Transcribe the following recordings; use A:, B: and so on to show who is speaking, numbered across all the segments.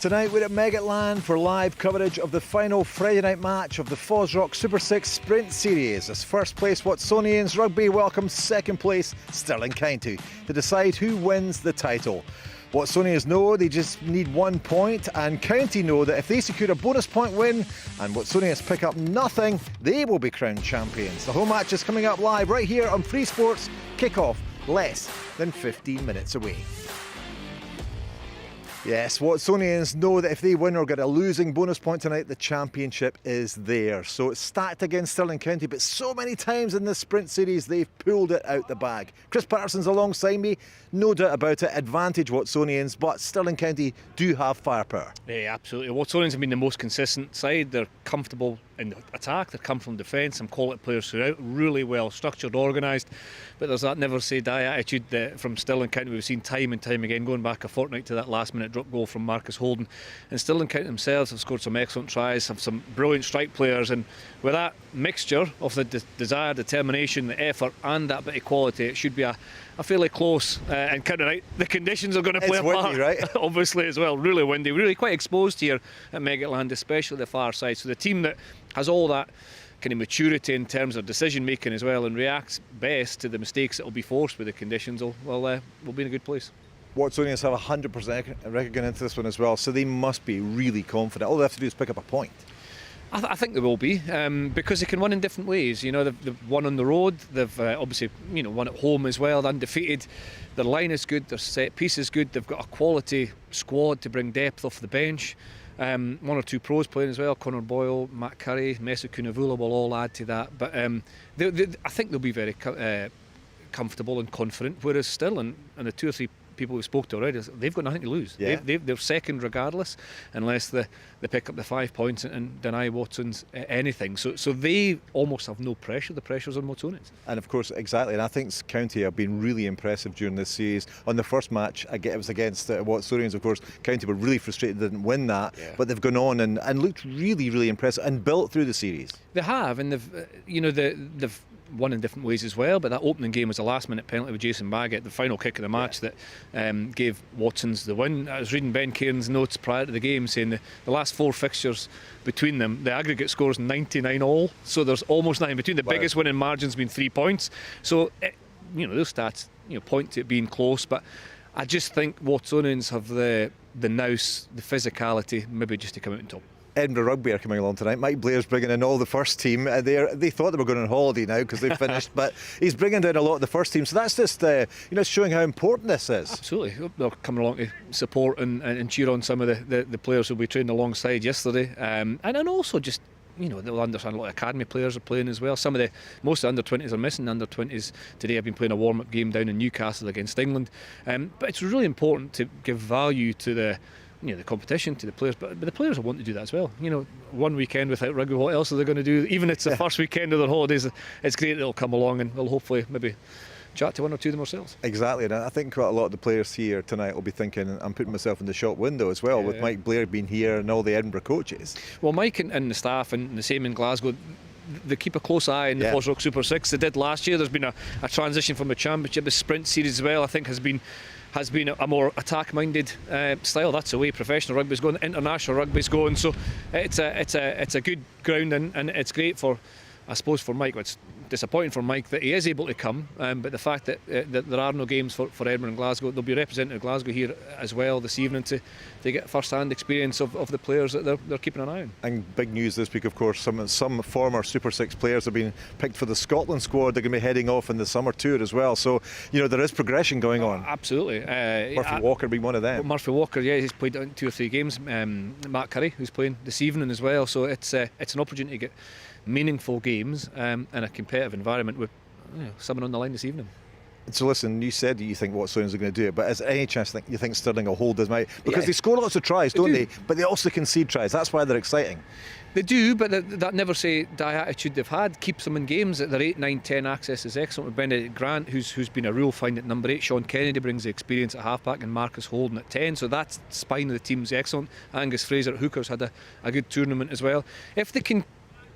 A: Tonight we're at Meggetland for live coverage of the final Friday night match of the FOSROC Super6 Sprint Series as first place Watsonians Rugby welcomes second place Stirling County to decide who wins the title. Watsonians know they just need 1 point, and County know that if they secure a bonus point win and Watsonians pick up nothing, they will be crowned champions. The home match is coming up live right here on FreeSports, kick-off less than 15 minutes away. Yes, Watsonians know that if they win or get a losing bonus point tonight, the championship is theirs. So it's stacked against Stirling County, but so many times in this sprint series they've pulled it out the bag. Chris Paterson's alongside me, no doubt about it, advantage Watsonians, but Stirling County do have firepower.
B: Yeah, absolutely. Watsonians have been the most consistent side. They're comfortable in attack, they're comfortable in defence, some quality players throughout, really well structured, organised, but there's that never say die attitude that from Stirling County we've seen time and time again, going back a fortnight to that last minute drop goal from Marcus Holden. And Stirling County themselves have scored some excellent tries, have some brilliant strike players, and with that mixture of the desire, determination, the effort and that bit of quality, it should be a fairly close and kind of right. The conditions are going to play a part,
A: right?
B: Obviously as well. Really windy, really quite exposed here at Meggetland, especially the far side. So the team that has all that kind of maturity in terms of decision making as well and reacts best to the mistakes that will be forced with the conditions will be in a good place.
A: Watsonians have 100% record going into this one as well, so they must be really confident. All they have to do is pick up a point.
B: I think they will be, because they can win in different ways. You know, they've won on the road, they've obviously won at home as well, undefeated. Their line is good, their set piece is good, they've got a quality squad to bring depth off the bench. One or two pros playing as well, Connor Boyle, Matt Curry, Mesa Kunavula will all add to that. But I think they'll be very comfortable and confident, whereas Stirling and the two or three people we spoke to already, they've got nothing to lose.
A: Yeah.
B: They're second regardless, unless they pick up the 5 points and deny Watson's anything. So they almost have no pressure. The pressure's on Watsonians.
A: And of course, exactly, and I think County have been really impressive during this series. On the first match, it was against Watsonians, of course. County were really frustrated they didn't win that, but they've gone on and looked really, really impressive and built through the series. They have, and they've won in different ways as well, but that opening game was a last minute penalty with Jason Baggett, the final kick of the match that gave Watsons the win. I was reading Ben Cairns' notes prior to the game saying the last 4 fixtures between them, the aggregate score is 99 all, so there's almost nothing between. The biggest winning margin's been 3 points, so those stats point to it being close, but I just think Watsonians have the nous, the physicality, maybe just to come out on top. Edinburgh Rugby are coming along tonight. Mike Blair's bringing in all the first team. They thought they were going on holiday now because they've finished, but he's bringing down a lot of the first team. So that's just showing how important this is. Absolutely.
B: They're coming along to support and cheer on some of the players who we trained alongside yesterday. And also just, they'll understand a lot of academy players are playing as well. Most of the under-20s are missing. Under-20s today have been playing a warm-up game down in Newcastle against England. But it's really important to give value to the competition, to the players, but the players will want to do that as well. 1 weekend without rugby, what else are they going to do? Even if it's the first weekend of their holidays, it's great they'll come along and we'll hopefully maybe chat to one or two of them ourselves.
A: Exactly, and I think quite a lot of the players here tonight will be thinking, I'm putting myself in the shop window as well, with Mike Blair being here and all the Edinburgh coaches.
B: Well, Mike and the staff and the same in Glasgow, they keep a close eye on the FOSROC Super6. They did last year. There's been a transition from the championship. The sprint series as well, I think, has been a more attack-minded style. That's the way professional rugby's going, international rugby's going. So it's a good ground, and it's great for Mike. It's disappointing for Mike that he is able to come, but the fact that there are no games for Edinburgh and Glasgow, there'll be representative of Glasgow here as well this evening to get first-hand experience of the players that they're keeping an eye on.
A: And big news this week, of course, some former Super 6 players have been picked for the Scotland squad. They're going to be heading off in the summer tour as well, so there is progression going on.
B: Absolutely.
A: Murphy Walker being one of them.
B: Murphy Walker, he's played 2 or 3 games. Matt Curry, who's playing this evening as well, so it's an opportunity to get meaningful games in a competitive environment with someone on the line this evening.
A: So listen, you said you think Watsonians are going to do it, but is there any chance you think Stirling will hold this might? Because they score lots of tries, don't they? But they also concede tries. That's why they're exciting.
B: They do, but that never say die attitude they've had keeps them in games. Their 8, 9, 10 access is excellent with Benedict Grant, who's been a real find at number 8. Sean Kennedy brings the experience at halfback, and Marcus Holden at 10. So that spine of the team's excellent. Angus Fraser at hooker's had a good tournament as well. If they can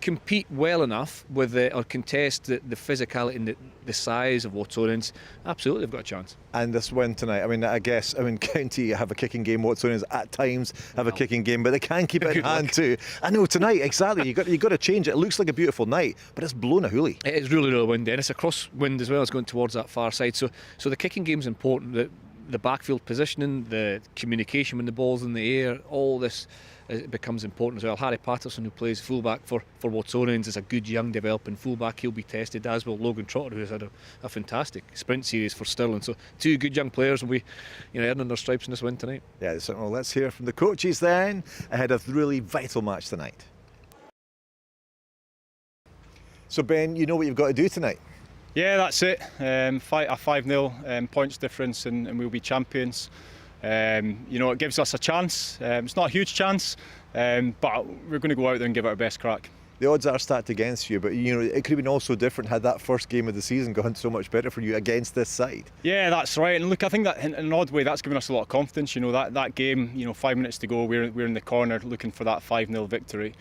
B: compete well enough with or contest the physicality and the size of Watsonians, absolutely they've got a chance.
A: And this win tonight, I guess County have a kicking game, Watsonians at times have a kicking game, but they can keep it in hand too. I know, tonight, exactly, you got to change it. It looks like a beautiful night, but it's blown a hoolie.
B: It is really, really windy, and it's a crosswind as well. It's going towards that far side, so the kicking game's important. The backfield positioning, the communication when the ball's in the air, all this becomes important as well. Harry Paterson, who plays fullback for Watsonians, is a good young developing fullback. He'll be tested, as will Logan Trotter, who's had a fantastic sprint series for Stirling. So two good young players will be earning their stripes in this win tonight.
A: Yeah, so let's hear from the coaches then ahead of the really vital match tonight. So Ben, you know what you've got to do tonight?
C: Yeah, that's it. Fight a 5-0 points difference and we'll be champions. It gives us a chance. It's not a huge chance, but we're going to go out there and give it our best crack.
A: The odds are stacked against you, but it could have been also different had that first game of the season gone so much better for you against this side.
C: Yeah, that's right. And look, I think that in an odd way that's given us a lot of confidence. That game, 5 minutes to go, we're in the corner looking for that 5-0 victory.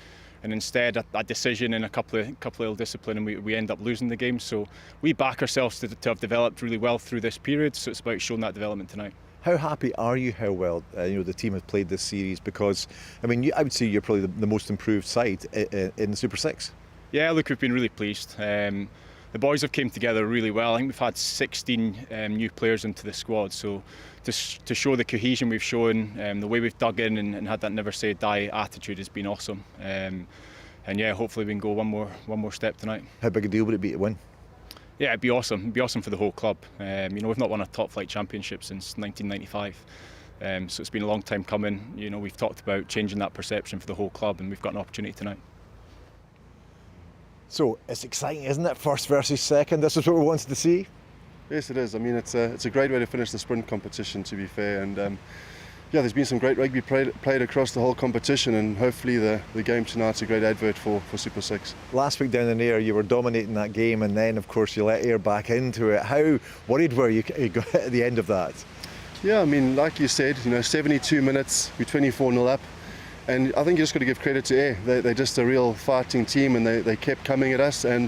C: And instead a decision and a couple of ill discipline, and we end up losing the game. So we back ourselves to have developed really well through this period. So it's about showing that development tonight.
A: How happy are you how well the team has played this series? Because I would say you're probably the most improved side in the Super 6.
C: Yeah, look, we've been really pleased. The boys have came together really well. I think we've had 16 new players into the squad, so to show the cohesion we've shown, the way we've dug in and had that never say die attitude has been awesome. And yeah, hopefully we can go one more step tonight.
A: How big a deal would it be to win?
C: Yeah, it'd be awesome. It'd be awesome for the whole club. We've not won a top flight championship since 1995, so it's been a long time coming. We've talked about changing that perception for the whole club, and we've got an opportunity tonight.
A: So it's exciting, isn't it? First versus second. This is what we wanted to see.
D: Yes, it is. It's a great way to finish the sprint competition, to be fair. And there's been some great rugby played across the whole competition, and hopefully the game tonight's a great advert for Super 6.
A: Last week down in Ayr, you were dominating that game, and then of course you let Ayr back into it. How worried were you at the end of that?
D: Yeah, like you said, 72 minutes, we're 24-0 up. And I think you just got to give credit to Ayr. They're just a real fighting team, and they kept coming at us, and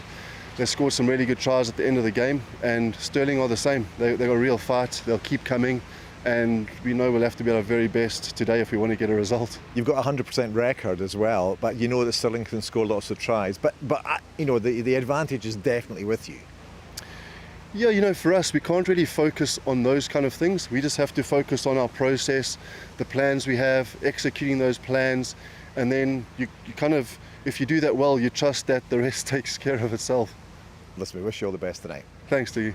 D: they scored some really good tries at the end of the game. And Stirling are the same. They got a real fight. They'll keep coming, and we know we'll have to be at our very best today if we want to get a result.
A: You've got a 100% record as well, but you know that Stirling can score lots of tries. But the advantage is definitely with you.
D: Yeah, for us, we can't really focus on those kind of things. We just have to focus on our process, the plans we have, executing those plans, and then you kind of, if you do that well, you trust that the rest takes care of itself.
A: Listen, we wish you all the best tonight.
D: Thanks to you.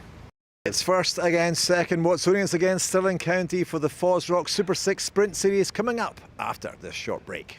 A: It's first against second, Watsonians against Stirling County for the FOSROC Super 6 Sprint Series coming up after this short break.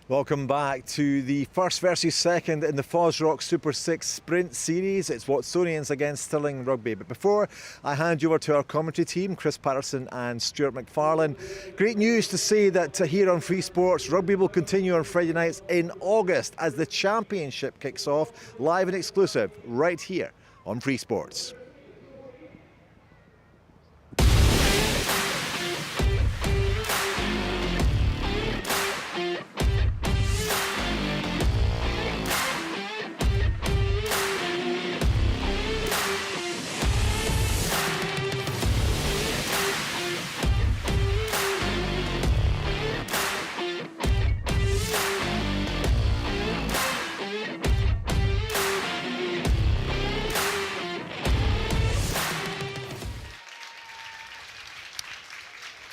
A: Welcome back to the first versus second in the FOSROC Super6 Sprint Series. It's Watsonians against Stirling Rugby. But before I hand you over to our commentary team, Chris Paterson and Stuart McFarlane, great news to say that here on Free Sports, rugby will continue on Friday nights in August as the championship kicks off, live and exclusive, right here on Free Sports.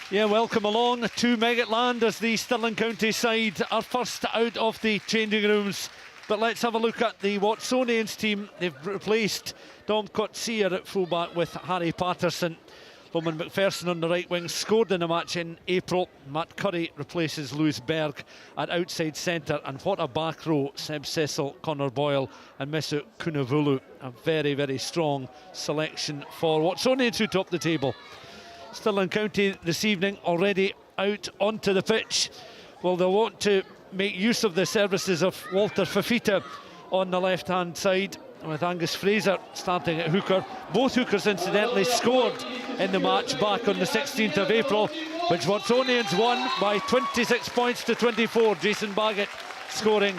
E: Yeah, welcome along to Meggetland as the Stirling County side are first out of the changing rooms. But let's have a look at the Watsonians team. They've replaced Dom Coetzee at fullback with Harry Paterson. Roman McPherson on the right wing scored in the match in April. Matt Curry replaces Lewis Berg at outside centre. And what a back row, Seb Cecil, Connor Boyle and Mesut Kunavulu. A very, very strong selection for Watsonians who top the table. Stirling County this evening already out onto the pitch. Well, they'll want to make use of the services of Walter Fafita on the left-hand side, with Angus Fraser starting at hooker. Both hookers incidentally scored in the match back on the 16th of April, which Watsonians won by 26 points to 24. Jason Baggett scoring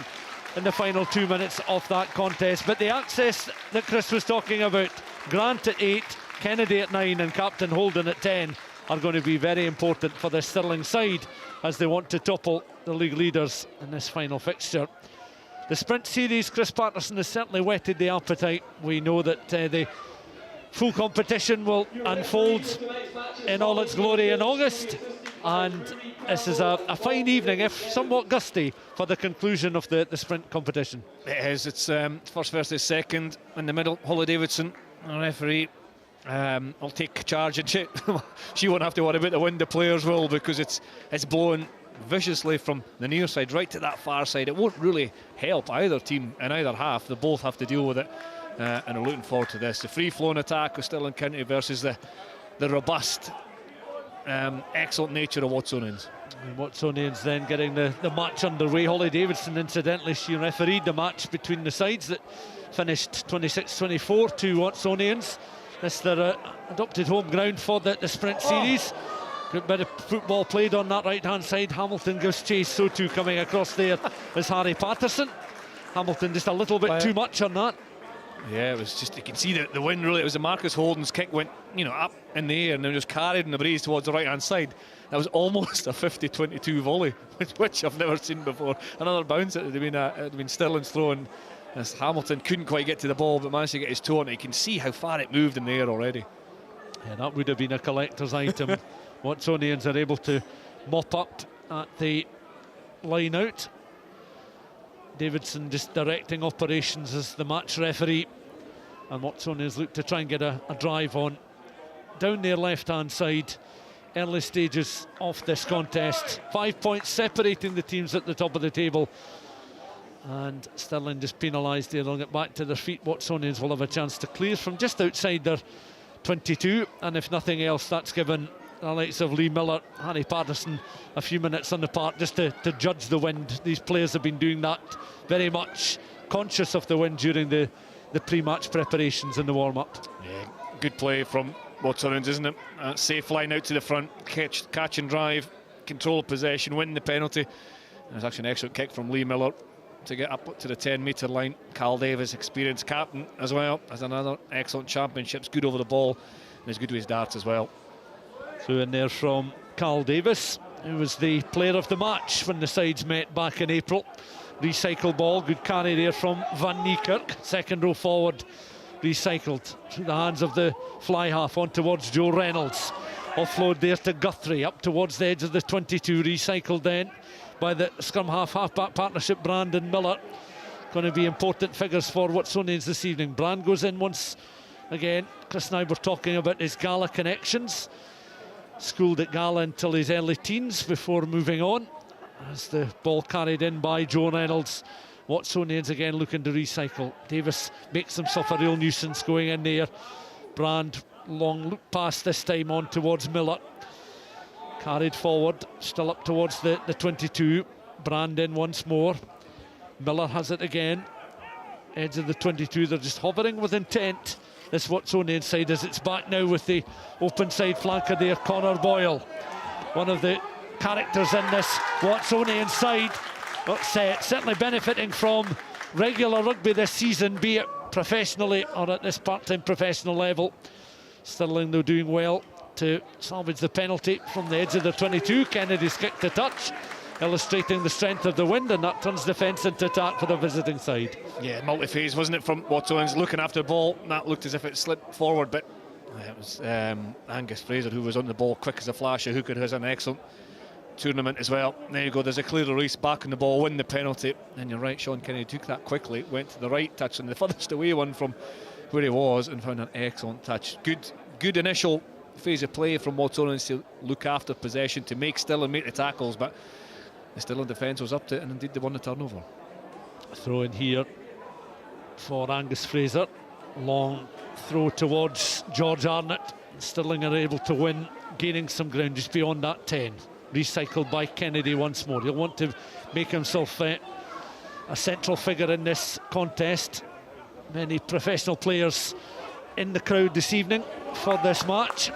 E: in the final 2 minutes of that contest. But the access that Chris was talking about, Grant at 8, Kennedy at 9 and Captain Holden at 10 are going to be very important for the Stirling side as they want to topple the league leaders in this final fixture. The Sprint Series, Chris Paterson has certainly whetted the appetite. We know that the full competition will unfold in all its glory in August, and this is a fine evening, if somewhat gusty, for the conclusion of the sprint competition.
B: It is. It's first versus second in the middle. Holly Davidson, our referee, I'll take charge, and she won't have to worry about the wind. The players will, because it's blowing viciously from the near side right to that far side. It won't really help either team in either half. They both have to deal with it, and are looking forward to this. The free-flowing attack of Stirling County versus the robust, excellent nature of Watsonians.
E: Watsonians then getting the match underway. Holly Davidson, incidentally, she refereed the match between the sides that finished 26-24 to Watsonians. This their adopted home ground for the Sprint Series. Good bit of football played on that right-hand side. Hamilton gives chase, so too coming across there is Harry Paterson. Hamilton just a little bit too much on that.
B: Yeah, it was just, you can see the wind really. It was a Marcus Holden's kick went, up in the air and then just carried in the breeze towards the right-hand side. That was almost a 50-22 volley, which I've never seen before. Another bounce. It had been Stirling's throw, and as Hamilton couldn't quite get to the ball but managed to get his toe on it. You can see how far it moved in the air already.
E: Yeah, that would have been a collector's item. Watsonians are able to mop up at the line out. Davidson just directing operations as the match referee, and Watsonians look to try and get a drive on down their left-hand side. Early stages of this contest, 5 points separating the teams at the top of the table. And Stirling just penalised there. They'll get back to their feet. Watsonians will have a chance to clear from just outside their 22, and if nothing else, that's given the likes of Lee Miller, Harry Paterson a few minutes on the park just to judge the wind. These players have been doing that, very much conscious of the wind during the pre-match preparations and the warm-up.
B: Yeah, good play from Watsonians, isn't it? Safe line out to the front, catch and drive, control of possession, win the penalty. There's actually an excellent kick from Lee Miller to get up to the 10-metre line. Carl Davis, experienced captain as well, has another excellent championships, good over the ball, and he's good with his darts as well.
E: So in there from Carl Davis, who was the player of the match when the sides met back in April. Recycled ball, good carry there from Van Niekerk, second row forward, recycled through the hands of the fly half on towards Joe Reynolds. Offload there to Guthrie, up towards the edge of the 22, recycled then by the scrum half-back partnership, Brandon Miller. Going to be important figures for Watsonians this evening. Brand goes in once again. Chris and I were talking about his Gala connections. Schooled at Gala until his early teens before moving on. as the ball carried in by Joe Reynolds. Watsonians again looking to recycle. Davis makes himself a real nuisance going in there. Brand, long look pass this time on towards Miller. Carried forward, still up towards the 22. Brand in once more. Miller has it again. Edge of the 22, they're just hovering with intent. This Watsonian side as it's back now with the open side flanker there, Connor Boyle. One of the characters in this Watsonian side. Certainly benefiting from regular rugby this season, be it professionally or at this part-time professional level. Stirling though doing well to salvage the penalty from the edge of the 22. Kennedy's kick to touch, illustrating the strength of the wind, and that turns defence into attack for the visiting side.
B: Yeah, multi-phase, wasn't it, from Watsonians looking after the ball. That looked as if it slipped forward, but it was Angus Fraser who was on the ball quick as a flash. A hooker has an excellent tournament as well. There you go, there's a clear release, back on the ball, win the penalty. And you're right, Sean Kennedy took that quickly, went to the right touch and the furthest away one from where he was, and found an excellent touch. Good initial phase of play from Watsonians to look after possession, to make Stirling make the tackles, but the Stirling defence was up to it, and indeed they won the turnover.
E: Throw in here for Angus Fraser. Long throw towards George Arnott. Stirling are able to win, gaining some ground just beyond that 10. Recycled by Kennedy once more. He'll want to make himself a central figure in this contest. Many professional players in the crowd this evening for this match,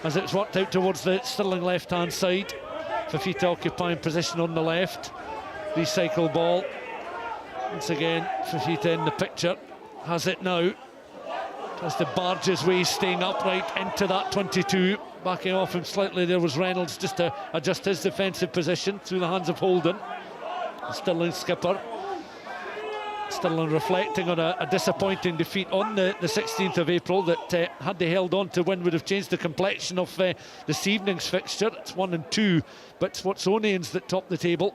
E: as it's worked out towards the Stirling left-hand side. Fafita occupying position on the left. Recycle ball. Once again, Fafita in the picture. Has it now. Tries to barge his way, staying upright into that 22. Backing off him slightly there was Reynolds, just to adjust his defensive position through the hands of Holden. Stirling skipper. Stirling reflecting on a disappointing defeat on the 16th of April that had they held on to win would have changed the complexion of this evening's fixture. It's 1 and 2, but it's Watsonians that top the table.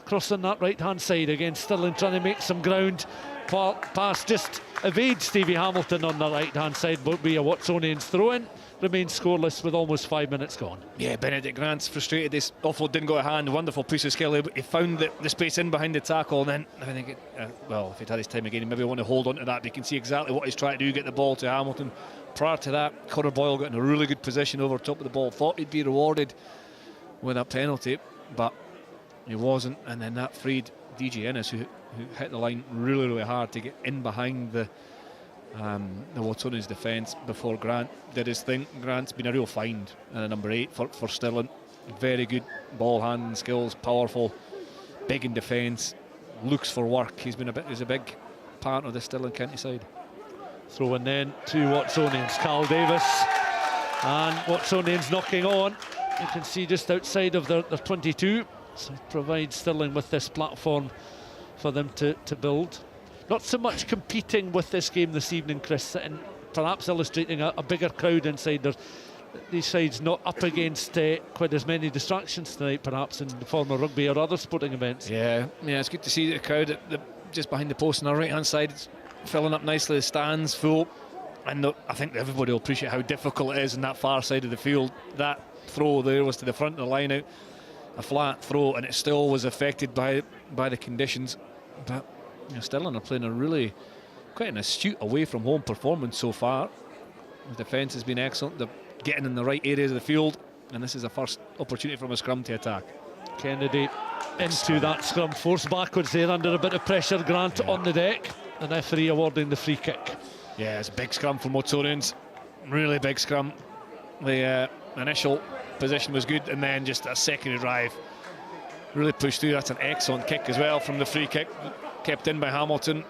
E: Crossing that right hand side again, Stirling trying to make some ground. Pass just evades Stevie Hamilton on the right hand side, but be a Watsonians throw in. Remains scoreless with almost 5 minutes gone. Yeah,
B: Benedict Grant's frustrated. This offload didn't go to hand. Wonderful piece of skill. He found the space in behind the tackle, and then I think if he'd had his time again, he maybe want to hold on to that. But you can see exactly what he's trying to do, get the ball to Hamilton. Prior to that, Connor Boyle got in a really good position over top of the ball. Thought he'd be rewarded with a penalty, but he wasn't. And then that freed DJ Ennis, who hit the line really, really hard to get in behind the Watsonians defence before Grant did his thing. Grant's been a real find in number 8 for Stirling. Very good ball handling skills, powerful, big in defence, looks for work. He's a big part of the Stirling County side.
E: Throwing then to Watsonians, Carl Davis, and Watsonians knocking on. You can see just outside of their 22, so it provides Stirling with this platform for them to build. Not so much competing with this game this evening, Chris, and perhaps illustrating a bigger crowd inside. These sides not up against quite as many distractions tonight, perhaps, in the form of rugby or other sporting events.
B: Yeah, it's good to see the crowd just behind the post on our right-hand side. It's filling up nicely, the stands full. And I think everybody will appreciate how difficult it is in that far side of the field. That throw there was to the front of the line out, a flat throw, and it still was affected by the conditions. But Stirling are playing quite an astute away from home performance so far. The defence has been excellent. They're getting in the right areas of the field, and this is a first opportunity from a scrum to attack.
E: Kennedy into that scrum, forced backwards there under a bit of pressure. Grant on the deck, the referee awarding the free kick.
B: Yeah, it's a big scrum from Watsonians, really big scrum. The initial position was good, and then just a secondary drive really pushed through. That's an excellent kick as well from the free kick, kept in by Hamilton.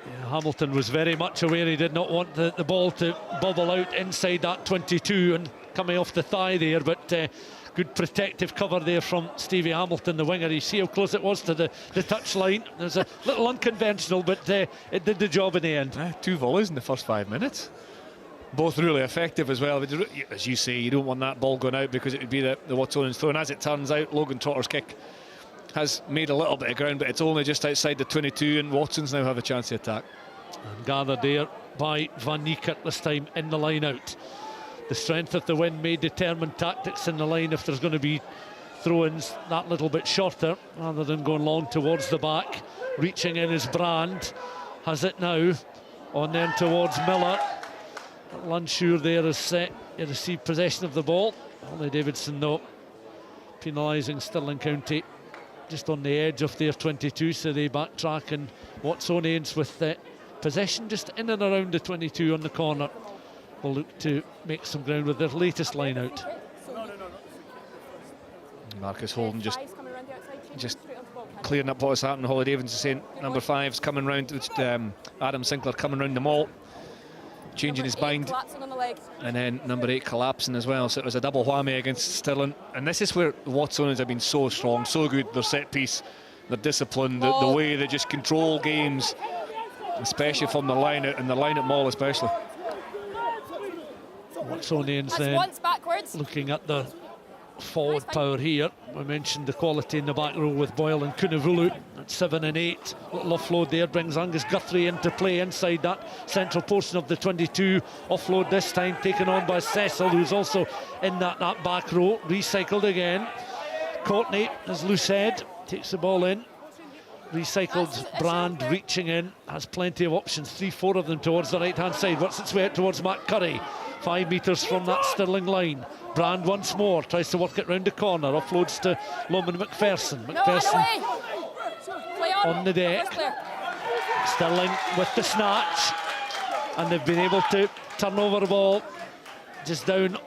E: Yeah, Hamilton was very much aware he did not want the ball to bubble out inside that 22 and coming off the thigh there, but good protective cover there from Stevie Hamilton, the winger. You see how close it was to the touch line. It was a little unconventional, but it did the job in the end.
B: 2 volleys in the first 5 minutes. Both really effective as well. But as you say, you don't want that ball going out because it would be the Watsonians throw. And as it turns out, Logan Trotter's kick has made a little bit of ground, but it's only just outside the 22, and Watsons now have a chance to attack.
E: And gathered there by Van Niekerk this time in the line out. The strength of the wind may determine tactics in the line if there's going to be throw-ins that little bit shorter rather than going long towards the back. Reaching in is Brand, has it now, on then towards Miller. Lunsure there is set, he received possession of the ball. Holly Davidson though penalising Stirling County just on the edge of their 22, so they backtrack, and Watsonians with the possession just in and around the 22 on the corner will look to make some ground with their latest line out.
B: Marcus Holden just clearing up what's happened. Holly Davidson saying number 5's coming round, Adam Sinclair coming round the maul, changing his mind, and then number 8 collapsing as well. So it was a double whammy against Stirling, and this is where the Watsonians have been so strong, so good. Their set piece, their discipline, the way they just control games, especially from the line out, and the line at maul especially.
E: Watsonians then looking at the forward power here. We mentioned the quality in the back row with Boyle and Kunavulu at 7 and 8. Little offload there brings Angus Guthrie into play inside that central portion of the 22. Offload this time taken on by Cecil, who's also in that back row. Recycled again. Courtney, as Lou said, takes the ball in. Recycled Brand reaching in, has plenty of options, 3-4 of them towards the right hand side. Works its way out towards Matt Curry, 5 metres from that Stirling line. Brand once more tries to work it round the corner, offloads to Loman McPherson. McPherson on the deck. Stirling with the snatch, and they've been able to turn over the ball just down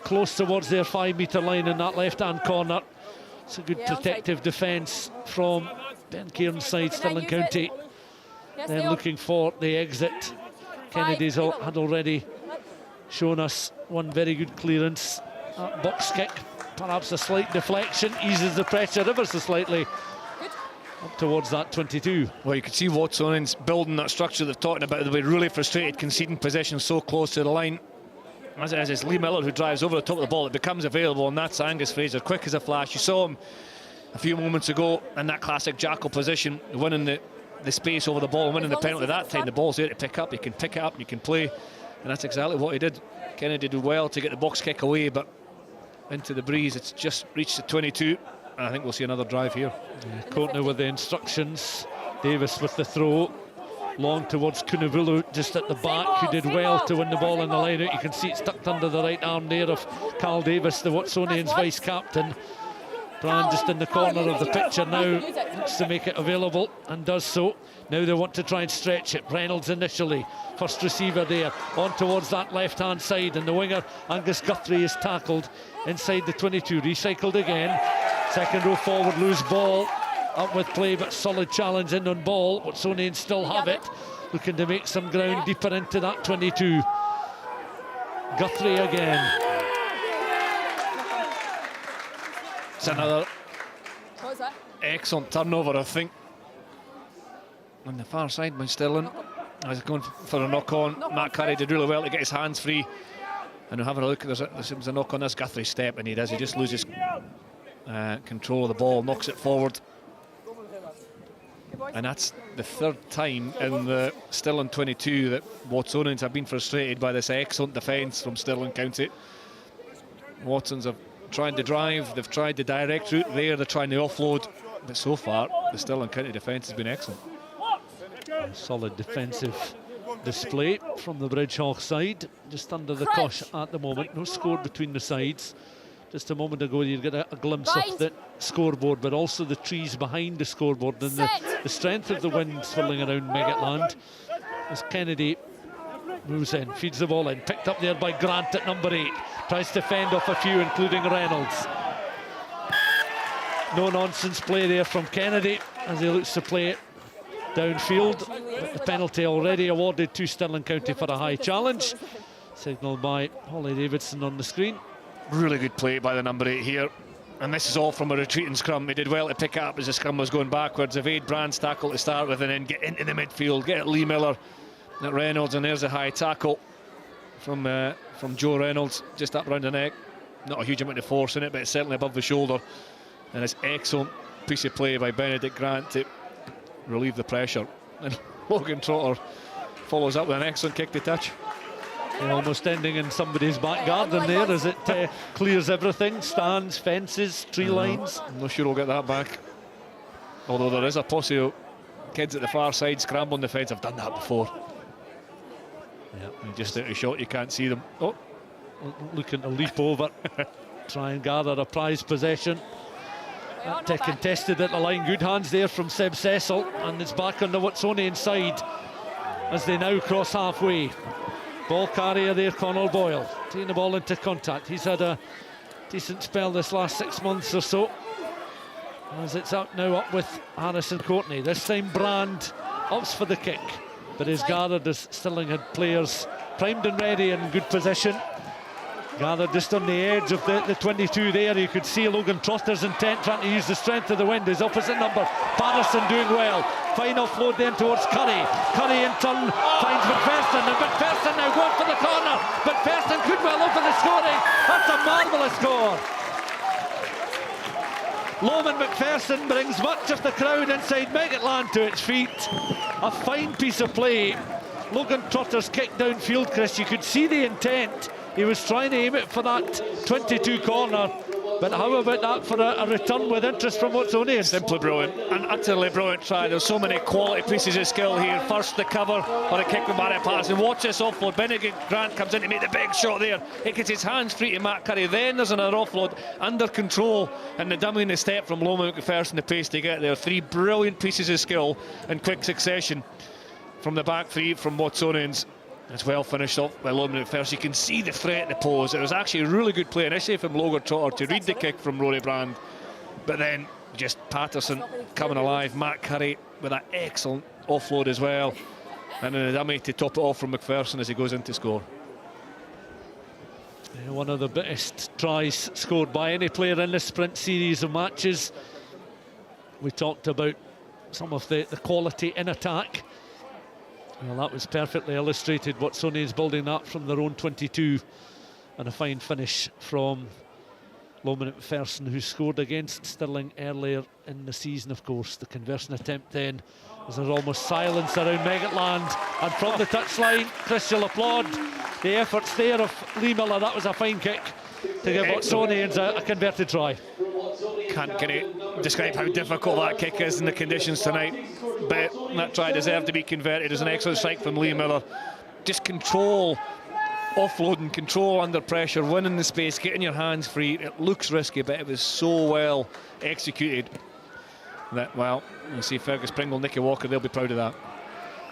E: close towards their 5 metre line in that left hand corner. It's a good protective defence from Ben Kieran's side, Stirling County. Then looking for the exit. Kennedy's had already shown us one very good clearance. Box kick, perhaps a slight deflection, eases the pressure ever so slightly up towards that 22.
B: Well, you can see Watsonians building that structure they're talking about. They'll be really frustrated conceding possession so close to the line. As it is, it's Lee Miller who drives over the top of the ball. It becomes available, and that's Angus Fraser, quick as a flash. You saw him a few moments ago in that classic jackal position, winning the space over the ball and winning the penalty. That time the ball's there to pick up. You can pick it up, you can play, and that's exactly what he did. Kennedy did well to get the box kick away, but into the breeze, it's just reached the 22, and I think we'll see another drive here.
E: Courtney with the instructions, Davis with the throw, long towards Kunavulu just at the back, who did well to win the ball in the line out. You can see it's tucked under the right arm there of Carl Davis, the Watsonians vice captain. Brand just in the corner of the picture now, looks to make it available and does so. Now they want to try and stretch it. Reynolds initially, first receiver there, on towards that left hand side, and the winger Angus Guthrie is tackled inside the 22. Recycled again, second row forward, loose ball, up with play but solid challenge in on ball. Watsonians still have it, looking to make some ground deeper into that 22. Guthrie again.
B: It's another excellent turnover, I think, on the far side by Stirling. As going for a knock on, Matt Curry did really well to get his hands free. And having a look, there seems a knock on this Guthrie step, and he just loses control of the ball, knocks it forward. And that's the 3rd time in the Stirling 22 that Watsonians have been frustrated by this excellent defence from Stirling County. Watsons have tried to drive, they've tried the direct route there, they're trying to offload, but so far the Stirling County defence has been excellent.
E: A solid defensive display from the Bridgehawk side, just under the cosh at the moment. No score between the sides. Just a moment ago you get a glimpse of the scoreboard, but also the trees behind the scoreboard and the strength of the wind swirling around Meggetland. As Kennedy moves in, feeds the ball in, picked up there by Grant at number 8, tries to fend off a few, including Reynolds. No nonsense play there from Kennedy as he looks to play it downfield. But the penalty already awarded to Stirling County for a high challenge, signalled by Holly Davidson on the screen.
B: Really good play by the number 8 here, and this is all from a retreating scrum. He did well to pick it up as the scrum was going backwards, evade Brand's tackle to start with, and then get into the midfield, get at Lee Miller, at Reynolds, and there's a high tackle from Joe Reynolds, just up around the neck. Not a huge amount of force in it, but it's certainly above the shoulder, and it's excellent piece of play by Benedict Grant to relieve the pressure. And Logan Trotter follows up with an excellent kick to touch.
E: Almost ending in somebody's back garden there as it clears everything. Stands, fences, tree lines.
B: I'm not sure we'll get that back. Although there is a posse of kids at the far side scrambling the fence. I've done that before.
E: Yeah,
B: just out of shot, you can't see them. Oh,
E: looking to leap over, try and gather a prize possession. That contested at the line. Good hands there from Seb Cecil, and it's back on the Watsonian side as they now cross halfway. Ball carrier there, Connell Boyle, taking the ball into contact. He's had a decent spell this last 6 months or so, as it's out now up with Harrison Courtney. This time Brand opts for the kick, but is gathered as Stirling had players primed and ready in good position. Gathered just on the edge of the 22 there. You could see Logan Trotter's intent, trying to use the strength of the wind. His opposite number, Paterson, doing well. Fine offload then towards Curry. Curry in turn finds McPherson, and McPherson now going for the corner. McPherson could well open the scoring. That's a marvellous score. Loman McPherson brings much of the crowd inside Meggetland to its feet. A fine piece of play. Logan Trotter's kick downfield, Chris, you could see the intent. He was trying to aim it for that 22 corner, but how about that for a return with interest from Watsonians?
B: Simply brilliant, an utterly brilliant try. There's so many quality pieces of skill here. First the cover or a kick from Barry Paterson. Watch this offload. Benedict Grant comes in to make the big shot there. It gets his hands free to Matt Curry. Then there's another offload under control, and the dummy in the step from Loma McPherson, the pace to get there. 3 brilliant pieces of skill in quick succession from the back three from Watsonians. It's well finished off by Loman McPherson. You can see the threat in the pose. It was actually a really good play initially from Logan Trotter to read the kick from Rory Brand, but then just Paterson coming alive. Matt Curry with that excellent offload as well, and then a dummy to top it off from McPherson as he goes in to score.
E: One of the best tries scored by any player in this sprint series of matches. We talked about some of the quality in attack. Well, that was perfectly illustrated. Watsonians building that from their own 22, and a fine finish from Loman McPherson, who scored against Stirling earlier in the season, of course. The conversion attempt then, as there's almost silence around Meggetland, and from the touchline, Chris, you'll applaud the efforts there of Lee Miller. That was a fine kick to give Watsonians a converted try.
B: Can't describe how difficult that kick is in the conditions tonight, but that try deserved to be converted. It was an excellent strike from Lee Miller. Just control, offloading, control under pressure, winning the space, getting your hands free. It looks risky, but it was so well executed that, well, you see Fergus Pringle, Nicky Walker, they'll be proud of that.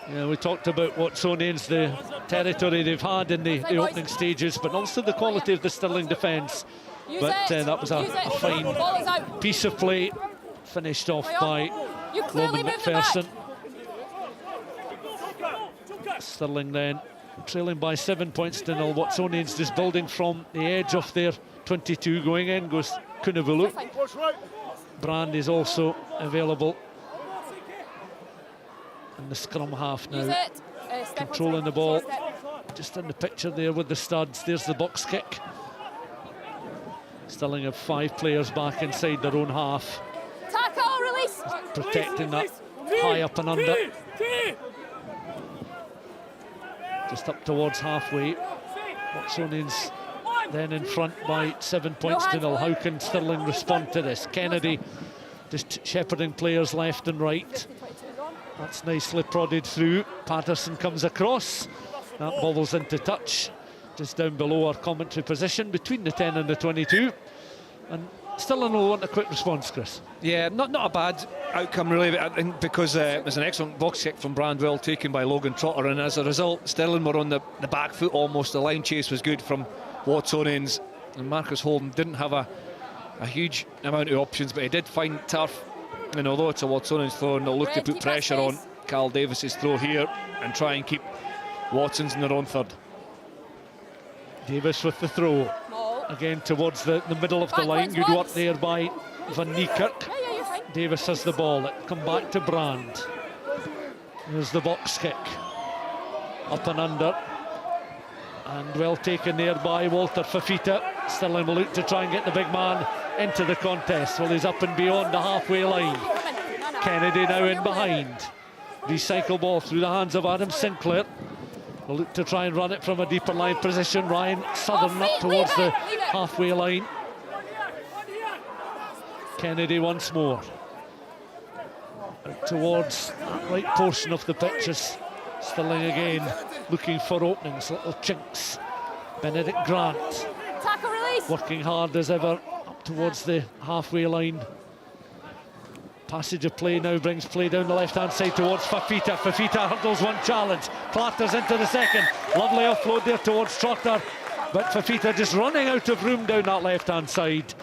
E: Yeah, we talked about Watsonians, the territory they've had in the opening stages, but also the quality of the Stirling defence. But that was a fine piece of play, finished off by Loman McPherson. Stirling then trailing by 7 points to 0. Watsonians just building from the edge of their 22. Going in goes Kunavulu. Brand is also available in the scrum half now, controlling the ball. Just in the picture there with the studs. There's the box kick. Stirling have 5 players back inside their own half.
F: Tackle, release.
E: Protecting that high up and under. Just up towards halfway. Watsonians then in front by 7 points to 0. How can Stirling respond to this? Kennedy just shepherding players left and right. That's nicely prodded through. Paterson comes across. That bobbles into touch, just down below our commentary position, between the 10 and the 22. And Stirling will want a quick response, Chris.
B: Yeah, not a bad outcome really, but I think because there's an excellent box kick from Brandwell taken by Logan Trotter, and as a result Stirling were on the back foot almost. The line chase was good from Watsonians, and Marcus Holden didn't have a huge amount of options, but he did find turf, and although it's a Watsonians throw, they'll look to put pressure on Carl Davis's throw here and try and keep Watsons in their own third.
E: Davis with the throw. Again towards the middle of the line. Good work there by Van Niekerk. Davis has the ball. It come back to Brand. There's the box kick. Up and under. And well taken there by Walter Fafita. Stirling will look to try and get the big man into the contest. Well, he's up and beyond the halfway line. Kennedy now in behind. Recycle ball through the hands of Adam Sinclair. They'll look to try and run it from a deeper line position. Ryan Southern up towards the halfway line. Kennedy once more. Out towards that right portion of the pitch is Stirling again, looking for openings, little chinks. Benedict Grant working hard as ever up towards the halfway line. Passage of play now brings play down the left-hand side towards Fafita. Fafita hurdles one challenge, clatters into the second. Lovely offload there towards Trotter, but Fafita just running out of room down that left-hand side.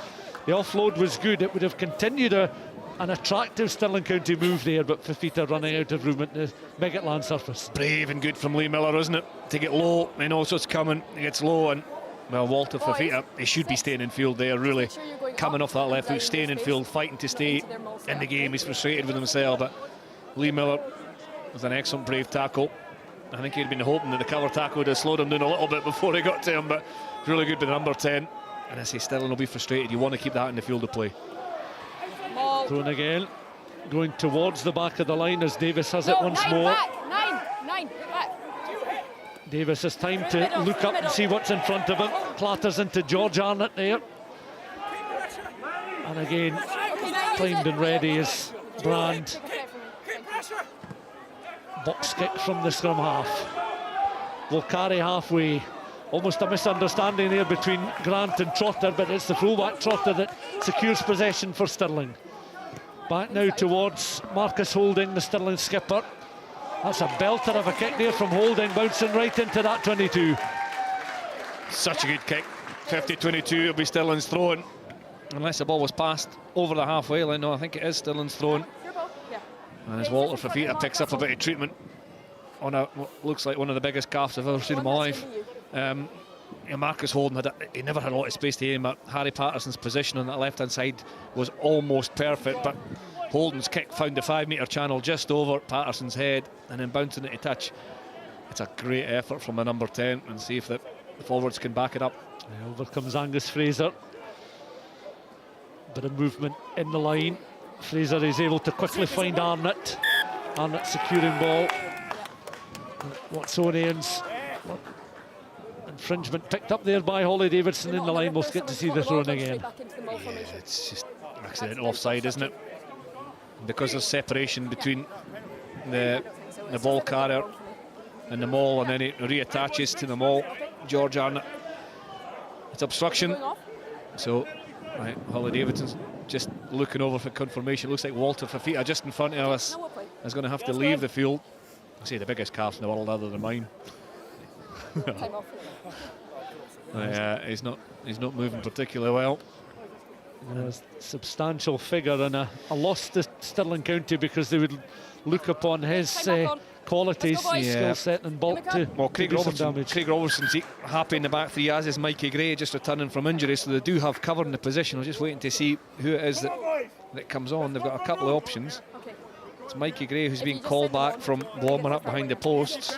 E: The offload was good, it would have continued an attractive Stirling County move there, but Fafita running out of room at the Meggetland surface.
B: Brave and good from Lee Miller, isn't it? To get low, he knows what's coming, he gets low, and well, Walter Fafita, he should be staying in field there, really. Coming off that left foot, staying in field, fighting to stay in the game. He's frustrated with himself, but Lee Miller was an excellent, brave tackle. I think he'd been hoping that the cover tackle would have slowed him down a little bit before he got to him, but really good with number 10. And I say Stirling will be frustrated. You want to keep that in the field of play.
E: Thrown again, going towards the back of the line as Davis has it once more.
F: Nine, back.
E: Davis has time to look up and see what's in front of him. Clatters into George Arnott there. And again, primed and ready is Brand. Box kick from the scrum half. Will carry halfway. Almost a misunderstanding there between Grant and Trotter, but it's the fullback Trotter that secures possession for Stirling. Back now towards Marcus Holding, the Stirling skipper. That's a belter of a kick there from Holding, bouncing right into that 22.
B: Such a good kick. 50-22, it'll be Stirling's throwing. Unless the ball was passed over the halfway line. No, I think it is Stirling's throwing. And as Walter Fafita picks up a bit of treatment on what looks like one of the biggest calves I've ever seen in my life. Marcus Holding he never had a lot of space to aim at. Harry Paterson's position on that left-hand side was almost perfect, but Holden's kick found the 5-metre channel just over Paterson's head and then bouncing it to touch. It's a great effort from the number 10, and see if the forwards can back it up.
E: Over comes Angus Fraser. Bit of movement in the line. Fraser is able to quickly find Arnott. Arnott securing ball. Watsonians. Infringement picked up there by Holly Davidson in the line. We'll get to see the throwing again.
B: Yeah, it's just accidental offside, isn't it? Because there's separation between the ball carrier and the maul, and then it reattaches to the maul. George Arnott. It's obstruction. So, right, Holly Davidson's just looking over for confirmation. Looks like Walter Fafita just in front of us is going to have to leave the field. I say the biggest calf in the world other than mine. He's not moving particularly well.
E: A substantial figure and a loss to Stirling County, because they would look upon his qualities, skill set and bulk to
B: Craig
E: do some damage.
B: Craig Robertson's happy in the back three, as is Mikey Gray, just returning from injury, so they do have cover in the position. I'm just waiting to see who it is that comes on. They've got a couple of options. It's Mikey Gray who's being called back from warming up behind the posts.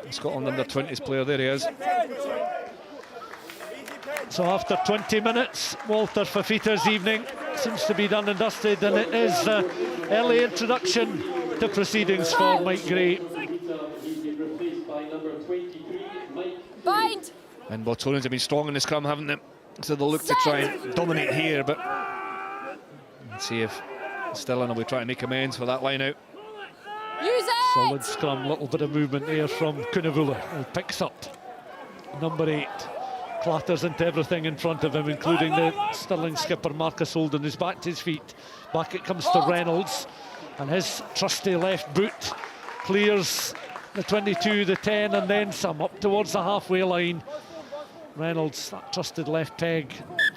B: Scotland under-20s player, there he is.
E: So after 20 minutes, Walter Fafita's evening seems to be done and dusted, and it is early introduction to proceedings for Mike Gray.
F: Bind!
B: And Watsonians have been strong in the scrum, haven't they? So they'll look to try and dominate here, but let's see if Stirling will be trying to make amends for that line out.
F: Use it!
E: Solid scrum, little bit of movement there from Kunavula, who picks up number 8. Clatters into everything in front of him, including the Stirling skipper Marcus Holden, who's back to his feet. Back it comes to Reynolds, and his trusty left boot clears the 22, the 10, and then some up towards the halfway line. Reynolds, that trusted left peg,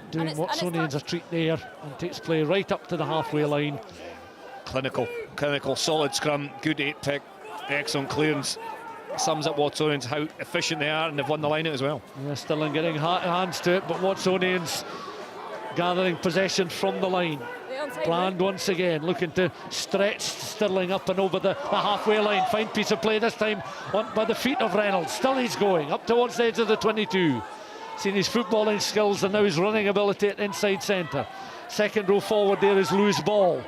E: doing Watsonians a treat there, and takes play right up to the halfway line.
B: Clinical, solid scrum, good 8 pick, excellent clearance. Sums up Watsonians how efficient they are, and they've won the line out as well.
E: Yeah, Stirling getting hands to it, but Watsonians gathering possession from the line. Bland once again looking to stretch Stirling up and over the halfway line. Fine piece of play this time by the feet of Reynolds. Still he's going up towards the edge of the 22. Seen his footballing skills and now his running ability at inside centre. Second row forward there is Lewis Ball.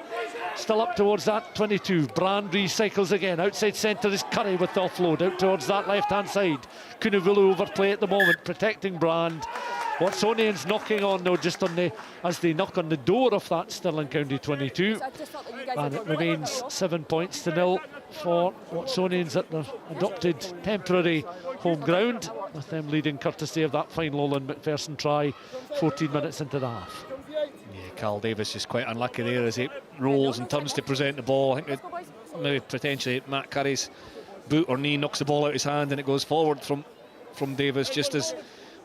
E: Still up towards that 22. Brand recycles again. Outside centre is Curry with the offload. Out towards that left-hand side. Kunavulu overplay at the moment, protecting Brand. Watsonians knocking on though, just on the as they knock on the door of that Stirling County 22. And it remains 7-0 for Watsonians at their adopted temporary home ground, with them leading courtesy of that fine Lowland McPherson try 14 minutes into the half.
B: Yeah, Carl Davis is quite unlucky there as he rolls and turns to present the ball. I think maybe potentially Matt Curry's boot or knee knocks the ball out of his hand and it goes forward from Davis, just as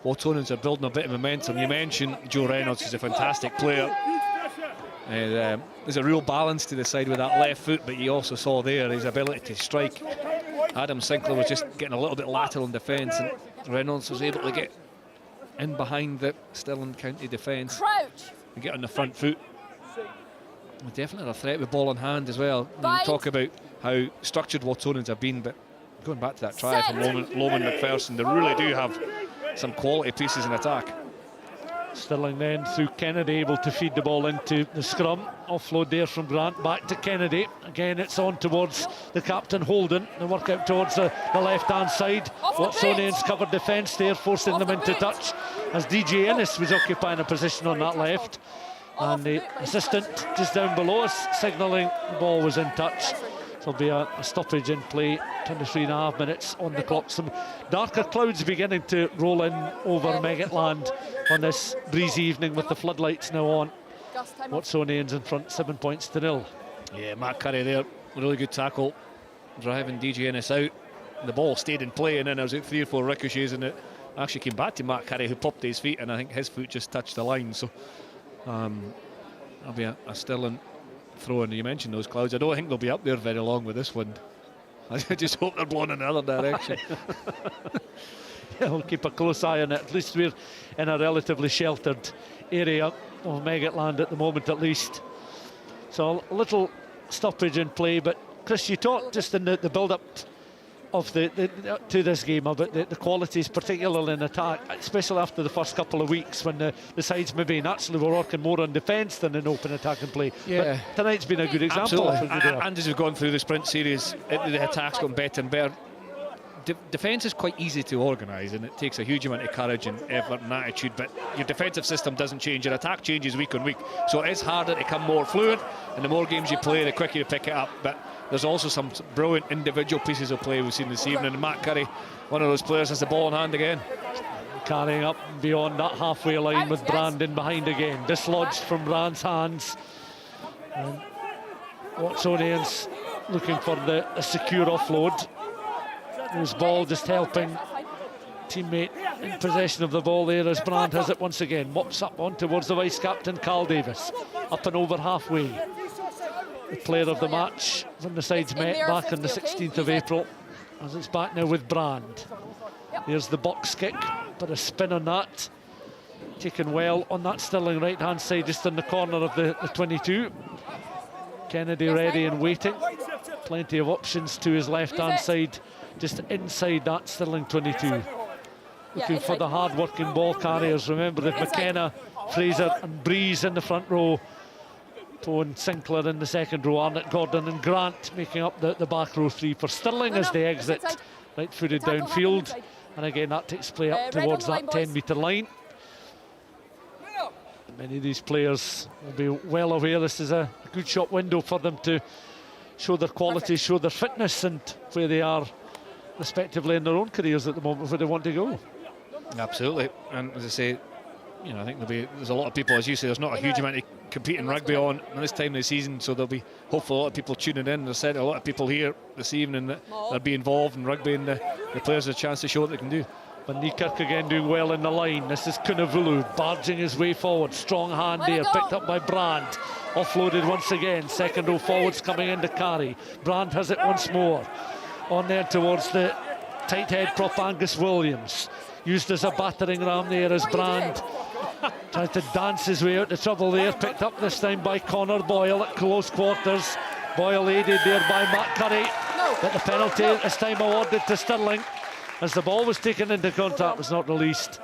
B: Watsonians are building a bit of momentum. You mentioned Joe Reynolds, who's a fantastic player. There's a real balance to the side with that left foot, but you also saw there his ability to strike. Adam Sinclair was just getting a little bit lateral in defence, and Reynolds was able to get in behind the Stirling County defence and get on the front foot. Definitely a threat with ball in hand as well. You talk about how structured Watsonians have been, but going back to that try from Lowman McPherson, they really do have some quality pieces in attack.
E: Stirling then through Kennedy, able to feed the ball into the scrum. Offload there from Grant, back to Kennedy. Again, it's on towards the captain Holden. The work out towards the left-hand side. Watsonians covered defence there, forcing them into touch, as DJ Ennis was occupying a position on that left. And the assistant just down below us signalling the ball was in touch. There'll be a stoppage in play, 23.5 minutes on the clock. Some darker clouds beginning to roll in over Meggetland on this breezy evening with the floodlights now on. Watsonians in front, 7-0.
B: Yeah, Matt Curry there, really good tackle, driving DJ Ennis out. The ball stayed in play, and then there was 3 or 4 ricochets, and it actually came back to Matt Curry, who popped to his feet, and I think his foot just touched the line. So that'll be a Stirling throw. And you mentioned those clouds. I don't think they'll be up there very long with this wind. I just hope they're blowing in the other direction. Yeah, we'll keep a close eye on it. At least we're in a relatively sheltered area of Meggetland at the moment, at least. So a little stoppage in play. But Chris, you talked just in the build-up of to this game about the qualities, particularly in attack, especially after the first couple of weeks when the sides maybe naturally were working more on defence than in open attack and play. Yeah. But tonight's been a good example. And as we've gone through the sprint series, the attack's gotten better and better. Defence is quite easy to organise, and it takes a huge amount of courage and effort and attitude, but your defensive system doesn't change. Your attack changes week on week, so it is harder to become more fluent, and the more games you play, the quicker you pick it up. But there's also some brilliant individual pieces of play we've seen this evening, and Matt Curry, one of those players, has the ball in hand again. Carrying up beyond that halfway line with Brand in behind again, dislodged from Brand's hands. And Watsonians looking for a secure offload. His ball just helping teammate in possession of the ball there as Brand has it once again. Mops up on towards the vice-captain Carl Davis. Up and over halfway. The player of the match when the sides met back on the 16th of April. As it's back now with Brand. Here's the box kick, but a spin on that. Taken well on that Stirling right-hand side, just in the corner of the 22. Kennedy ready and waiting. Plenty of options to his left-hand side, just inside that Stirling 22. Looking for the hard-working ball carriers. Remember that McKenna, Fraser and Breeze in the front row. Tone Sinclair in the second row. Arnott Gordon and Grant making up the back row 3 for Stirling as they exit. Right-footed downfield. And again, that takes play up towards that 10-metre line. Many of these players will be well aware this is a good shot window for them to show their quality, show their fitness, and where they are respectively in their own careers at the moment, where they want to go. Absolutely, and as I say, you know, I think there's a lot of people, as you say, there's not a huge amount of competing rugby on this time of the season, so there'll be hopefully a lot of people tuning in. There's certainly a lot of people here this evening that will be involved in rugby, and the players have a chance to show what they can do. Van Niekerk again doing well in the line. This is Kunavulu barging his way forward. Strong hand here, picked up by Brand. Offloaded once again. Second row forwards coming in to carry. Brand has it once more. On there towards the tight head prop Angus Williams. Used as a battering ram there as Brand tries to dance his way out of trouble there. Picked up this time by Connor Boyle at close quarters. Boyle aided there by Matt Curry. But the penalty this time awarded to Stirling, as the ball was taken into contact, was not released.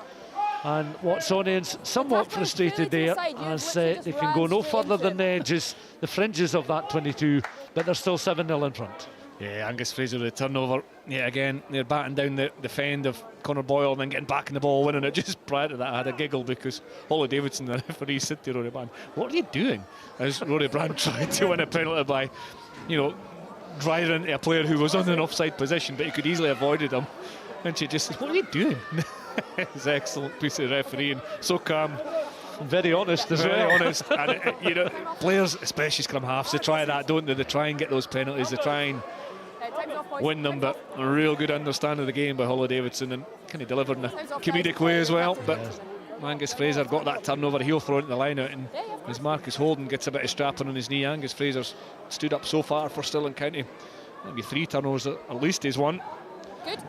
E: And Watsonians somewhat frustrated there as they can go no further than the edges, the fringes of that 22, but they're still 7-0 in front.
B: Yeah, Angus Fraser with the turnover. Yeah, again, they're batting down the fend of Conor Boyle and then getting back in the ball, winning it. Just prior to that, I had a giggle because Holly Davidson, the referee, said to Rory Brand, "What are you doing?" As Rory Brand tried to win a penalty by, driving into a player who was on an offside position, but he could easily have avoided him. And she just said, "What are you doing?" It's an excellent piece of refereeing. So calm.
E: Very honest as well.
B: Very honest. And, players, especially scrum halves, they try that, don't they? They try and get those penalties. They try and win them, but a real good understanding of the game by Holly Davidson, and kind of delivered in a comedic way as well. But Angus Fraser got that turnover. He'll throw it in the line out, and as Marcus Holden gets a bit of strapping on his knee, Angus Fraser's stood up so far for Stirling County. Maybe 3 turnovers at least is one.
F: Good.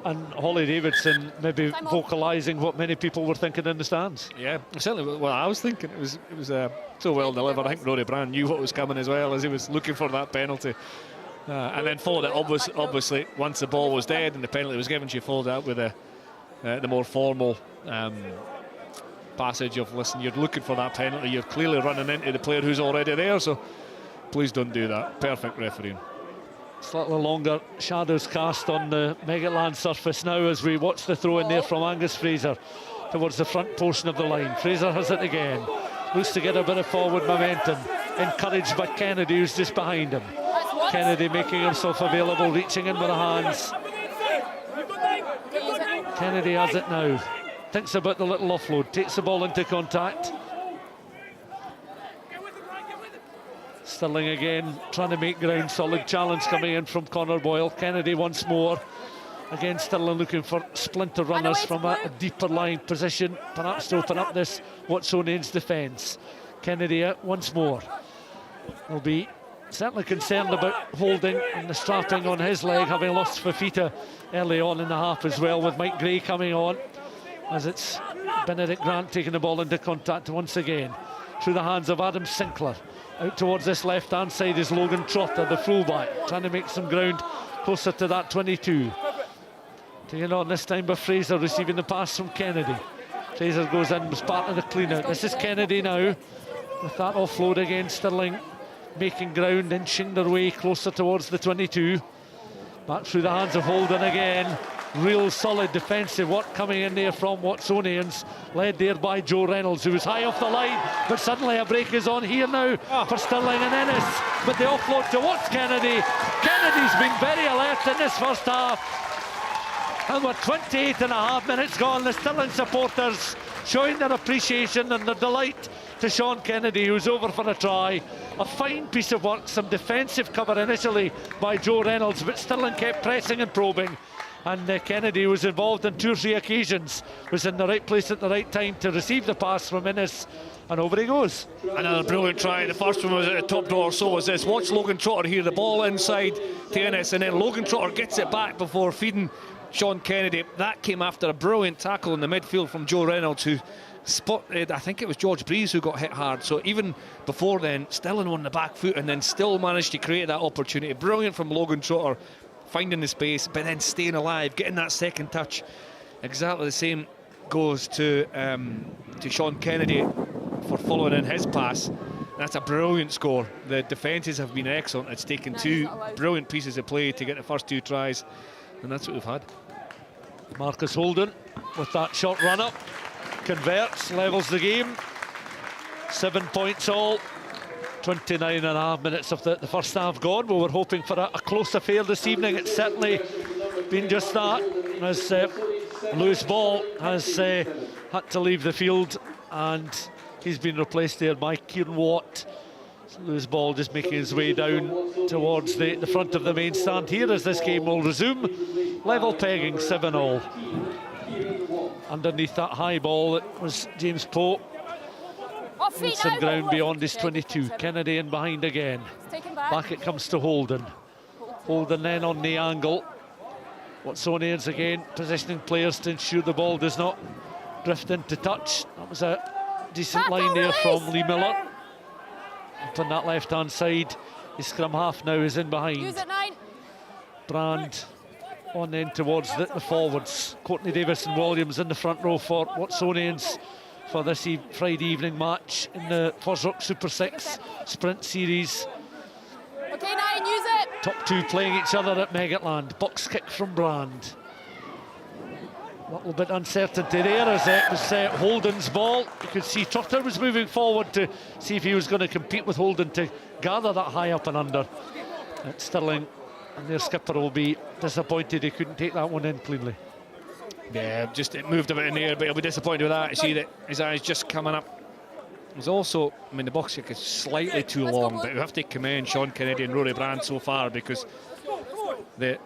E: And Holly Davidson maybe vocalising what many people were thinking in the stands.
B: Yeah, certainly what I was thinking. It was so well delivered. I think Rory Brand knew what was coming as well, as he was looking for that penalty. And then followed it, obviously, once the ball was dead and the penalty was given, she followed out with the more formal passage of, listen, you're looking for that penalty, you're clearly running into the player who's already there, so please don't do that. Perfect refereeing.
E: Slightly longer shadows cast on the Meggetland surface now as we watch the throw in there from Angus Fraser towards the front portion of the line. Fraser has it again, looks to get a bit of forward momentum, encouraged by Kennedy, who's just behind him. Kennedy making himself available, reaching in with the hands. Kennedy has it now, thinks about the little offload, takes the ball into contact. Stirling again trying to make ground, solid challenge coming in from Conor Boyle. Kennedy once more. Again, Stirling looking for splinter runners from a deeper line position, perhaps to open up this Watsonians defence. Kennedy out once more. Will be certainly concerned about holding and the strapping on his leg, having lost Fafita early on in the half as well, with Mike Gray coming on, as it's Benedict Grant taking the ball into contact once again. Through the hands of Adam Sinclair. Out towards this left-hand side is Logan Trotter, the fullback, trying to make some ground closer to that 22. Taking on this time by Fraser, receiving the pass from Kennedy. Fraser goes in, was part of the clean-out. This is Kennedy now, with that offload again. Stirling making ground, inching their way closer towards the 22. Back through the hands of Holden again. Real solid defensive work coming in there from Watsonians, led there by Joe Reynolds, who was high off the line, but suddenly a break is on here now for Stirling and Ennis, but the offload towards Kennedy. Kennedy's been very alert in this first half, and we're 28 and a half minutes gone. The Stirling supporters showing their appreciation and their delight to Sean Kennedy, who's over for a try. A fine piece of work, some defensive cover initially by Joe Reynolds, but Stirling kept pressing and probing. And Kennedy was involved on 2 or 3 occasions, was in the right place at the right time to receive the pass from Innes, and over he goes.
B: Another brilliant try. The first one was at the top door, so was this. Watch Logan Trotter here, the ball inside to Innes, and then Logan Trotter gets it back before feeding Sean Kennedy. That came after a brilliant tackle in the midfield from Joe Reynolds, who spotted, I think it was George Breeze who got hit hard. So even before then, Stirling on the back foot and then still managed to create that opportunity. Brilliant from Logan Trotter, finding the space, but then staying alive, getting that second touch. Exactly the same goes to Sean Kennedy for following in his pass. That's a brilliant score. The defences have been excellent. It's taken 2 brilliant pieces of play to get the first 2 tries, and that's what we've had.
E: Marcus Holden with that short run up, converts, levels the game. 7 points all. 29 and a half minutes of the first half gone. We were hoping for a close affair this evening. It's certainly been just that, as Lewis Ball has had to leave the field, and he's been replaced there by Kieran Watt. Lewis Ball just making his way down towards the front of the main stand here as this game will resume. Level pegging, 7-all. Underneath that high ball, it was James Poe. And some ground beyond his 22. Kennedy in behind again. Back it comes to Holden. Holden then on the angle. Watsonians again positioning players to ensure the ball does not drift into touch. That was a decent line there from Lee Miller. Up on that left hand side, his scrum half now is in behind. Brand On then towards the forwards. Courtney Davis and Williams in the front row for Watsonians for this Friday evening match in the FOSROC Super 6 Sprint Series.
F: Okay, 9, use it.
E: Top two playing each other at Meggetland. Box kick from Brand. A little bit uncertainty there as it was Holden's ball. You could see Trotter was moving forward to see if he was going to compete with Holden to gather that high up and under. At Stirling, and their skipper will be disappointed he couldn't take that one in cleanly.
B: Yeah, just it moved a bit in the air, but he'll be disappointed with that. You see that his eye's just coming up. There's also, I mean, the box kick is slightly too long, but we have to commend Sean Kennedy and Rory Brand so far because we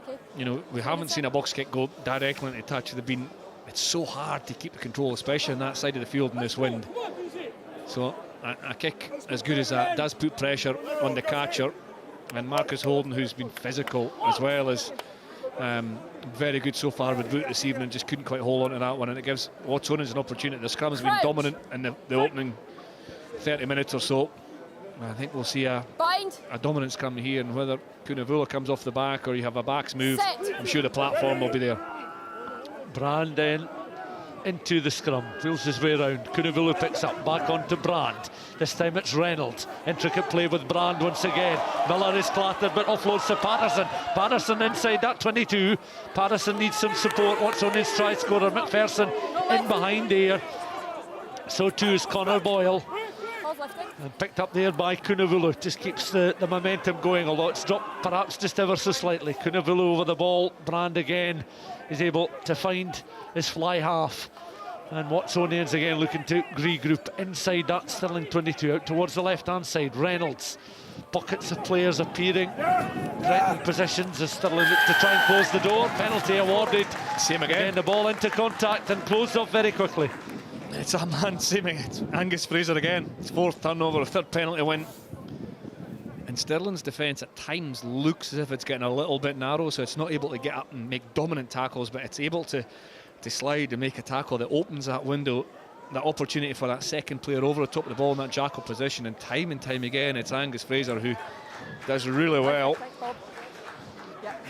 B: haven't seen a box kick go directly into touch. It's so hard to keep the control, especially on that side of the field in this wind. So a kick as good as that does put pressure on the catcher, and Marcus Holden, who's been physical as well as very good so far with boot this evening, just couldn't quite hold on to that one, and it gives Watsonians an opportunity. The scrum has been dominant in the opening 30 minutes or so. I think we'll see a dominant scrum here, and whether Kunavula comes off the back or you have a backs move, I'm sure the platform will be there.
E: Brand then into the scrum, feels his way around. Kunavula picks up, back onto Brand. This time it's Reynolds. Intricate play with Brand once again. Miller is clattered but offloads to Paterson. Paterson inside that 22. Paterson needs some support. Watsonians try scorer McPherson in behind there. So too is Connor Boyle. And picked up there by Kunavulu. Just keeps the momentum going, although it's dropped perhaps just ever so slightly. Kunavulu over the ball. Brand again is able to find his fly half. And Watsonians again looking to regroup inside that Stirling 22 out towards the left-hand side. Reynolds. Buckets of players appearing. Threatening positions as Stirling look to try and close the door. Penalty awarded.
B: Same again.
E: The ball into contact and closed off very quickly.
B: It's a man seeming. It's Angus Fraser again. It's fourth turnover, a third penalty win. And Stirling's defence at times looks as if it's getting a little bit narrow, so it's not able to get up and make dominant tackles, but it's able to slide and make a tackle that opens that window, that opportunity for that second player over the top of the ball in that jackal position. And time again, it's Angus Fraser who does really well.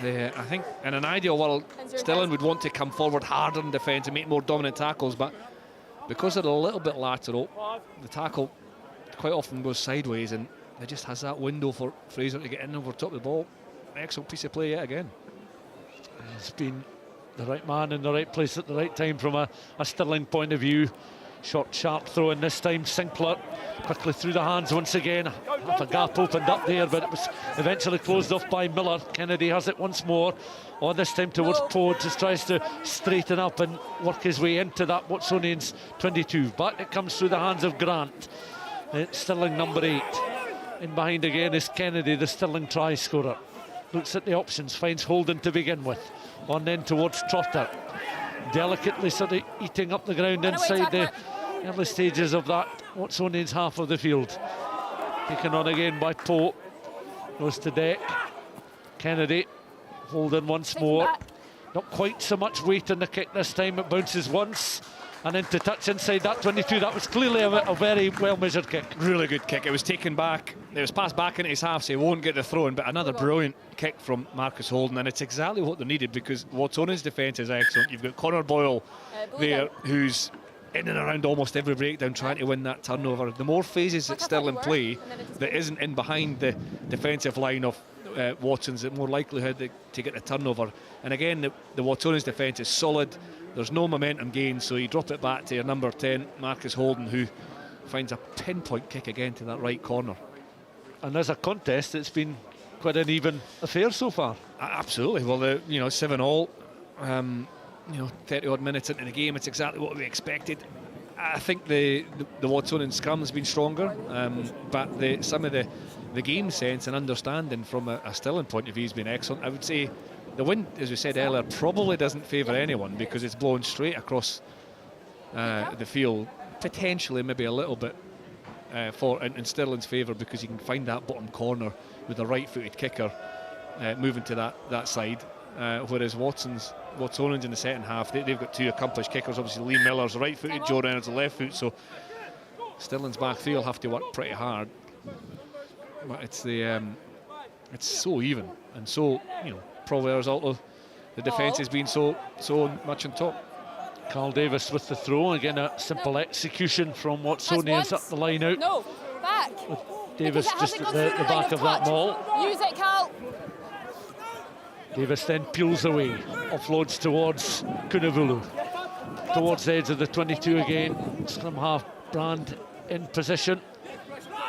B: I think in an ideal world, Stirling would want to come forward harder in defence and make more dominant tackles, but because they're a little bit lateral, the tackle quite often goes sideways, and it just has that window for Fraser to get in over top of the ball. Excellent piece of play yet again.
E: It's been the right man in the right place at the right time from a Stirling point of view. Short, sharp throw in this time. Sinclair quickly through the hands once again. Half a gap opened up there, but it was eventually closed off by Miller. Kennedy has it once more. On this time towards Poe, just tries to straighten up and work his way into that Watsonians 22. But it comes through the hands of Grant. It's Stirling number 8. In behind again is Kennedy, the Stirling try scorer. Looks at the options, finds Holden to begin with. On then towards Trotter. Delicately sort of eating up the ground inside the early stages of that Watsonians half of the field. Taken on again by Poe. Goes to deck. Kennedy. Holden once more. Not quite so much weight in the kick this time. It bounces once and into touch inside that 22. That was clearly a very well measured kick.
B: Really good kick. It was taken back. It was passed back into his half, so he won't get the throw in, but another brilliant kick from Marcus Holden, and it's exactly what they needed because Watsonians' defence is excellent. You've got Connor Boyle there, who's in and around almost every breakdown trying to win that turnover. The more phases that Stirling play that isn't in behind the defensive line of Watson's, the more likelihood to get the turnover. And again, the Watsonians' defence is solid. There's no momentum gain, so you drop it back to your number 10, Marcus Holden, who finds a pinpoint kick again to that right corner.
E: And as a contest, it's been quite an even affair so far.
B: Absolutely. Well, 7-all. 30 odd minutes into the game, it's exactly what we expected. I think the Watsonian scrum has been stronger, but some of the game sense and understanding from a Stirling point of view has been excellent. I would say the wind, as we said earlier, probably doesn't favour anyone because it's blowing straight across the field. Potentially maybe a little bit in Stirling's favour because you can find that bottom corner with a right-footed kicker moving to that side, whereas Watsonians in the second half, they've got two accomplished kickers. Obviously Lee Miller's right-footed, Joe Reynolds the left foot, so Stirling's back three will have to work pretty hard. But it's so even, and so probably a result of the defence has been so much on top.
E: Carl Davis with the throw. Again, a simple execution from Watsonians up the line out.
F: No, back.
E: Davis just at the back of that ball.
F: Use it, Cal.
E: Davis then peels away, offloads towards Kunavulu. Towards the edge of the 22 again. Scrum half Brand in position,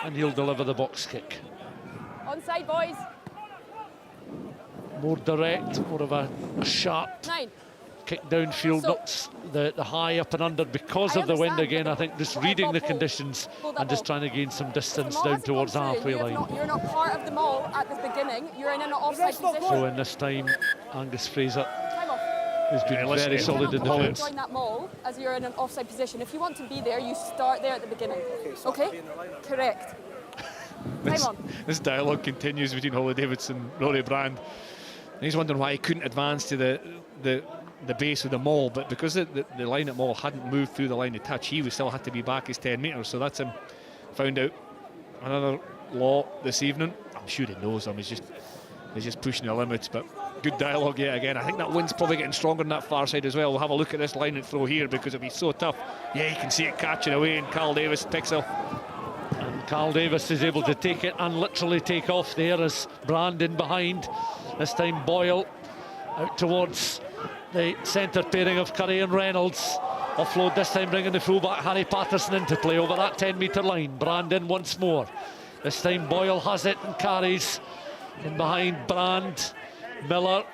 E: and he'll deliver the box kick.
F: Onside, boys.
E: More direct, more of a sharp
F: 9.
E: kick downfield, not the high up and under because of the wind again. I think just reading the conditions and just trying to gain some distance down towards the halfway line.
F: You're not part of the maul at the beginning. You're in an offside position.
E: So in this time, Angus Fraser
F: Time off.
E: has been very solid in defence.
F: Join that maul as you're in an offside position. If you want to be there, you start there at the beginning. Okay? Correct. Time on.
B: This dialogue continues between Holly Davidson and Rory Brand. And he's wondering why he couldn't advance to the base of the maul, but because the line at maul hadn't moved through the line of touch, he still had to be back his 10 metres. So that's him found out another law this evening. I'm sure he knows him. He's just pushing the limits, but good dialogue yet again. I think that wind's probably getting stronger on that far side as well. We'll have a look at this line and throw here because it'll be so tough. Yeah, you can see it catching away, and Carl Davis picks up.
E: And Carl Davis is able to take it and literally take off there as Brand in behind. This time Boyle out towards the centre pairing of Curry and Reynolds. Offload this time, bringing the fullback Harry Paterson into play over that 10-metre line. Brand in once more. This time Boyle has it and carries. In behind Brand, Miller,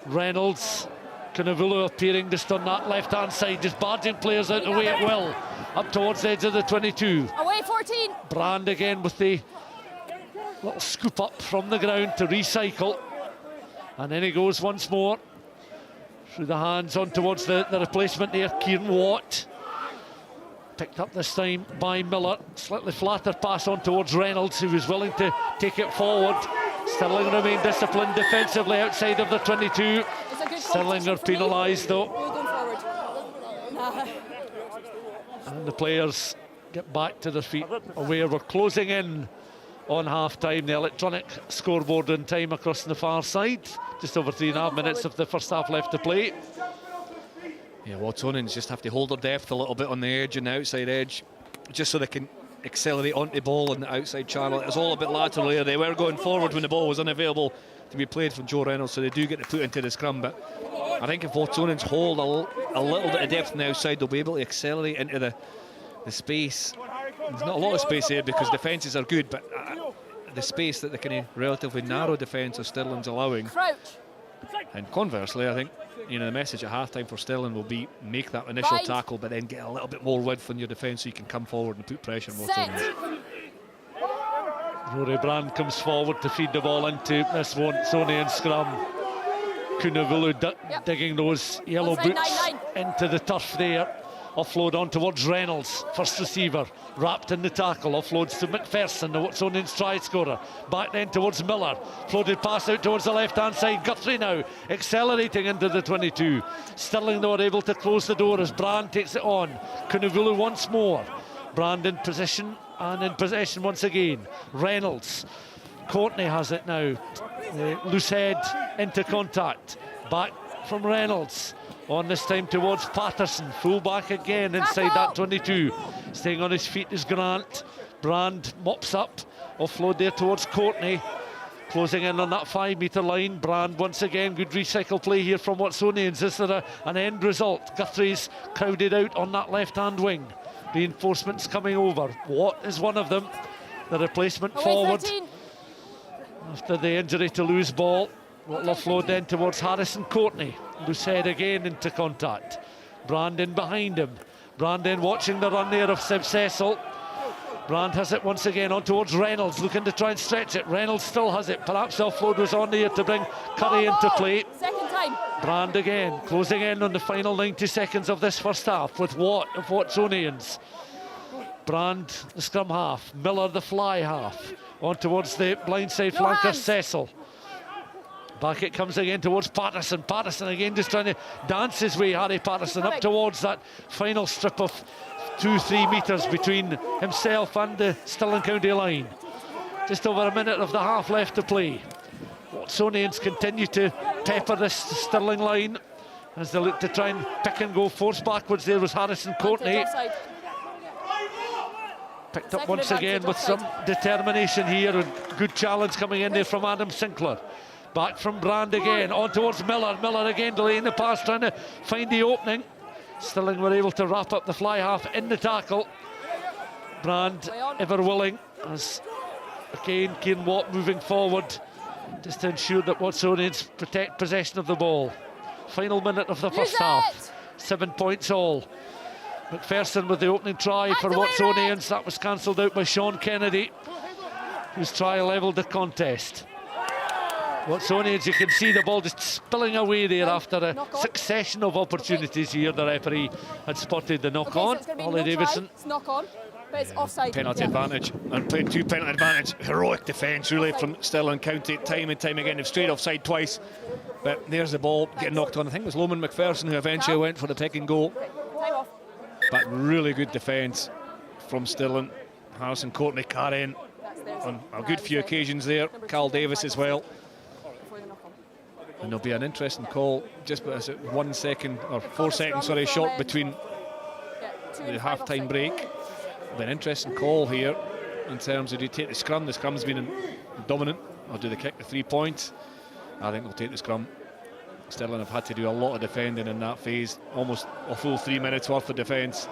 E: Reynolds, Kunavulu appearing just on that left-hand side, just barging players out the way at will. Up towards the edge of the 22.
F: Away 14.
E: Brand again with the little scoop up from the ground to recycle. And then he goes once more through the hands on towards the replacement there, Kieran Watt. Picked up this time by Miller. Slightly flatter pass on towards Reynolds, who was willing to take it forward. Stirling remain disciplined defensively outside of the 22. Stirling are penalised though. And the players get back to their feet, aware we're closing in on half-time. The electronic scoreboard in time across the far side. Just over 3.5 minutes of the first half left to play.
B: Yeah, Watsonians just have to hold their depth a little bit on the edge and the outside edge, just so they can accelerate onto the ball in the outside channel. It was all a bit lateral there. They were going forward when the ball was unavailable to be played from Joe Reynolds, so they do get to put into the scrum. But I think if Watsonians hold a little bit of depth on the outside, they'll be able to accelerate into the space. There's not a lot of space there because defences are good, but the space that the kind of relatively narrow defence of Stirling's allowing.
F: Crouch.
B: And conversely, I think the message at half-time for Stirling will be make that initial tackle, but then get a little bit more width on your defence so you can come forward and put pressure on Watsonians.
E: Rory Brand comes forward to feed the ball into this Watsonian scrum. Kunavulu digging those yellow boots into the turf there. Offload on towards Reynolds, first receiver, wrapped in the tackle, offloads to McPherson, the Watsonians try scorer. Back then towards Miller, floated pass out towards the left-hand side. Guthrie now accelerating into the 22. Stirling though are able to close the door as Brand takes it on. Kunavulu once more. Brand in position and in possession once again. Reynolds, Courtney has it now. The loose head into contact. Back from Reynolds. On this time towards Paterson, full back again inside that 22. Staying on his feet is Grant. Brand mops up, offload there towards Courtney. Closing in on that 5-metre line. Brand once again, good recycle play here from Watsonians. Is there an end result? Guthrie's crowded out on that left-hand wing. Reinforcements coming over. Watt is one of them. The replacement forward
F: 13.
E: after the injury to lose ball. Will offload then towards Harrison Courtney. Loose head again into contact. Brand in behind him. Brand in watching the run there of Seb Cecil. Brand has it once again on towards Reynolds, looking to try and stretch it. Reynolds still has it. Perhaps offload was on there to bring Curry into play.
F: Second time.
E: Brand again, closing in on the final 90 seconds of this first half with Watt of Watsonians. Brand, the scrum half. Miller, the fly half. On towards the blindside flanker, Cecil. Back it comes again towards Paterson. Paterson again just trying to dance his way, Harry Paterson, up towards that final strip of 2-3 metres between himself and the Stirling County line. Just over a minute of the half left to play. Watsonians continue to pepper this Stirling line as they look to try and pick and go. Force backwards there was Harrison Courtney. Picked up once again with some determination here, and good challenge coming in there from Adam Sinclair. Back from Brand again, on towards Miller. Miller again delaying the pass, trying to find the opening. Stirling were able to wrap up the fly half in the tackle. Brand ever willing, as again Kieran Watt moving forward just to ensure that Watsonians protect possession of the ball. Final minute of the first half, 7 points all. McPherson with the opening try for Watsonians. That was cancelled out by Sean Kennedy, whose try levelled the contest. Watsonians, you can see the ball just spilling away there after a succession of opportunities here. The referee had spotted the knock on. Ollie Davidson.
F: It's knock on, but it's offside.
B: Penalty advantage, and playing 2 penalty advantage. Heroic defence really from Stirling County, time and time again. They've strayed offside twice, but there's the ball getting knocked on. I think it was Loman McPherson who eventually went for the pick and go.
F: Time off.
B: But really good defence from Stirling. Harrison Courtney carrying on a good few occasions there. Cal Davis as well. And there'll be an interesting call, just as 1 second or 4 seconds, sorry, short between the half-time break. There'll be an interesting call here in terms of, do you take the scrum? The scrum's been dominant, or do they kick the 3 points? I think they'll take the scrum. Stirling have had to do a lot of defending in that phase, almost a full 3 minutes worth of defence.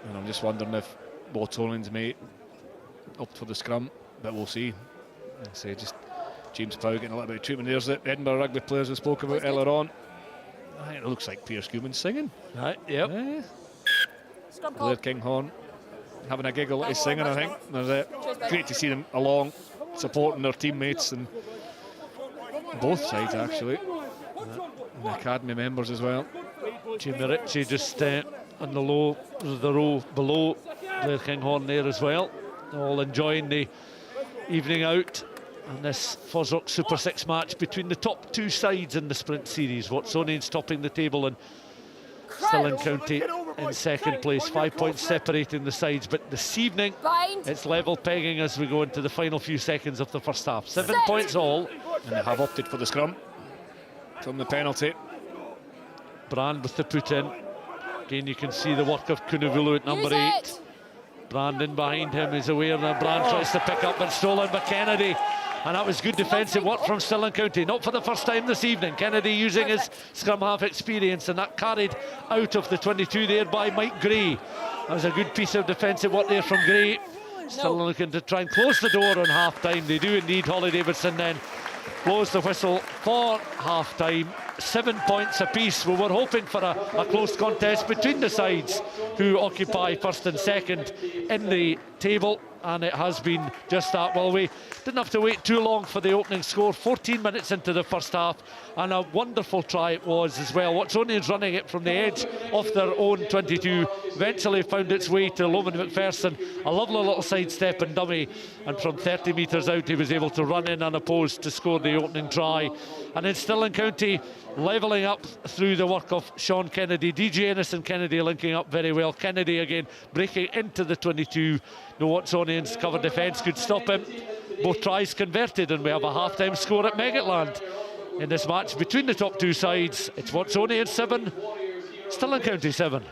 B: And I'm just wondering if Watsonians may opt for the scrum, but we'll see. I say just James Powell getting a little bit of treatment. There's the Edinburgh Rugby players we spoke about earlier on. I think it looks like Piers Gooman's singing.
E: Right, yep.
B: Blair Kinghorn having a giggle at his singing, I think. There's great to see them along, supporting their teammates, and both sides actually. And the academy members as well.
E: Jimmy Ritchie just on the row below Blair Kinghorn there as well. All enjoying the evening out and this FOSROC Super 6 match between the top 2 sides in the Sprint Series. Watsonians topping the table and Stirling County in second place. 5 points separating the sides, but this evening it's level pegging as we go into the final few seconds of the first half. 7 points all.
B: And they have opted for the scrum from the penalty.
E: Brand with the put in. Again, you can see the work of Kunavulu at number 8. Brandon behind him is aware that Brand tries to pick up, but stolen by Kennedy. And that was good defensive work from Stirling County. Not for the first time this evening. Kennedy using his scrum half experience, and that carried out of the 22 there by Mike Gray. That was a good piece of defensive work there from Gray. Still looking to try and close the door on half-time. They do indeed. Holly Davidson then blows the whistle for half-time. 7 points apiece. We were hoping for a close contest between the sides who occupy first and second in the table, and it has been just that. Well, we didn't have to wait too long for the opening score. 14 minutes into the first half, and a wonderful try it was as well. Watsonians running it from the edge of their own 22, eventually found its way to Loman McPherson. A lovely little sidestep and dummy, and from 30 metres out he was able to run in unopposed to score the opening try. And then Stirling County levelling up through the work of Sean Kennedy. DJ Ennis and Kennedy linking up very well. Kennedy again breaking into the 22. No Watsonians cover defence could stop him. Both tries converted, and we have a half-time score at Meggetland in this match between the top 2 sides. It's Watsonians 7, Stirling County 7.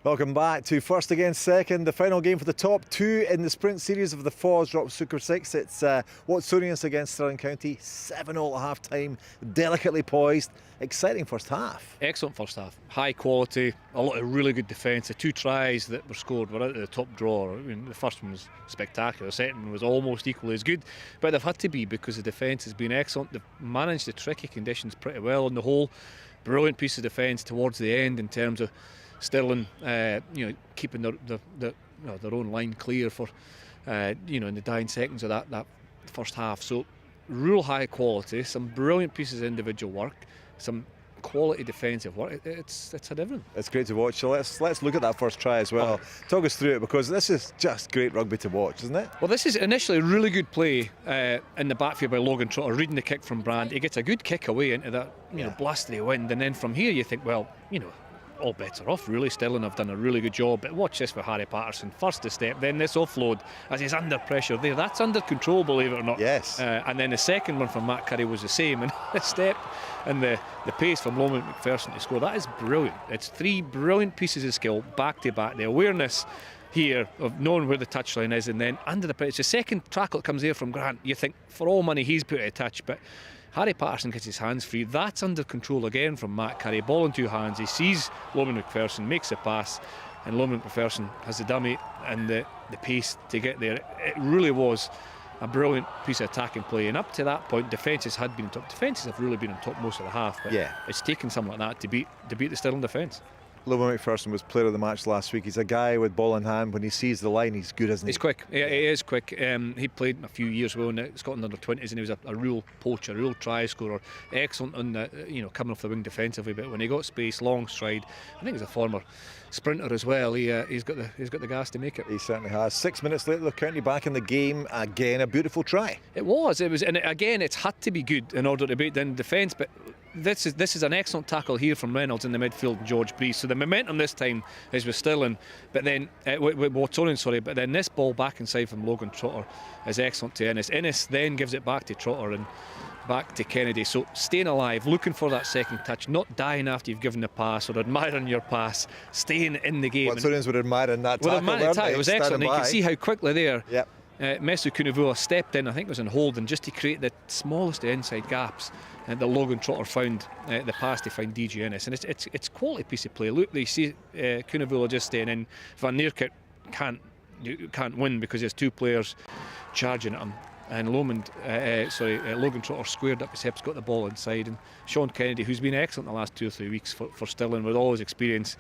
A: Welcome back to First Against Second, the final game for the top two in the Sprint Series of the FOSROC Super 6. It's Watsonians against Stirling County, 7-0 at half time, delicately poised, exciting first half.
B: Excellent first half, high quality, a lot of really good defence. The 2 tries that were scored were out of the top drawer. I mean, the first one was spectacular, the second one was almost equally as good, but they've had to be because the defence has been excellent. They've managed the tricky conditions pretty well on the whole. Brilliant piece of defence towards the end in terms of Stirling, keeping their own line clear for, in the dying seconds of that first half. So, real high quality, some brilliant pieces of individual work, some quality defensive work. It's had everything.
A: It's great to watch. So let's look at that first try as well. Talk us through it, because this is just great rugby to watch, isn't it?
B: Well, this is initially really good play in the backfield by Logan Trotter, reading the kick from Brand. He gets a good kick away into that blustery wind, and then from here you think, well, all bets are off really. Stirling have done a really good job, but watch this for Harry Paterson. First the step, then this offload as he's under pressure there. That's under control, believe it or not.
A: Yes.
B: And then the second one from Matt Curry was the same, and the step and the pace from Loman McPherson to score, that is brilliant. It's 3 brilliant pieces of skill back to back. The awareness here of knowing where the touchline is, and then under the pressure. It's the second tackle that comes there from Grant. You think for all money he's put it a touch, but Harry Paterson gets his hands free. That's under control again from Matt Curry. Ball in 2 hands. He sees Loman McPherson, makes a pass, and Loman McPherson has the dummy and the pace to get there. It really was a brilliant piece of attacking play. And up to that point, defences had been on top. Defences have really been on top most of the half. But it's taken something like that to beat the Stirling defence.
A: Loman McPherson was player of the match last week. He's a guy with ball in hand. When he sees the line, he's good, isn't he?
B: He's quick. Yeah, he is quick. He played a few years ago in the Scotland under-20s, and he was a real poacher, a real try scorer. Excellent on the, coming off the wing defensively. But when he got space, long stride. I think he's a former sprinter as well. He's got the gas to make it.
A: He certainly has. 6 minutes later, the County back in the game again. A beautiful try.
B: It was, and again, it's had to be good in order to beat the defence. But this is an excellent tackle here from Reynolds in the midfield and George Breeze. So the momentum this time is with Stirling, but then with Watsonians, but then this ball back inside from Logan Trotter is excellent to Ennis. Ennis then gives it back to Trotter and back to Kennedy. So staying alive, looking for that second touch, not dying after you've given the pass or admiring your pass, staying in the game.
A: Watsonians were admiring that tackle.
B: It was excellent. You can see how quickly there.
A: Yep.
B: Mesu Kunavula stepped in, I think it was in hold, and just to create the smallest of inside gaps that Logan Trotter found the pass to find DG Ennis, and it's quality piece of play. Look, they see Kunavula just staying in. Van Neerkert can't win because he has 2 players charging at him, and Logan Trotter squared up his hips, got the ball inside, and Sean Kennedy, who's been excellent the last 2 or 3 weeks for Stirling with all his experience,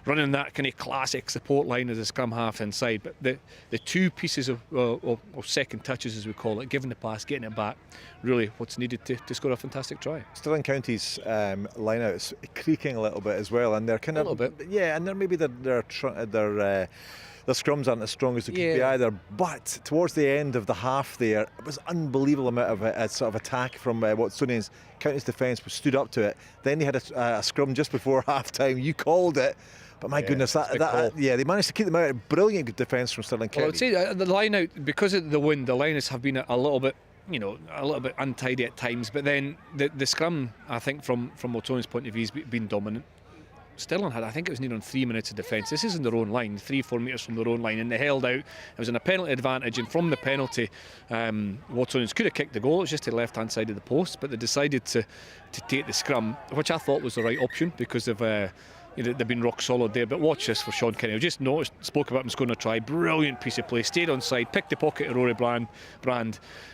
B: running that kind of classic support line as a scrum half inside. But the 2 pieces of second touches, as we call it, giving the pass, getting it back, really what's needed to score a fantastic try.
A: Stirling County's line out is creaking a little bit as well, and they're kind of a little bit, and they're maybe their scrums aren't as strong as they could be either. But towards the end of the half there, it was unbelievable amount of a sort of attack from Watsonians. County's defence stood up to it. Then they had a scrum just before half time. You called it. But my goodness, they managed to keep them out. Brilliant defence from Stirling County.
B: Well, I would say the line out, because of the wind, the liners have been a little bit untidy at times. But then the scrum, I think, from Watsonians' point of view, has been dominant. Stirling had, I think it was near on 3 minutes of defence. This isn't their own line, 3-4 metres from their own line, and they held out. It was in a penalty advantage, and from the penalty, Watsonians could have kicked the goal. It was just to the left-hand side of the post, but they decided to take the scrum, which I thought was the right option because of they've been rock solid there. But watch this for Sean Kennedy. I just noticed, spoke about him scoring a try. Brilliant piece of play. Stayed on side, picked the pocket of Rory Brand.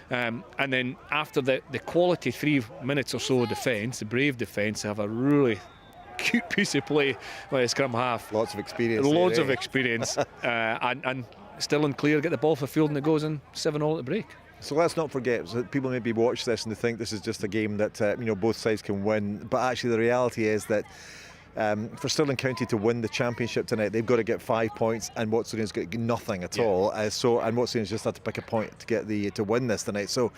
B: And then after the quality 3 minutes or so of defence, the brave defence, have a really cute piece of play by a scrum half.
A: Lots of experience.
B: And Stirling clear, get the ball for field, and it goes in 7-0 at the break.
A: So let's not forget, so people maybe watch this and they think this is just a game that both sides can win, but actually the reality is that for Stirling County to win the championship tonight, they've got to get 5 points, and Watsonians got nothing at all. And Watsonians just had to pick a point to get to win this tonight. So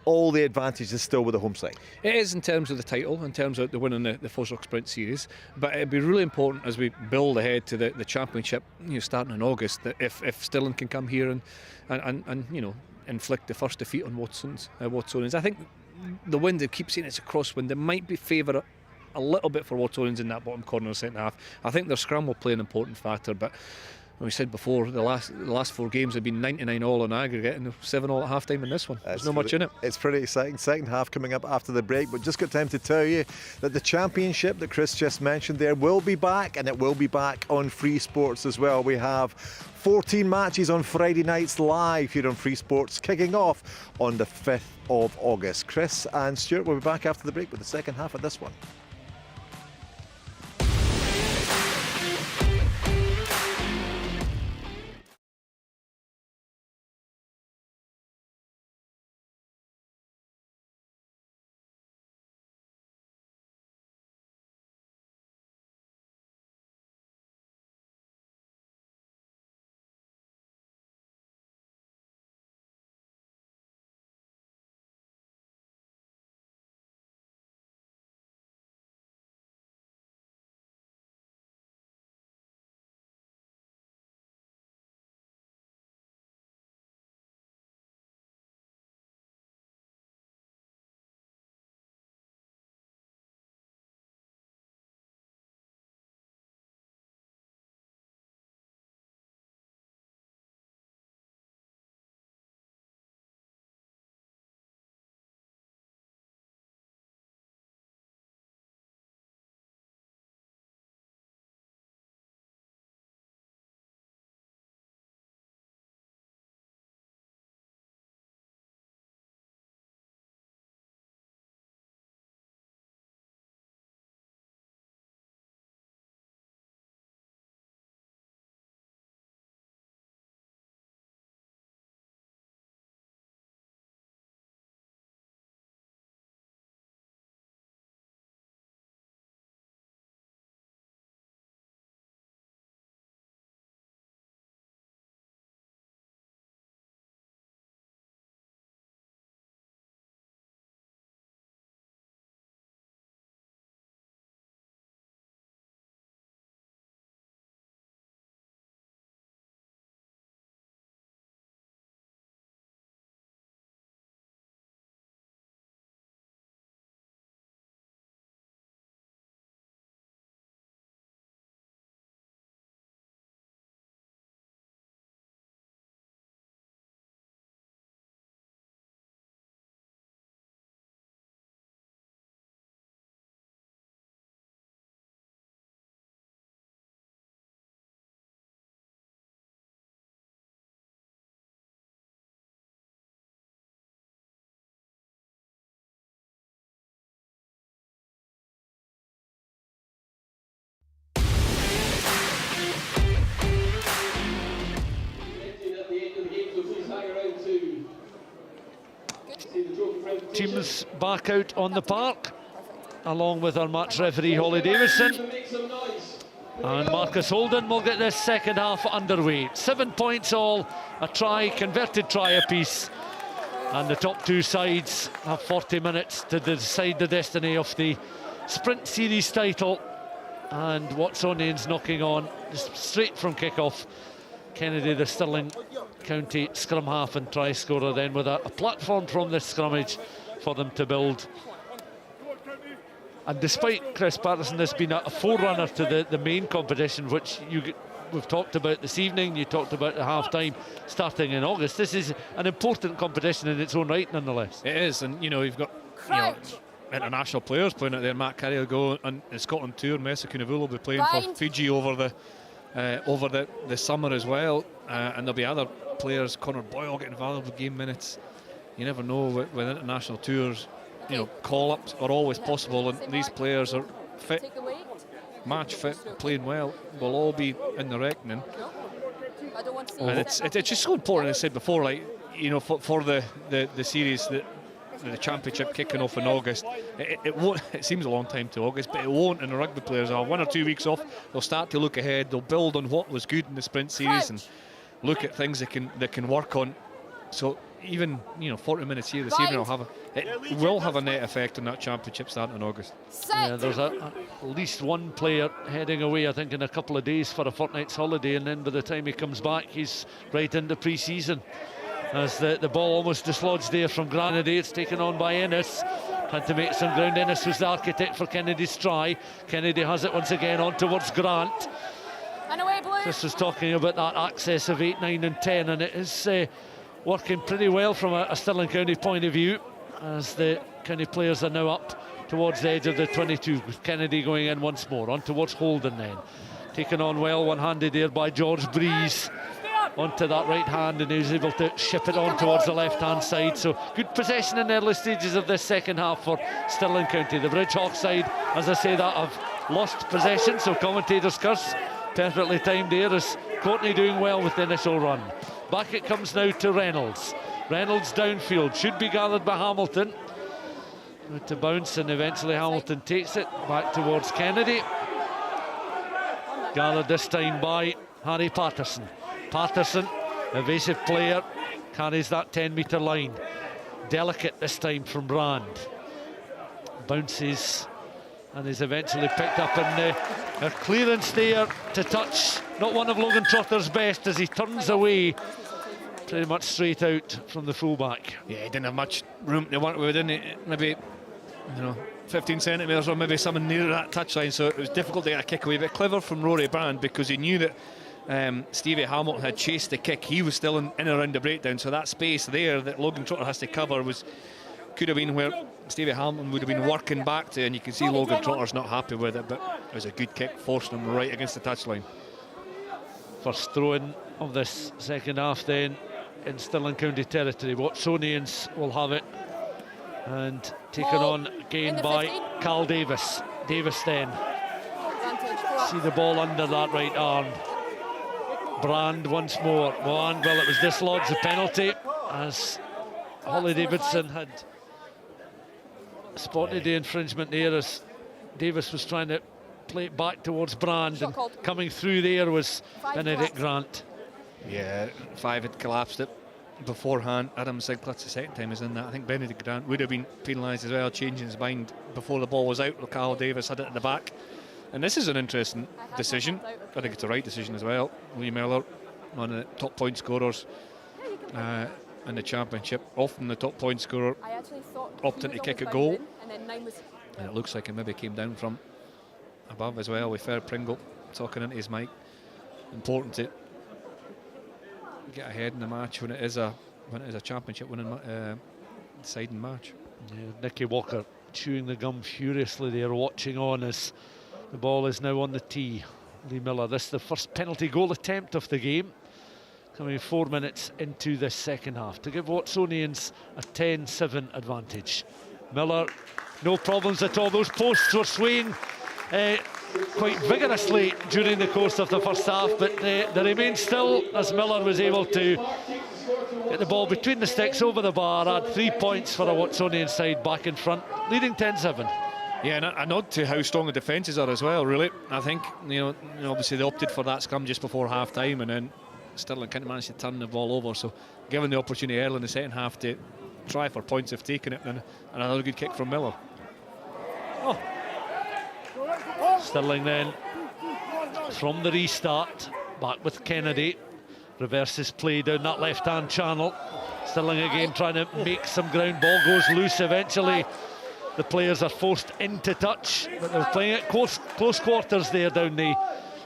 A: all the advantage is still with the home side.
B: It is in terms of the title, in terms of the winning the FOSROC Sprint Series. But it'd be really important as we build ahead to the championship, starting in August, that if Stirling can come here and inflict the first defeat on Watsonians. I think the wind, they keep saying it's a crosswind, they might be favour a little bit for Watsonians in that bottom corner of the second half. I think their scrum will play an important factor, but we said before, the last 4 games have been 99 all on aggregate and 7 all at half time in this one. There's not much in it.
A: It's pretty exciting. Second half coming up after the break, but just got time to tell you that the championship that Chris just mentioned there will be back, and it will be back on Free Sports as well. We have 14 matches on Friday nights live here on Free Sports, kicking off on the 5th of August. Chris and Stuart will be back after the break with the second half of this one.
E: Teams back out on the park, along with our match referee Holly Davison. And Marcus Holden will get this second half underway. 7 points all, a try, converted try apiece. And the top 2 sides have 40 minutes to decide the destiny of the Sprint Series title. And Watsonians knocking on straight from kick-off. Kennedy, the Stirling County scrum half and try scorer, then with a platform from this scrummage for them to build. And despite Chris Paterson, there's been a forerunner to the main competition, which we've talked about this evening. You talked about the half-time starting in August. This is an important competition in its own right, nonetheless.
B: It is, and you've got international players playing out there. Matt Carey will go on the Scotland tour. Mesa Kunavula will be playing for Fiji over the summer as well, and there'll be other players. Connor Boyle getting valuable game minutes. You never know with international tours. Call-ups are always possible, and these players are fit, match fit, playing well, will all be in the reckoning. And it's just so important, as I said before, for the series, the championship kicking off in August. It won't. It seems a long time to August, but it won't. And the rugby players are 1 or 2 weeks off. They'll start to look ahead. They'll build on what was good in the Sprint Series and look at things they can work on. So even 40 minutes here this evening will have a net effect on that championship starting in August.
E: Yeah, there's at least one player heading away, I think, in a couple of days for a fortnight's holiday, and then by the time he comes back, he's right into pre-season. As the ball almost dislodged there from Granaday, it's taken on by Ennis. had to make some ground. Ennis was the architect for Kennedy's try. Kennedy has it once again on towards Grant.
F: And away, Blue.
E: Chris was talking about that access of 8, 9 and 10, and it is working pretty well from a Stirling County point of view, as the County players are now up towards the edge of the 22, with Kennedy going in once more. On towards Holden then. Taken on well, one-handed there by George Breeze. Onto that right hand, and he was able to ship it on towards the left-hand side. So good possession in the early stages of this second half for Stirling County. The Bridgehawk side, as I say that, have lost possession, so commentators curse. Perfectly timed there, as Courtney doing well with the initial run. Back it comes now to Reynolds. Reynolds downfield, should be gathered by Hamilton. Out to bounce, and eventually Hamilton takes it back towards Kennedy. Gathered this time by Harry Paterson. Paterson, evasive player, carries that 10-metre line. Delicate this time from Brand. Bounces and is eventually picked up, and a clearance there to touch. Not one of Logan Trotter's best, as he turns away pretty much straight out from the fullback.
B: Yeah, he didn't have much room to work with, didn't he? Maybe, 15 centimetres or maybe something near that touchline, so it was difficult to get a kick away. But clever from Rory Brand, because he knew that Stevie Hamilton had chased the kick. He was still in around the breakdown, so that space there that Logan Trotter has to cover could have been where Stevie Hamilton would have been working back to, and you can see Logan Trotter's not happy with it, but it was a good kick, forced him right against the touchline.
E: First throw-in of this second half then in Stirling County territory. Watsonians will have it, and taken on again by Cal Davis. Davis then. See the ball under that right arm. Brand once more. Well, it was dislodged, the penalty, as Holly Davidson had spotted the infringement there, as Davis was trying to play it back towards Brand, and coming through there was Benedict Grant.
B: Yeah, 5 had collapsed it beforehand. Adam Sinclair's the second time he's in that. I think Benedict Grant would have been penalised as well, changing his mind before the ball was out. Carl Davis had it at the back. And this is an interesting decision. I think it's the right decision as well. Lee Miller, one of the top point scorers in the championship. Often the top point scorer opting to kick a goal. And it looks like it maybe came down from above as well, with Fer Pringle talking into his mic. Important to get ahead in the match when it is a championship winning deciding match.
E: Yeah, Nicky Walker chewing the gum furiously there, watching on as the ball is now on the tee. Lee Miller, this is the first penalty goal attempt of the game, coming 4 minutes into this second half, to give Watsonians a 10-7 advantage. Miller, no problems at all. Those posts were swaying quite vigorously during the course of the first half, but they remained still as Miller was able to get the ball between the sticks over the bar, add 3 points for a Watsonian side back in front, leading 10-7.
B: Yeah, and a nod to how strong the defences are as well, really. I think, obviously they opted for that scrum just before half-time, and then Stirling couldn't manage to turn the ball over, so given the opportunity early in the second half to try for points, have taken it, and another good kick from Miller.
E: Stirling then, from the restart, back with Kennedy, reverses play down that left-hand channel. Stirling again trying to make some ground, ball goes loose eventually. The players are forced into touch, but they're playing it close quarters there down the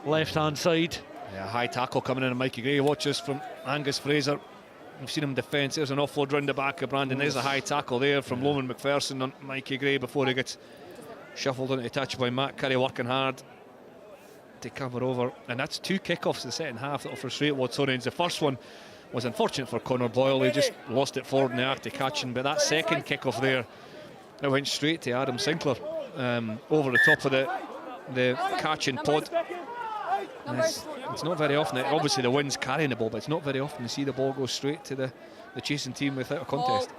E: left-hand side.
B: Yeah, high tackle coming in, and Mikey Gray watches from Angus Fraser. We've seen him defence. There's an offload round the back of Brandon. There's a high tackle there from Loman McPherson on Mikey Gray before he gets shuffled into touch by Matt Curry, working hard to cover over. And that's 2 kickoffs in the second half that will frustrate Watsonians. The first one was unfortunate for Connor Boyle. He just lost it forward in the act of catching. But that second kickoff there, it went straight to Adam Sinclair, over the top of the catching pod. It's not very often, obviously the wind's carrying the ball, but it's not very often you see the ball go straight to the chasing team without a contest.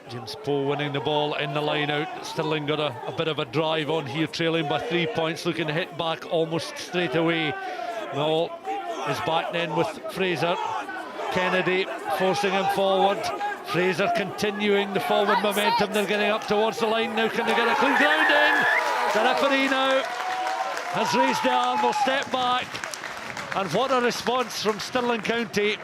E: James Poe winning the ball in the line out. Stirling got a bit of a drive on here, trailing by 3 points, looking to hit back almost straight away. Ball is back then with Fraser. Kennedy forcing him forward. Fraser continuing the forward momentum. They're getting up towards the line now. Can they get a clean grounding? The referee now has raised the arm, will step back. And what a response from Stirling County,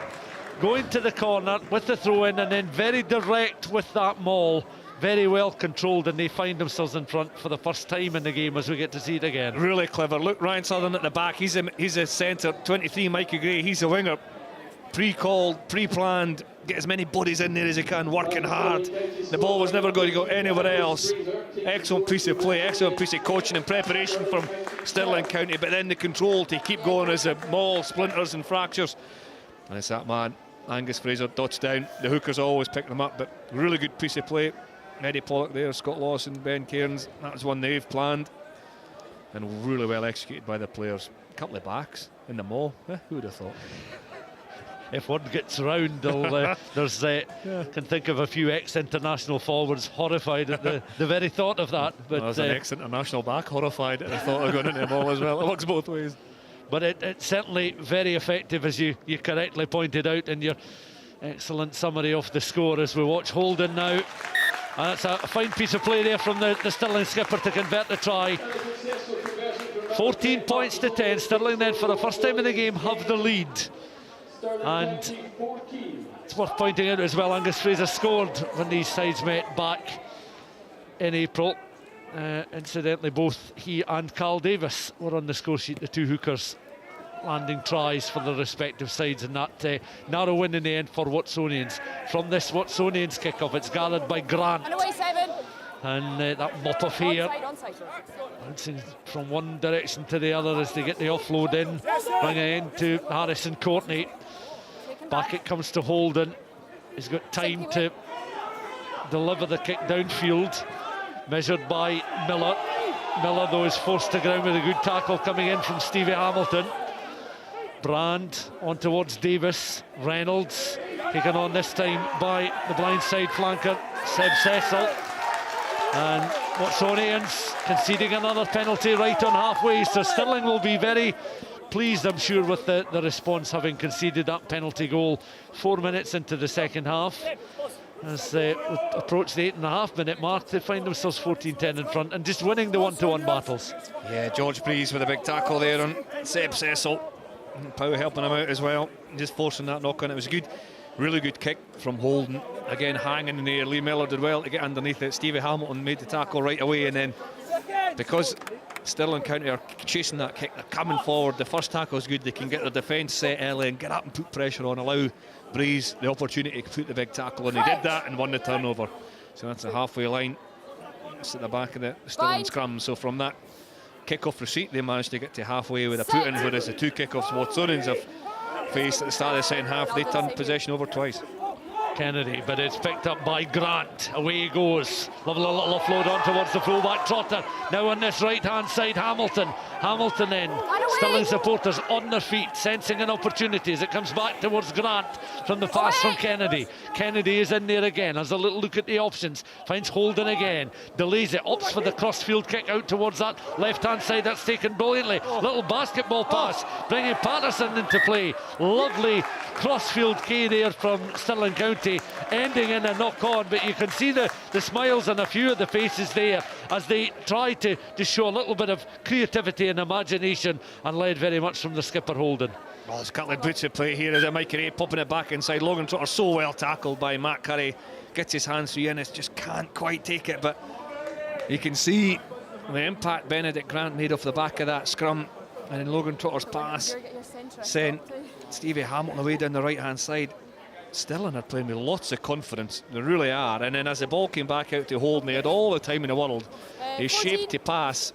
E: going to the corner with the throw-in, and then very direct with that maul very well controlled, and they find themselves in front for the first time in the game as we get to see it again.
B: Really clever. Look, Ryan Sutherland at the back. He's a centre. 23, Mikey Gray. He's a winger. Pre-called, pre-planned. Get as many bodies in there as he can, working hard. The ball was never going to go anywhere else. Excellent piece of play, excellent piece of coaching and preparation from Stirling County, but then the control to keep going as the maul splinters and fractures. And it's that man, Angus Fraser, dots down. The hookers always pick them up, but really good piece of play. Eddie Pollock there, Scott Lawson, Ben Cairns. That was one they've planned. And really well executed by the players. A couple of backs in the maul. Who would have thought?
E: If one gets round, there's can think of a few ex-international forwards horrified at the very thought of that. But
B: there's an ex-international back horrified at the thought of going into the ball as well. It works both ways.
E: But it's certainly very effective, as you correctly pointed out in your excellent summary of the score as we watch Holden now. And it's a fine piece of play there from the Stirling skipper to convert the try. 14 points to 10. Stirling then, for the first time in the game, have the lead. And it's worth pointing out as well, Angus Fraser scored when these sides met back in April. Incidentally, both he and Carl Davis were on the score sheet, the two hookers landing tries for their respective sides, and that narrow win in the end for Watsonians. From this Watsonians kick-off, it's gathered by Grant.
F: And away, 7.
E: And that mop off here,
F: Onside.
E: bouncing from one direction to the other as they get the offload in, bringing in to Harrison Courtney. Back it comes to Holden. He's got time to deliver the kick downfield, measured by Miller. Miller, though, is forced to ground with a good tackle coming in from Stevie Hamilton. Brand on towards Davis. Reynolds taken on this time by the blindside flanker Seb Cecil. And Watsonians conceding another penalty right on halfway, so Stirling will be very pleased, I'm sure, with the response, having conceded that penalty goal 4 minutes into the second half. As they approach the 8.5 minute mark, they find themselves 14-10 in front and just winning the one-to-one battles.
B: Yeah, George Breeze with a big tackle there on Seb Cecil. Power helping him out as well, just forcing that knock on. It was a good, really good kick from Holden. Again, hanging in the air. Lee Miller did well to get underneath it. Stevie Hamilton made the tackle right away, and then because Stirling County are chasing that kick, they're coming forward. The first tackle is good. They can get their defence set early and get up and put pressure on, allow Breeze the opportunity to put the big tackle, and he did that and won the turnover. So that's the halfway line. It's at the back of the Stirling scrum. So from that kick-off receipt, they managed to get to halfway with a put-in, whereas the two kick-offs Watsonians have faced at the start of the second half, they turned possession over twice.
E: Kennedy, but it's picked up by Grant. Away he goes. Lovely little offload on towards the fullback Trotter. Now on this right-hand side, Hamilton. Hamilton in. Stirling supporters on their feet, sensing an opportunity as it comes back towards Grant from the pass from Kennedy. Kennedy is in there again, has a little look at the options, finds Holden again, delays it, opts for the cross-field kick out towards that left-hand side. That's taken brilliantly. Little basketball pass, bringing Paterson into play. Lovely cross-field K there from Stirling County, ending in a knock-on, but you can see the smiles on a few of the faces there as they try to show a little bit of creativity and imagination, and led very much from the skipper Holden.
B: Well, there's a couple of boots at play here as Mike Ray popping it back inside. Logan Trotter so well tackled by Matt Curry, gets his hands through Innes, just can't quite take it, but you can see the impact Benedict Grant made off the back of that scrum, and then Logan Trotter's pass sent Stevie Hamilton away down the right hand side. Stirling are playing with lots of confidence, they really are, and then as the ball came back out to Holden, they had all the time in the world. He shaped the pass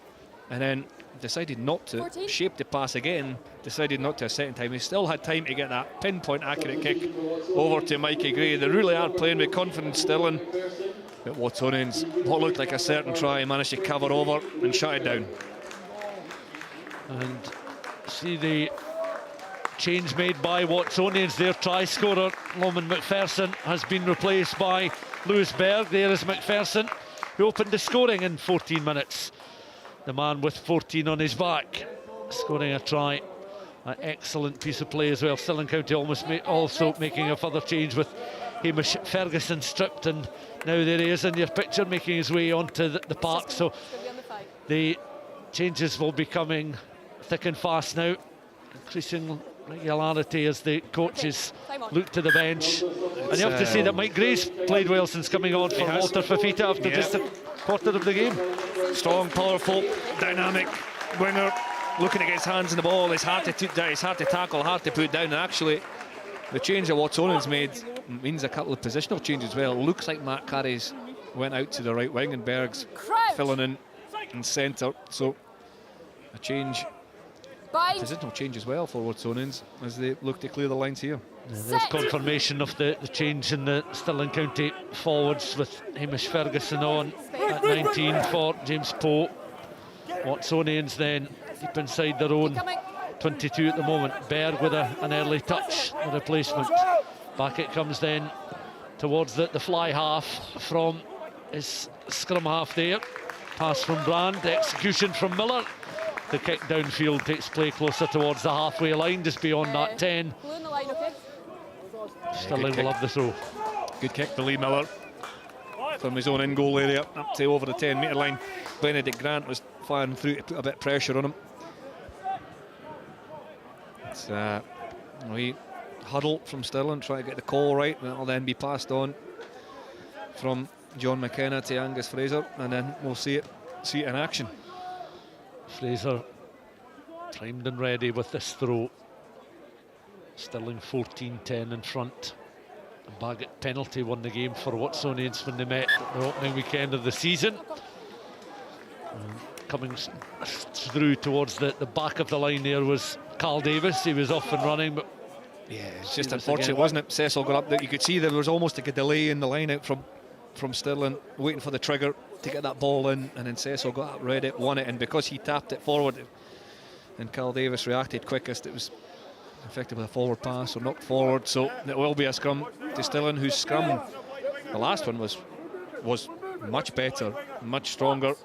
B: and then decided not to, shape the pass again, decided not to a second time. He still had time to get that pinpoint accurate kick over to Mikey Gray. They really are playing with confidence, Stirling. But Watsonians, what looked like a certain try, managed to cover over and shut it down.
E: And see the change made by Watsonians. Their try scorer, Loman McPherson, has been replaced by Lewis Berg. There is McPherson, who opened the scoring in 14 minutes. The man with 14 on his back, scoring a try. An excellent piece of play as well. Stirling County also making a further change with Hamish Ferguson stripped, and now there he is in your picture making his way onto the park. So the changes will be coming thick and fast now. Increasing regularity as the coaches look to the bench. And you have to say that Mike Gray's played well since coming on for Walter Fafita after just a quarter of the game.
B: Strong, powerful, dynamic winger, looking to get his hands on the ball. It's hard to tackle, hard to put down. And actually, the change that Watsonians made means a couple of positional changes as well. It looks like Matt Carey's went out to the right wing and Berg's filling in centre. So a change, positional change as well for Watsonians as they look to clear the lines here.
E: There's confirmation of the change in the Stirling County forwards with Hamish Ferguson on at 19 for James Poe. Watsonians then deep inside their own 22 at the moment. Berg with an early touch, a replacement. Back it comes then towards the fly half from his scrum half there. Pass from Brand, execution from Miller. The kick downfield takes play closer towards the halfway line, just beyond that 10. Stirling will have the throw.
B: Good kick for Lee Miller from his own in-goal area up to over the 10-metre line. Benedict Grant was firing through to put a bit of pressure on him. It's a wee huddle from Stirling, trying to get the call right, and it'll then be passed on from John McKenna to Angus Fraser, and then we'll see it in action.
E: Fraser primed and ready with this throw. Stirling 14-10 in front. A Baggett penalty won the game for Watsonians when they met at the opening weekend of the season. Coming through towards the back of the line there was Carl Davis. He was off and running, but
B: yeah, it's just unfortunate, wasn't it? Cecil got up there. You could see there was almost like a delay in the line out from Stirling, waiting for the trigger to get that ball in, and then Cecil got up, read it, won it, and because he tapped it forward and Carl Davis reacted quickest, it was effectively a forward pass or knocked forward. So it will be a scrum to Stirling, whose scrum, the last one was much better, much stronger.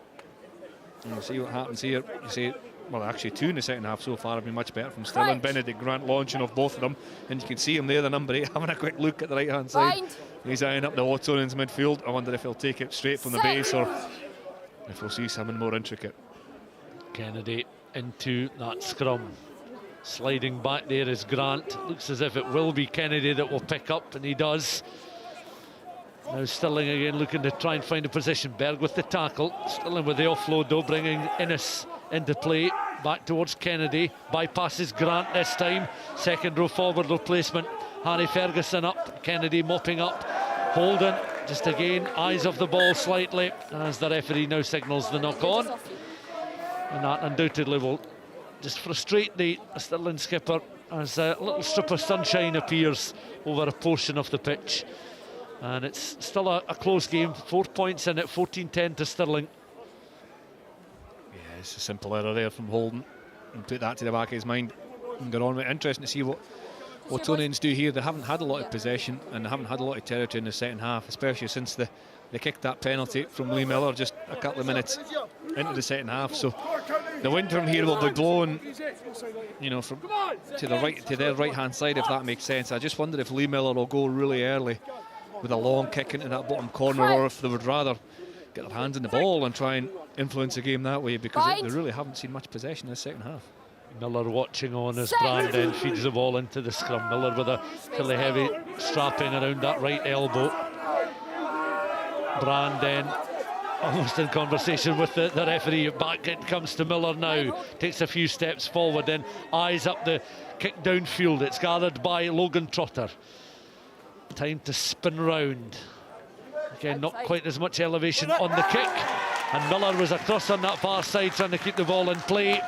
B: And we'll see what happens here. You see, well, actually two in the second half so far have been much better from Stirling. Benedict Grant launching off both of them, and you can see him there, the number 8, having a quick look at the right hand side. He's eyeing up the Watsonians midfield. I wonder if he'll take it straight from the base or if we'll see something more intricate.
E: Kennedy into that scrum. Sliding back there is Grant. Looks as if it will be Kennedy that will pick up, and he does. Now Stirling again looking to try and find a position. Berg with the tackle. Stirling with the offload though, bringing Innes into play. Back towards Kennedy. Bypasses Grant this time. Second row forward replacement. Harry Ferguson up. Kennedy mopping up. Holden just again eyes off the ball slightly as the referee now signals the knock on. And that undoubtedly will just frustrate the Stirling skipper as a little strip of sunshine appears over a portion of the pitch. And it's still a close game. 4 points in it, 14-10 to Stirling.
B: Yeah, it's a simple error there from Holden, and put that to the back of his mind and get on with it. Interesting to see what Watsonians do here. They haven't had a lot of possession and they haven't had a lot of territory in the second half, especially since they kicked that penalty from Lee Miller just a couple of minutes into the second half. So the wind from here will be blowing, you know, from to their right hand side, if that makes sense. I just wonder if Lee Miller will go really early with a long kick into that bottom corner, or if they would rather get their hands on the ball and try and influence the game that way, because they really haven't seen much possession in the second half.
E: Miller watching on as Brand then feeds the ball into the scrum. Miller with a fairly heavy strapping around that right elbow. Brand then almost in conversation with the referee. Back it comes to Miller now. Takes a few steps forward, then eyes up the kick downfield. It's gathered by Logan Trotter. Time to spin round. Again, not quite as much elevation on the kick. And Miller was across on that far side trying to keep the ball in play.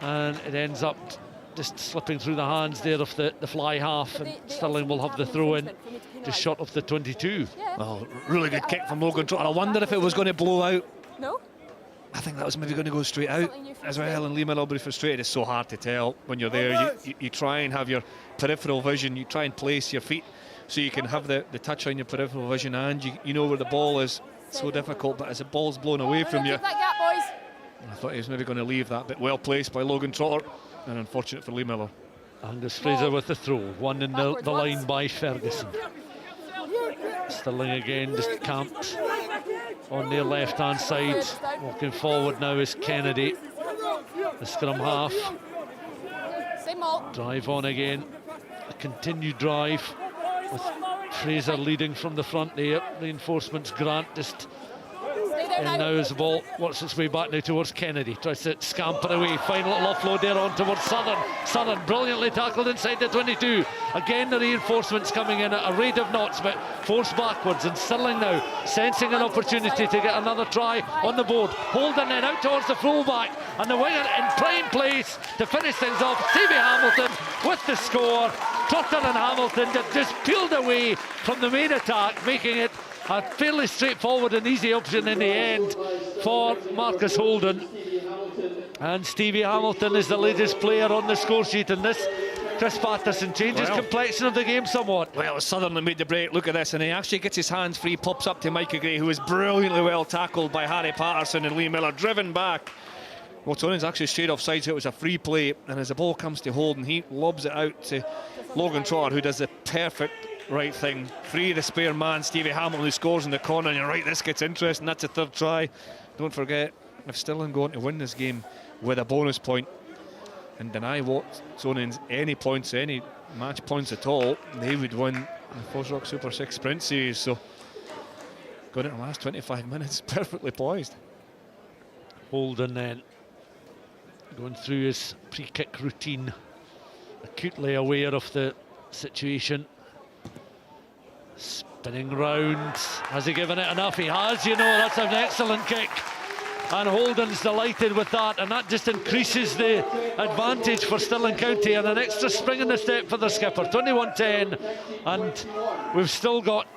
E: And it ends up just slipping through the hands there of the fly half. And Stirling will have the throw in just short of the 22.
B: Well, really good kick from Logan Trotter. I wonder if it was going to blow out.
F: No.
B: I think that was maybe going to go straight out as well, and Lee Miller will be frustrated. It's so hard to tell when you're there. You try and have your peripheral vision, you try and place your feet so you can have the touch on your peripheral vision, and you know where the ball is. It's so difficult, but as the ball's blown away from you, I thought he was maybe going to leave that bit. Well placed by Logan Trotter, and unfortunate for Lee Miller.
E: Angus Fraser with the throw, one in the line by Ferguson. Stirling again just camped on their left hand side. Walking forward now is Kennedy, the scrum half.
F: Same ball.
E: Drive on again. A continued drive with Fraser leading from the front there. Reinforcements, Grant just in now as the ball works its way back now towards Kennedy. Tries to scamper away. Final little offload there on towards Southern. Southern brilliantly tackled inside the 22. Again the reinforcements coming in at a rate of knots, but forced backwards, and Stirling now sensing an opportunity to get another try on the board. Holden then out towards the fullback, and the winger in prime place to finish things off. Stevie Hamilton with the score. Trotter and Hamilton just peeled away from the main attack, making it a fairly straightforward and easy option in the end for Marcus Holden. And Stevie Hamilton is the latest player on the score sheet in this. Chris Paterson changes complexion of the game somewhat.
B: Well, Southern made the break. Look at this, and he actually gets his hands free, pops up to Micah Gray, who is brilliantly well tackled by Harry Paterson, and Lee Miller driven back. Watsonians actually straight offside, so it was a free play, and as the ball comes to Holden, he lobs it out to Logan Trotter, who does the perfect right thing. Free the spare man, Stevie Hamilton, who scores in the corner, and you're right, this gets interesting. That's a third try. Don't forget, if Stirling going to win this game with a bonus point and deny Watsonians any points, any match points at all, they would win the FOSROC Super 6 Sprint Series. So got it in the last 25 minutes, perfectly poised.
E: Holden then going through his pre-kick routine, acutely aware of the situation. Spinning round. Has he given it enough? He has, you know. That's an excellent kick. And Holden's delighted with that, and that just increases the advantage for Stirling County, and an extra spring in the step for the skipper. 21-10, and we've still got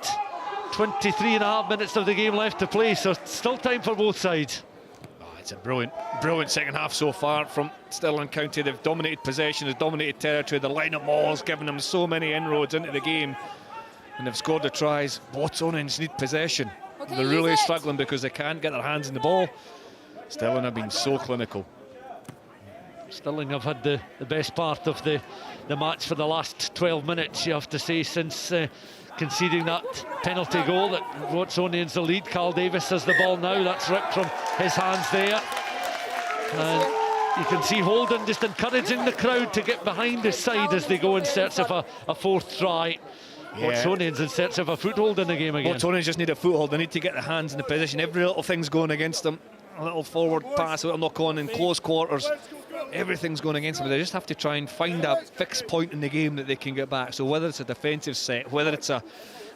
E: 23.5 minutes of the game left to play, so still time for both sides.
B: It's a brilliant second half so far from Stirling County. They've dominated possession, they've dominated territory. The line-up mauls giving them so many inroads into the game, and they've scored the tries. Watsonians need possession. They're really struggling because they can't get their hands on the ball. Stirling have been so clinical.
E: Stirling have had the best part of the match for the last 12 minutes, you have to say, since conceding that penalty goal that Watsonians the lead. Carl Davis has the ball now. That's ripped from his hands there. And you can see Holden just encouraging the crowd to get behind his side as they go in search of a fourth try. Watsonians in search of a foothold in the game again.
B: Watsonians just need a foothold. They need to get their hands in the position. Every little thing's going against them. A little forward pass, a little knock on in close quarters. Everything's going against them. They just have to try and find a fixed point in the game that they can get back. So whether it's a defensive set, whether it's a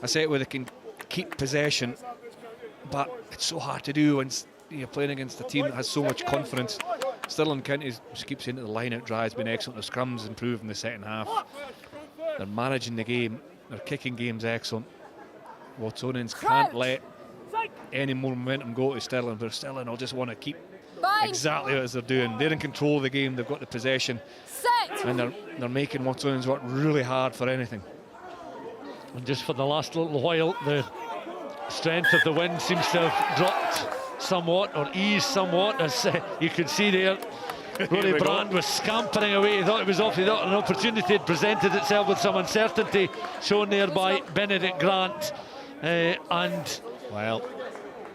B: set where they can keep possession, but it's so hard to do when you're playing against a team that has so much confidence. Stirling County just keeps saying that the line-out drive has been excellent. The scrums improved in the second half. They're managing the game. Their kicking game's excellent. Watsonians can't let any more momentum go to Stirling, but Stirling will just want to keep exactly as they're doing. They're in control of the game, they've got the possession, and they're making Watsonians work really hard for anything.
E: And just for the last little while, the strength of the wind seems to have dropped somewhat, or eased somewhat, as you can see there. Rory Brand was scampering away. He thought it was off. He thought an opportunity had presented itself with some uncertainty shown there by Benedict Grant. And
B: well,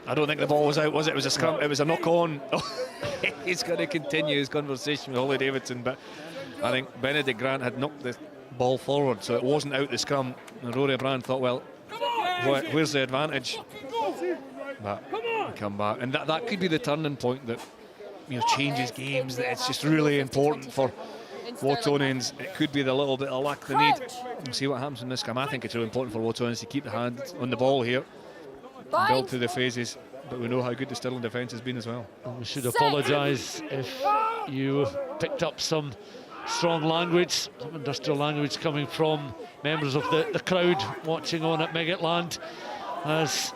B: I don't think the ball was out, was it? It was a scrum. It was a knock on. He's going to continue his conversation with Holly Davidson, but I think Benedict Grant had knocked the ball forward, so it wasn't out the scrum. And Rory Brand thought, well, where's the advantage? But we come back, and that could be the turning point that changes games. That it's just really important for Watsonians. It could be the little bit of luck they need. We'll see what happens in this game. I think it's really important for Watsonians to keep the hand on the ball here, and build through the phases. But we know how good the Stirling defence has been as well.
E: We should apologise if you picked up some strong language, some industrial language coming from members of the crowd watching on at Meggetland, as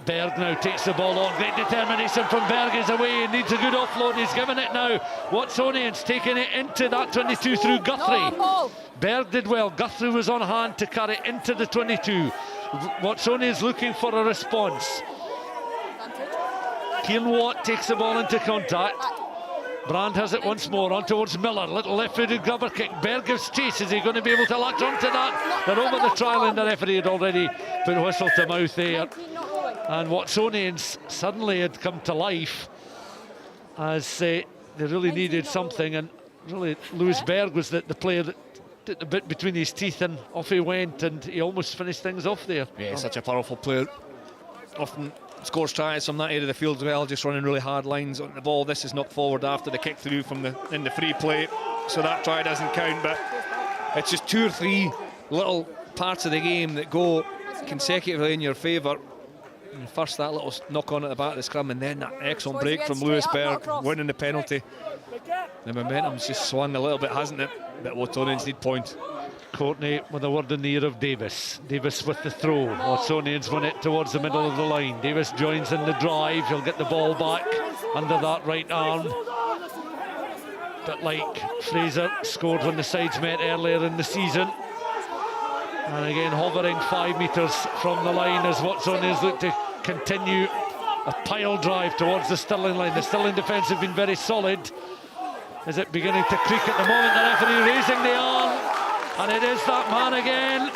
E: Berg now takes the ball on. Great determination from Berg. Is away, he needs a good offload. He's given it now. Watsonians taking it into that 22 through Guthrie. Berg did well. Guthrie was on hand to carry into the 22. Watsonians looking for a response. Kieran Watt takes the ball into contact. Brand has it once more on towards Miller. Little left-footed grubber kick. Berg gives chase. Is he going to be able to latch onto that? They're over the trial, and the referee had already put whistle to mouth there. And Watsonians suddenly had come to life as they really needed something, and really, Lewis Berg was the player that did the bit between his teeth, and off he went, and he almost finished things off there.
B: Yeah, such a powerful player. Often scores tries from that area of the field as well, just running really hard lines on the ball. This is knocked forward after the kick through from in the free play, so that try doesn't count, but it's just 2 or 3 little parts of the game that go consecutively in your favour. First that little knock on at the back of the scrum, and then that excellent break from Lewis Berg, winning the penalty. The momentum's just swung a little bit, hasn't it? But Watsonians need point.
E: Courtney with a word in the ear of Davis. Davis with the throw. Watsonians win it towards the middle of the line. Davis joins in the drive. He'll get the ball back under that right arm. But like Fraser scored when the sides met earlier in the season. And again, hovering 5 metres from the line as Watsonians look to continue a pile drive towards the Stirling line. The Stirling defence have been very solid. Is it beginning to creak at the moment? The referee raising the arm, and it is that man again,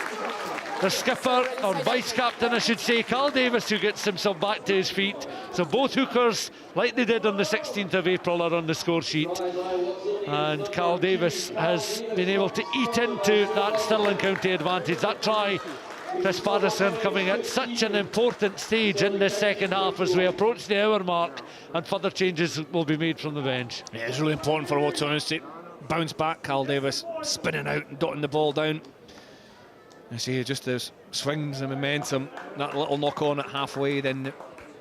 E: the skipper, or vice-captain I should say, Carl Davis, who gets himself back to his feet. So both hookers, like they did on the 16th of April, are on the score sheet. And Carl Davis has been able to eat into that Stirling County advantage. That try, Chris Paterson coming at such an important stage in this second half as we approach the hour mark, and further changes will be made from the bench.
B: Yeah, it's really important for Watsonians to bounce back. Carl Davis spinning out and dotting the ball down. You see just those swings and momentum, that little knock on at halfway, then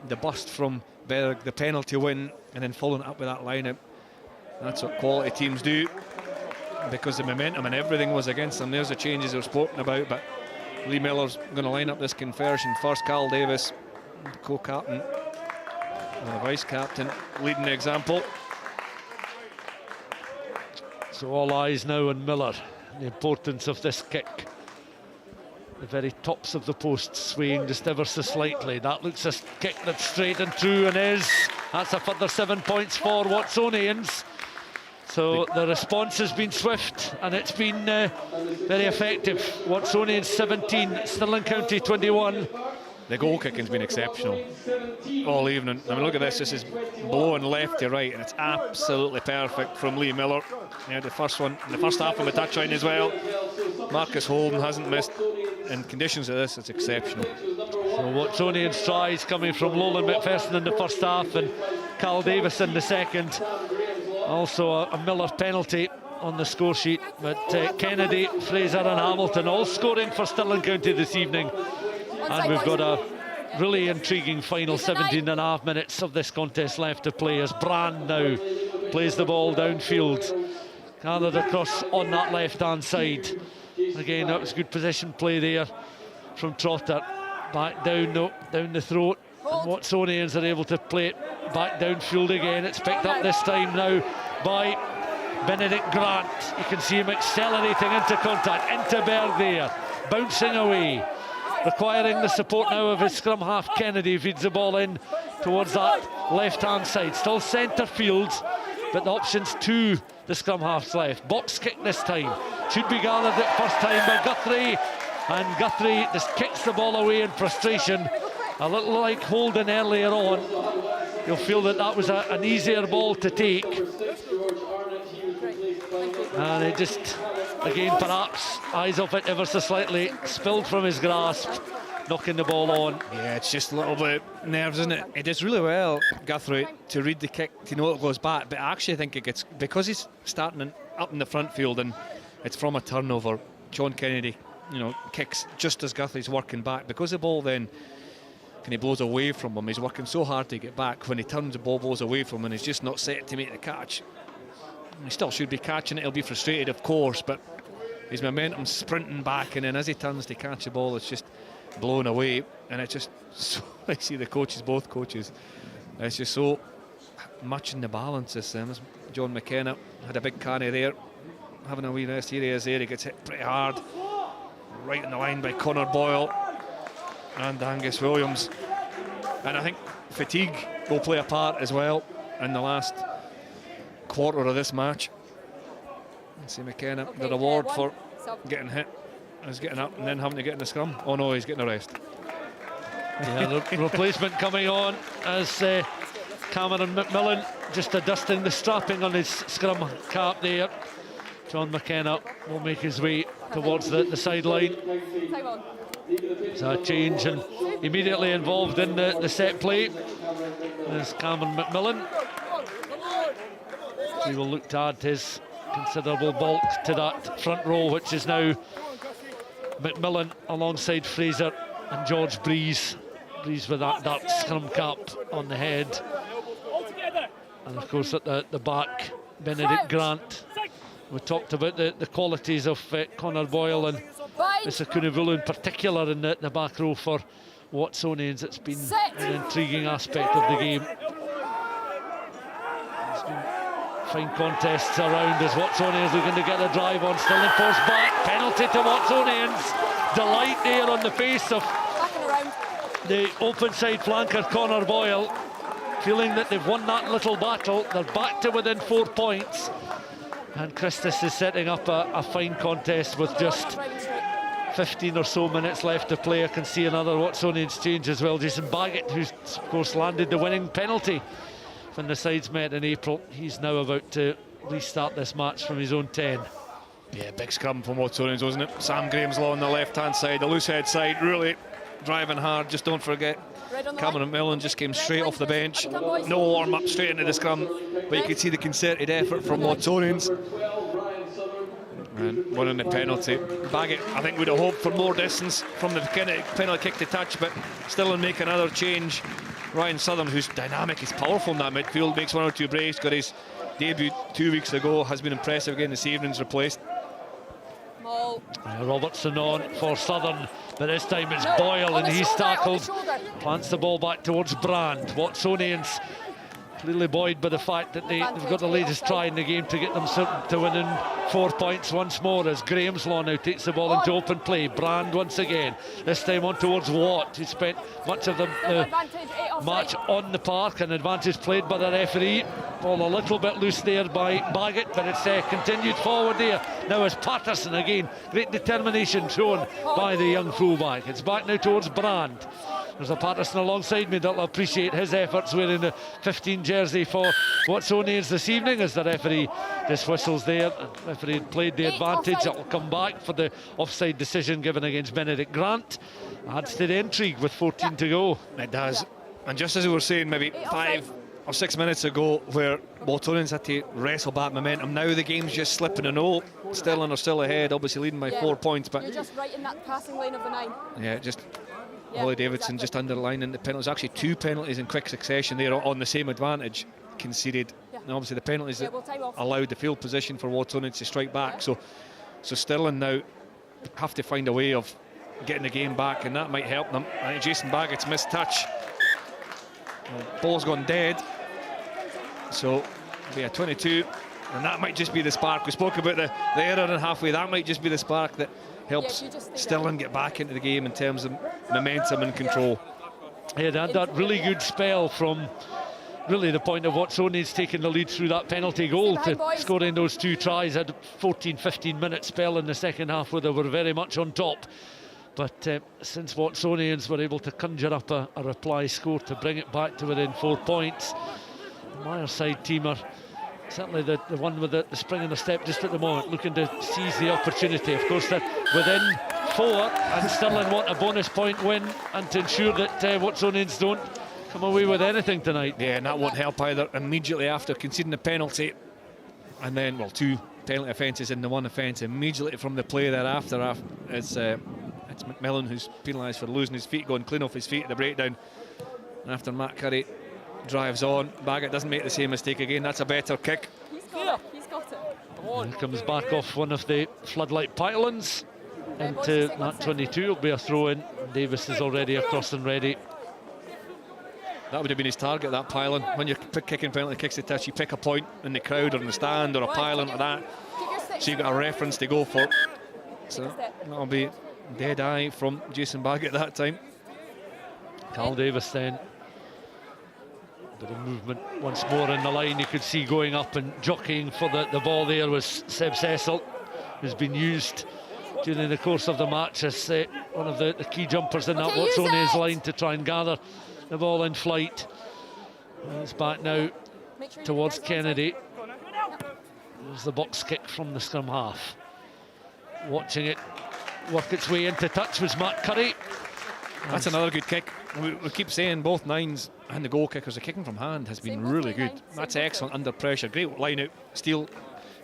B: the bust from Berg, the penalty win, and then following it up with that line-out. That's what quality teams do, because the momentum and everything was against them. There's the changes we've spoken about, but Lee Miller's going to line up this conversion first. Carl Davis, co-captain, and the vice-captain, leading the example.
E: So all eyes now on Miller, the importance of this kick. The very tops of the posts swaying just ever so slightly. That looks a kick that's straight and true, and is. That's a further 7 points for Watsonians. So the response has been swift, and it's been very effective. Watsonians 17, Stirling County 21.
B: The goal kicking's been exceptional all evening. I mean, look at this. This is blowing left to right, and it's absolutely perfect from Lee Miller. Yeah, the first one in the first half from the touchline as well. Marcus Holden hasn't missed. In conditions of this, it's exceptional.
E: So Watsonians tries coming from Lowland McPherson in the first half, and Carl Davis in the second. Also a Miller penalty on the score sheet, but Kennedy, Fraser and Hamilton all scoring for Stirling County this evening. And we've got a really intriguing final 17.5 minutes of this contest left to play, as Brand now plays the ball downfield, gathered across on that left-hand side. Again, that was good possession play there from Trotter. Back down, no, down the throat. And Watsonians are able to play it back downfield again. It's picked up this time now by Benedict Grant. You can see him accelerating into contact, into Berg there, bouncing away, requiring the support now of his scrum half Kennedy. Feeds the ball in towards that left-hand side. Still centre field, but the options to the scrum half's left. Box kick this time. Should be gathered at first time by Guthrie, and Guthrie just kicks the ball away in frustration. A little like Holden earlier on. You'll feel that that was an easier ball to take. And it just, again, perhaps eyes off it ever so slightly, spilled from his grasp, knocking the ball on.
B: Yeah, it's just a little bit nerves, isn't it? It does really well, Guthrie, to read the kick, to know it goes back, but I actually think it gets, because he's starting up in the front field and it's from a turnover, John Kennedy, you know, kicks just as Guthrie's working back, because the ball then, and he blows away from him, he's working so hard to get back. When he turns, the ball blows away from him and he's just not set to make the catch. He still should be catching it. He'll be frustrated, of course, but his momentum's sprinting back, and then as he turns to catch the ball, it's just blown away. And it's just so, I see the coaches, both coaches, it's just so much in the balance. This John McKenna had a big carry there, having a wee rest. Here he is there, he gets hit pretty hard, right in the line by Connor Boyle and Angus Williams. And I think fatigue will play a part as well in the last quarter of this match. You see McKenna, the reward for getting hit is getting up and then having to get in the scrum. Oh no, he's getting a rest.
E: Yeah, the replacement coming on as Cameron McMillan just adjusting the strapping on his scrum cap there. John McKenna will make his way towards the sideline. It's a change and immediately involved in the set play is Cameron McMillan. He will look to add his considerable bulk to that front row, which is now McMillan alongside Fraser and George Breeze. Breeze with that dark scrum cap on the head. And of course at the back, Benedict Grant. We talked about the qualities of Connor Boyle and Isakuna in particular in the back row for Watsonians. It's been an intriguing aspect of the game. There's been fine contests around as Watsonians looking to get the drive on. Stirling forced back, penalty to Watsonians. Delight there on the face of the open side flanker Connor Boyle, feeling that they've won that little battle. They're back to within 4 points, and Christus is setting up a fine contest with just 15 or so minutes left to play. I can see another Watsonians change as well. Jason Baggett, who's of course landed the winning penalty when the sides met in April. He's now about to restart this match from his own 10.
B: Yeah, big scrum from Watsonians, wasn't it? Sam Grahamslaw on the left-hand side, the loose head side, really driving hard. Just don't forget, Cameron McMillan just came straight off the bench. No warm-up, straight into the scrum. But you could see the concerted effort from Watsonians. And winning the penalty. Baggett, I think, would have hoped for more distance from the penalty kick to touch, but still in make another change. Ryan Southern, who's dynamic, he's powerful in that midfield, makes 1 or 2 breaks, got his debut 2 weeks ago, has been impressive again this evening's replaced.
E: Robertson on for Southern, but this time it's Boyle and he's tackled. Plants the ball back towards Brand. Watsonians clearly buoyed by the fact that they've got the latest try in the game to get them to within 4 points once more, as Grahamslaw now takes the ball into open play. Brand once again, this time on towards Watt, who spent much of the match on the park. An advantage played by the referee. Ball a little bit loose there by Baggett, but it's continued forward there. Now is Paterson again. Great determination shown by the young fullback. It's back now towards Brand. There's a Paterson alongside me that'll appreciate his efforts wearing the 15 jersey for Watsonians this evening, as the referee just whistles there. The referee had played the advantage. It'll come back for the offside decision given against Benedict Grant. Adds to the intrigue with 14 to go.
B: It does. And just as we were saying maybe 5 or 6 minutes ago, where Watsonians had to wrestle back momentum, now the game's just slipping. And all Stirling are still ahead, obviously leading by 4 points, but
F: you're just right in that passing lane of the 9.
B: Yeah, just Holly Davidson just underlining the penalties. Actually 2 penalties in quick succession there on the same advantage conceded. And obviously the penalties that allowed the field position for Watsonians to strike back. So Stirling now have to find a way of getting the game back, and that might help them. I think Jason Baggett's missed touch. Ball's gone dead. So it'll be a 22, and that might just be the spark. We spoke about the error in halfway. That might just be the spark that helps Stirling get back into the game in terms of momentum and control.
E: Yeah, they had that really good spell from really the point of Watsonians taking the lead through that penalty goal to scoring those 2 tries. Had a 14-15 minute spell in the second half where they were very much on top. But since Watsonians were able to conjure up a reply score to bring it back to within 4 points, the Myers side team are certainly the one with the spring in the step just at the moment, looking to seize the opportunity. Of course, they're within 4, and Stirling want a bonus point win and to ensure that Watsonians don't come away with anything tonight.
B: Yeah, and that won't help either. Immediately after conceding the penalty, and then, well, 2 penalty offences in the 1 offence, immediately from the play thereafter, it's McMillan who's penalised for losing his feet, going clean off his feet at the breakdown. And after Matt Curry drives on, Baggett doesn't make the same mistake again. That's a better kick.
F: He's got it.
E: And he comes back off one of the floodlight pylons into that 22. It'll be a throw in. Davis is already across and ready.
B: That would have been his target, that pylon. When you're kicking penalty kicks to touch, you pick a point in the crowd or in the stand or a pylon like that, so you've got a reference to go for. So that'll be dead eye from Jason Baggett that time.
E: Carl Davis then. Bit of movement once more in the line. You could see going up and jockeying for the ball there was Seb Cecil, who's been used during the course of the match as one of the key jumpers in that Watsonians line to try and gather the ball in flight. It's back now
F: Make sure you
E: towards
F: get your guys
E: Kennedy. There's the box kick from the scrum half. Watching it work its way into touch was Matt Curry.
B: That's another good kick. We keep saying both nines and the goal kickers, the kicking from hand has been really good. That's excellent under pressure. Great line out steal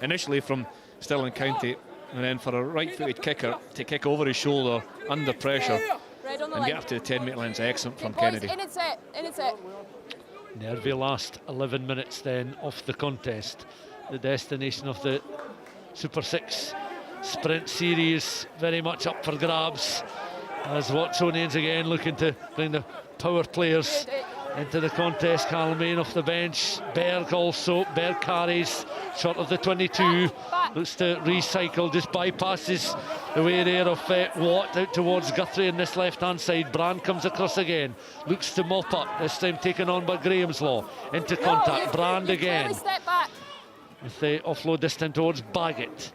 B: initially from Stirling County, and then for a right-footed kicker to kick over his shoulder under pressure and get up to the 10-metre line is excellent from Kennedy.
F: In its set, in its set.
E: Nervy last 11 minutes then of the contest. The destination of the Super 6 Sprint Series very much up for grabs, as Watsonians again looking to bring the power players into the contest. Carl Main off the bench, Berg also, Berg carries short of the 22, looks to recycle, just bypasses the way there of Watt out towards Guthrie in this left hand side. Brand comes across again, looks to mop up, this time taken on by Grahamslaw, into contact, Brand again with the offload this time towards Baggett.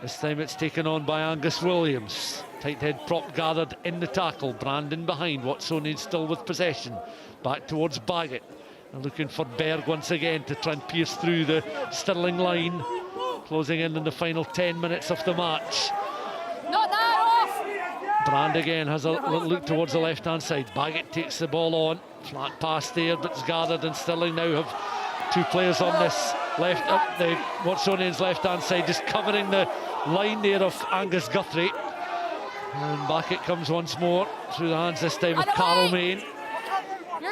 E: This time it's taken on by Angus Williams. Tight head prop gathered in the tackle. Brandon behind. Watsonians still with possession. Back towards Baggett. And looking for Berg once again to try and pierce through the Stirling line. Closing in the final 10 minutes of the match.
F: Not that off!
E: Brand again has a look towards the left-hand side. Baggett takes the ball on. Flat pass there, but it's gathered, and Stirling now have two players on this left, the Watsonians left-hand side, just covering the line there of Angus Guthrie. And back it comes once more through the hands this time of Carl Main.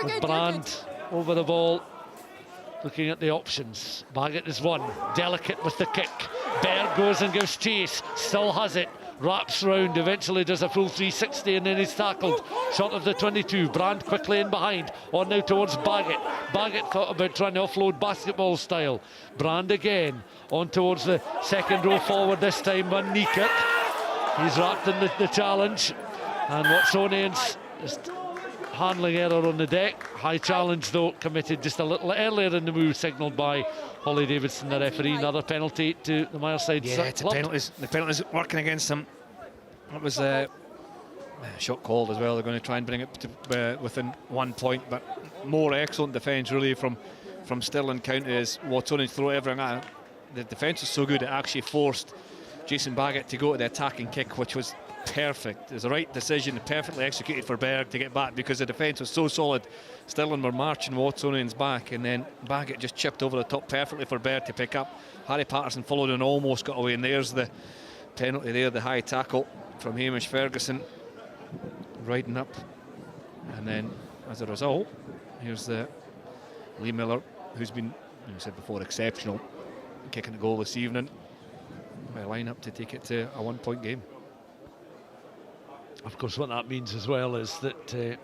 E: With Brand over the ball, looking at the options. Baggett is one, delicate with the kick. Berg goes and gives chase, still has it, wraps round, eventually does a full 360 and then he's tackled short of the 22. Brand quickly in behind, on now towards Baggett. Baggett thought about trying to offload basketball style. Brand again on towards the second row forward, this time Van Niekerk. He's wrapped in the challenge, and Watsonians just handling error on the deck. High challenge though committed just a little earlier in the move, signalled by Holly Davidson, the referee. Another penalty to the Mireside.
B: Yeah, it's the penalties working against them. It was a shot called as well. They're going to try and bring it to within 1 point, but more excellent defence really from Stirling County as Watsonians throw everything at it. The defence was so good it actually forced Jason Baggett to go to the attacking kick, which was perfect. It was the right decision, perfectly executed for Berg to get back because the defence was so solid. Stirling were marching Watsonians back, and then Baggett just chipped over the top perfectly for Berg to pick up. Harry Paterson followed and almost got away, and there's the penalty there, the high tackle from Hamish Ferguson riding up. And then as a result, here's the Lee Miller, who's been, you said before, exceptional kicking the goal this evening. May line up to take it to a 1 point game.
E: Of course, what that means as well is that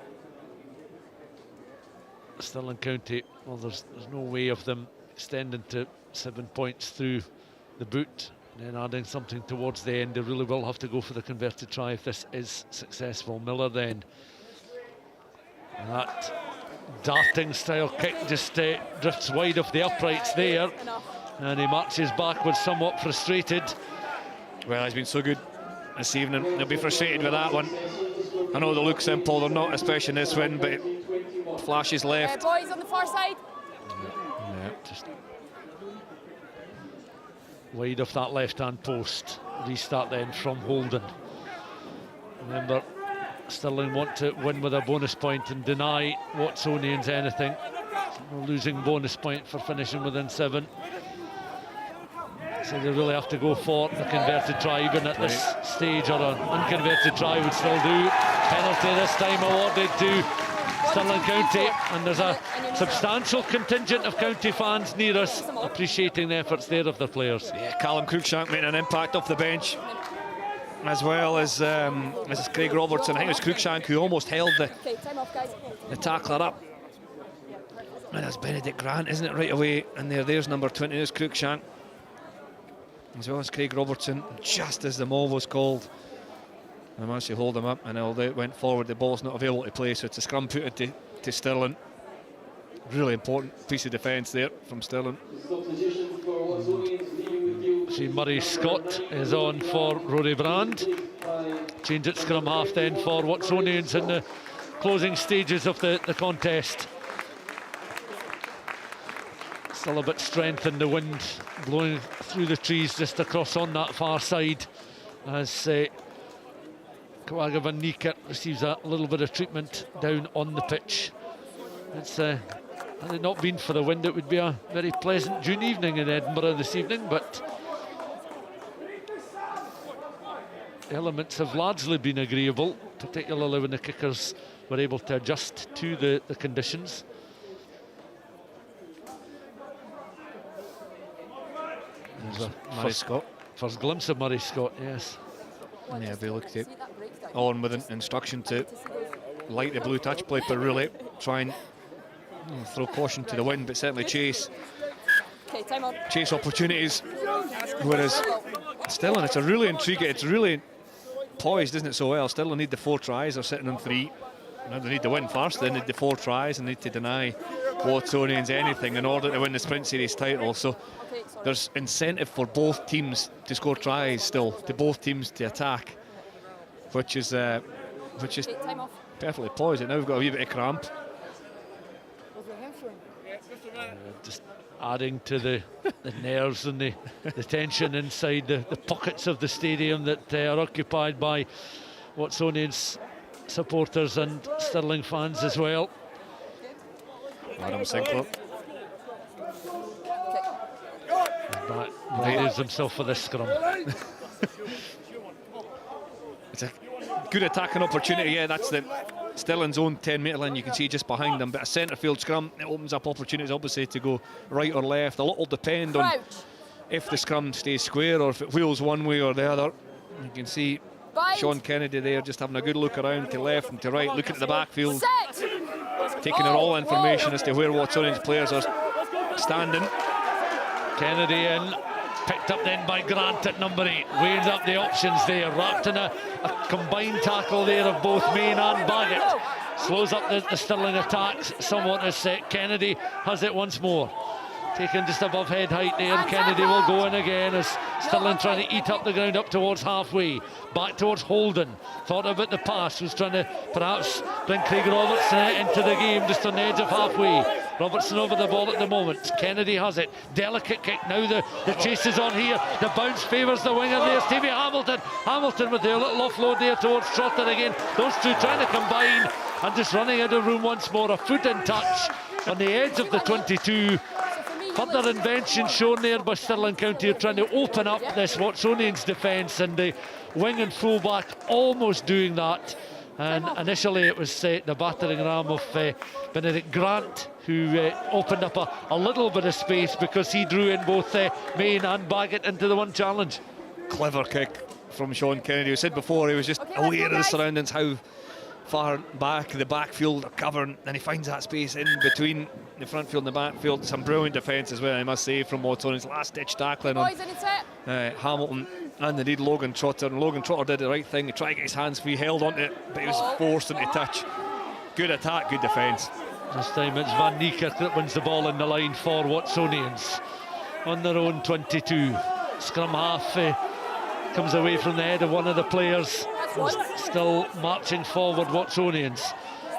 E: Stirling County, well, there's no way of them extending to 7 points through the boot and then adding something towards the end. They really will have to go for the converted try if this is successful. Miller then, that darting style kick just drifts wide of the uprights there, and he marches backwards somewhat frustrated.
B: Well, he's been so good this evening. He'll be frustrated with that one. I know they look simple, they're not, especially in this win, but it flashes left.
F: Boys on the far side.
E: Yeah, just wide of that left-hand post. Restart then from Holden. Remember, Stirling want to win with a bonus point and deny Watsonians anything. A losing bonus point for finishing within 7. So they really have to go for the converted try, even at this stage, or an unconverted try would still do. Penalty this time awarded to Stirling County, and there's a substantial contingent of county fans near us appreciating the efforts there of their players.
B: Yeah, Callum Cruikshank making an impact off the bench, as well as Craig Robertson. I think it was Cruikshank who almost held the tackler up. And that's Benedict Grant, isn't it, right away? And there's number 20, there's Cruikshank, as well as Craig Robertson, just as the maul was called. And managed to hold him up, and although it went forward, the ball's not available to play, so it's a scrum put to Stirling. Really important piece of defence there from Stirling.
E: See, Murray Scott is on for Rory Brand. Change at scrum half then for Watsonians in the closing stages of the contest. Still a bit strength in the wind blowing through the trees just across on that far side as Kawaga van Niekerk receives a little bit of treatment down on the pitch. It's had it not been for the wind, it would be a very pleasant June evening in Edinburgh this evening, but elements have largely been agreeable, particularly when the kickers were able to adjust to the conditions. There's a
B: Murray Scott.
E: First glimpse of Murray Scott, yes.
B: Yeah, they looked at on with an instruction to light the blue touch plate, but really try and throw caution to the wind, but certainly chase opportunities. Whereas Stirling, it's a really intriguing, it's really poised, isn't it, so well. Stirling need the 4 tries, they're sitting on 3. Now they need to win first, they need the 4 tries and need to deny Watsonians anything in order to win the Sprint Series title. So there's incentive for both teams to score tries still, to both teams to attack, which is perfectly poised. Now we've got a wee bit of cramp.
E: Just adding to the nerves and the tension inside the pockets of the stadium that are occupied by Watsonians supporters and Stirling fans as well.
B: Adam Sinclair.
E: Readies himself for this scrum.
B: It's a good attacking opportunity. Yeah, that's the Stirling's own 10-metre line. You can see just behind them, but a centre field scrum, it opens up opportunities obviously to go right or left. A lot will depend on if the scrum stays square or if it wheels one way or the other. You can see Sean Kennedy there just having a good look around to left and to right, looking at the backfield, taking in all information as to where Watsonians players are standing.
E: Kennedy in, picked up then by Grant at number 8, weighs up the options there, wrapped in a combined tackle there of both Main and Baggett. Slows up the Stirling attacks somewhat as Kennedy has it once more. Taken just above head height there, Kennedy will go in again as Stirling trying to eat up the ground up towards halfway. Back towards Holden, thought about the pass, was trying to perhaps bring Craig Robertson into the game just on the edge of halfway. Robertson over the ball at the moment, Kennedy has it, delicate kick, now the chase is on here, the bounce favours the winger there, Stevie Hamilton with their little offload there towards Trotter again, those two trying to combine and just running out of room once more, a foot in touch on the edge of the 22. Further invention shown there by Stirling County, trying to open up this Watsonians defence, and the wing and full back almost doing that. And initially it was the battering ram of Benedict Grant who opened up a little bit of space because he drew in both Main and Baggett into the one challenge.
B: Clever kick from Sean Kennedy. Who said before he was just aware of the surroundings, how far back the backfield are covered, and he finds that space in between the front field and the backfield. Some brilliant defence as well, I must say, from Watsonians. Last ditch tackling on Hamilton and indeed Logan Trotter, and Logan Trotter did the right thing. He tried to get his hands free, held on it, but he was forced into touch. Good attack, good defence.
E: This time it's Van Niekerk that wins the ball in the line for Watsonians on their own 22. Scrum half comes away from the head of one of the players. Still marching forward, Watsonians.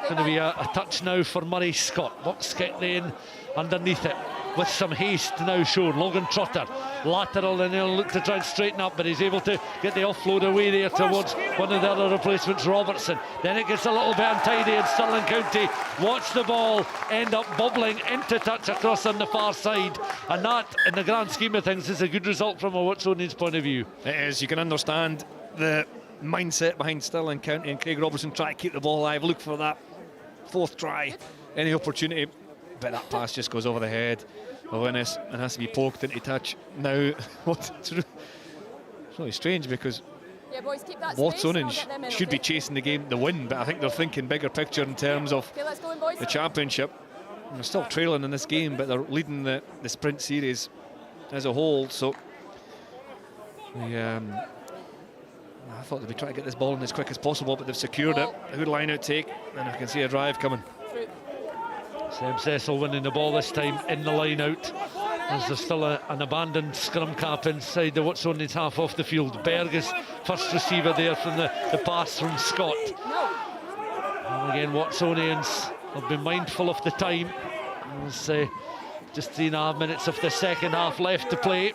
E: Going to be a touch now for Murray Scott. Box kick then underneath it with some haste now shown. Logan Trotter lateral, and he'll look to try and straighten up, but he's able to get the offload away there towards one of the other replacements, Robertson. Then it gets a little bit untidy, and Stirling County watch the ball end up bubbling into touch across on the far side, and that in the grand scheme of things is a good result from a Watsonians point of view.
B: It is. You can understand the mindset behind Stirling County and Craig Robertson try to keep the ball alive, look for that 4th try, any opportunity, but that pass just goes over the head of Innes and has to be poked into touch. Now, it's really strange because Watsonians should be chasing the win, but I think they're thinking bigger picture in terms of the championship. And they're still trailing in this game, but they're leading the Sprint Series as a whole. So I thought they'd be trying to get this ball in as quick as possible, but they've secured it. A good line-out take, and I can see a drive coming.
E: Sam Cecil winning the ball this time in the line-out, as there's still an abandoned scrum cap inside the Watsonians half off the field. Berg is first receiver there from the pass from Scott. And again, Watsonians have been mindful of the time as Just 3.5 minutes of the second half left to play.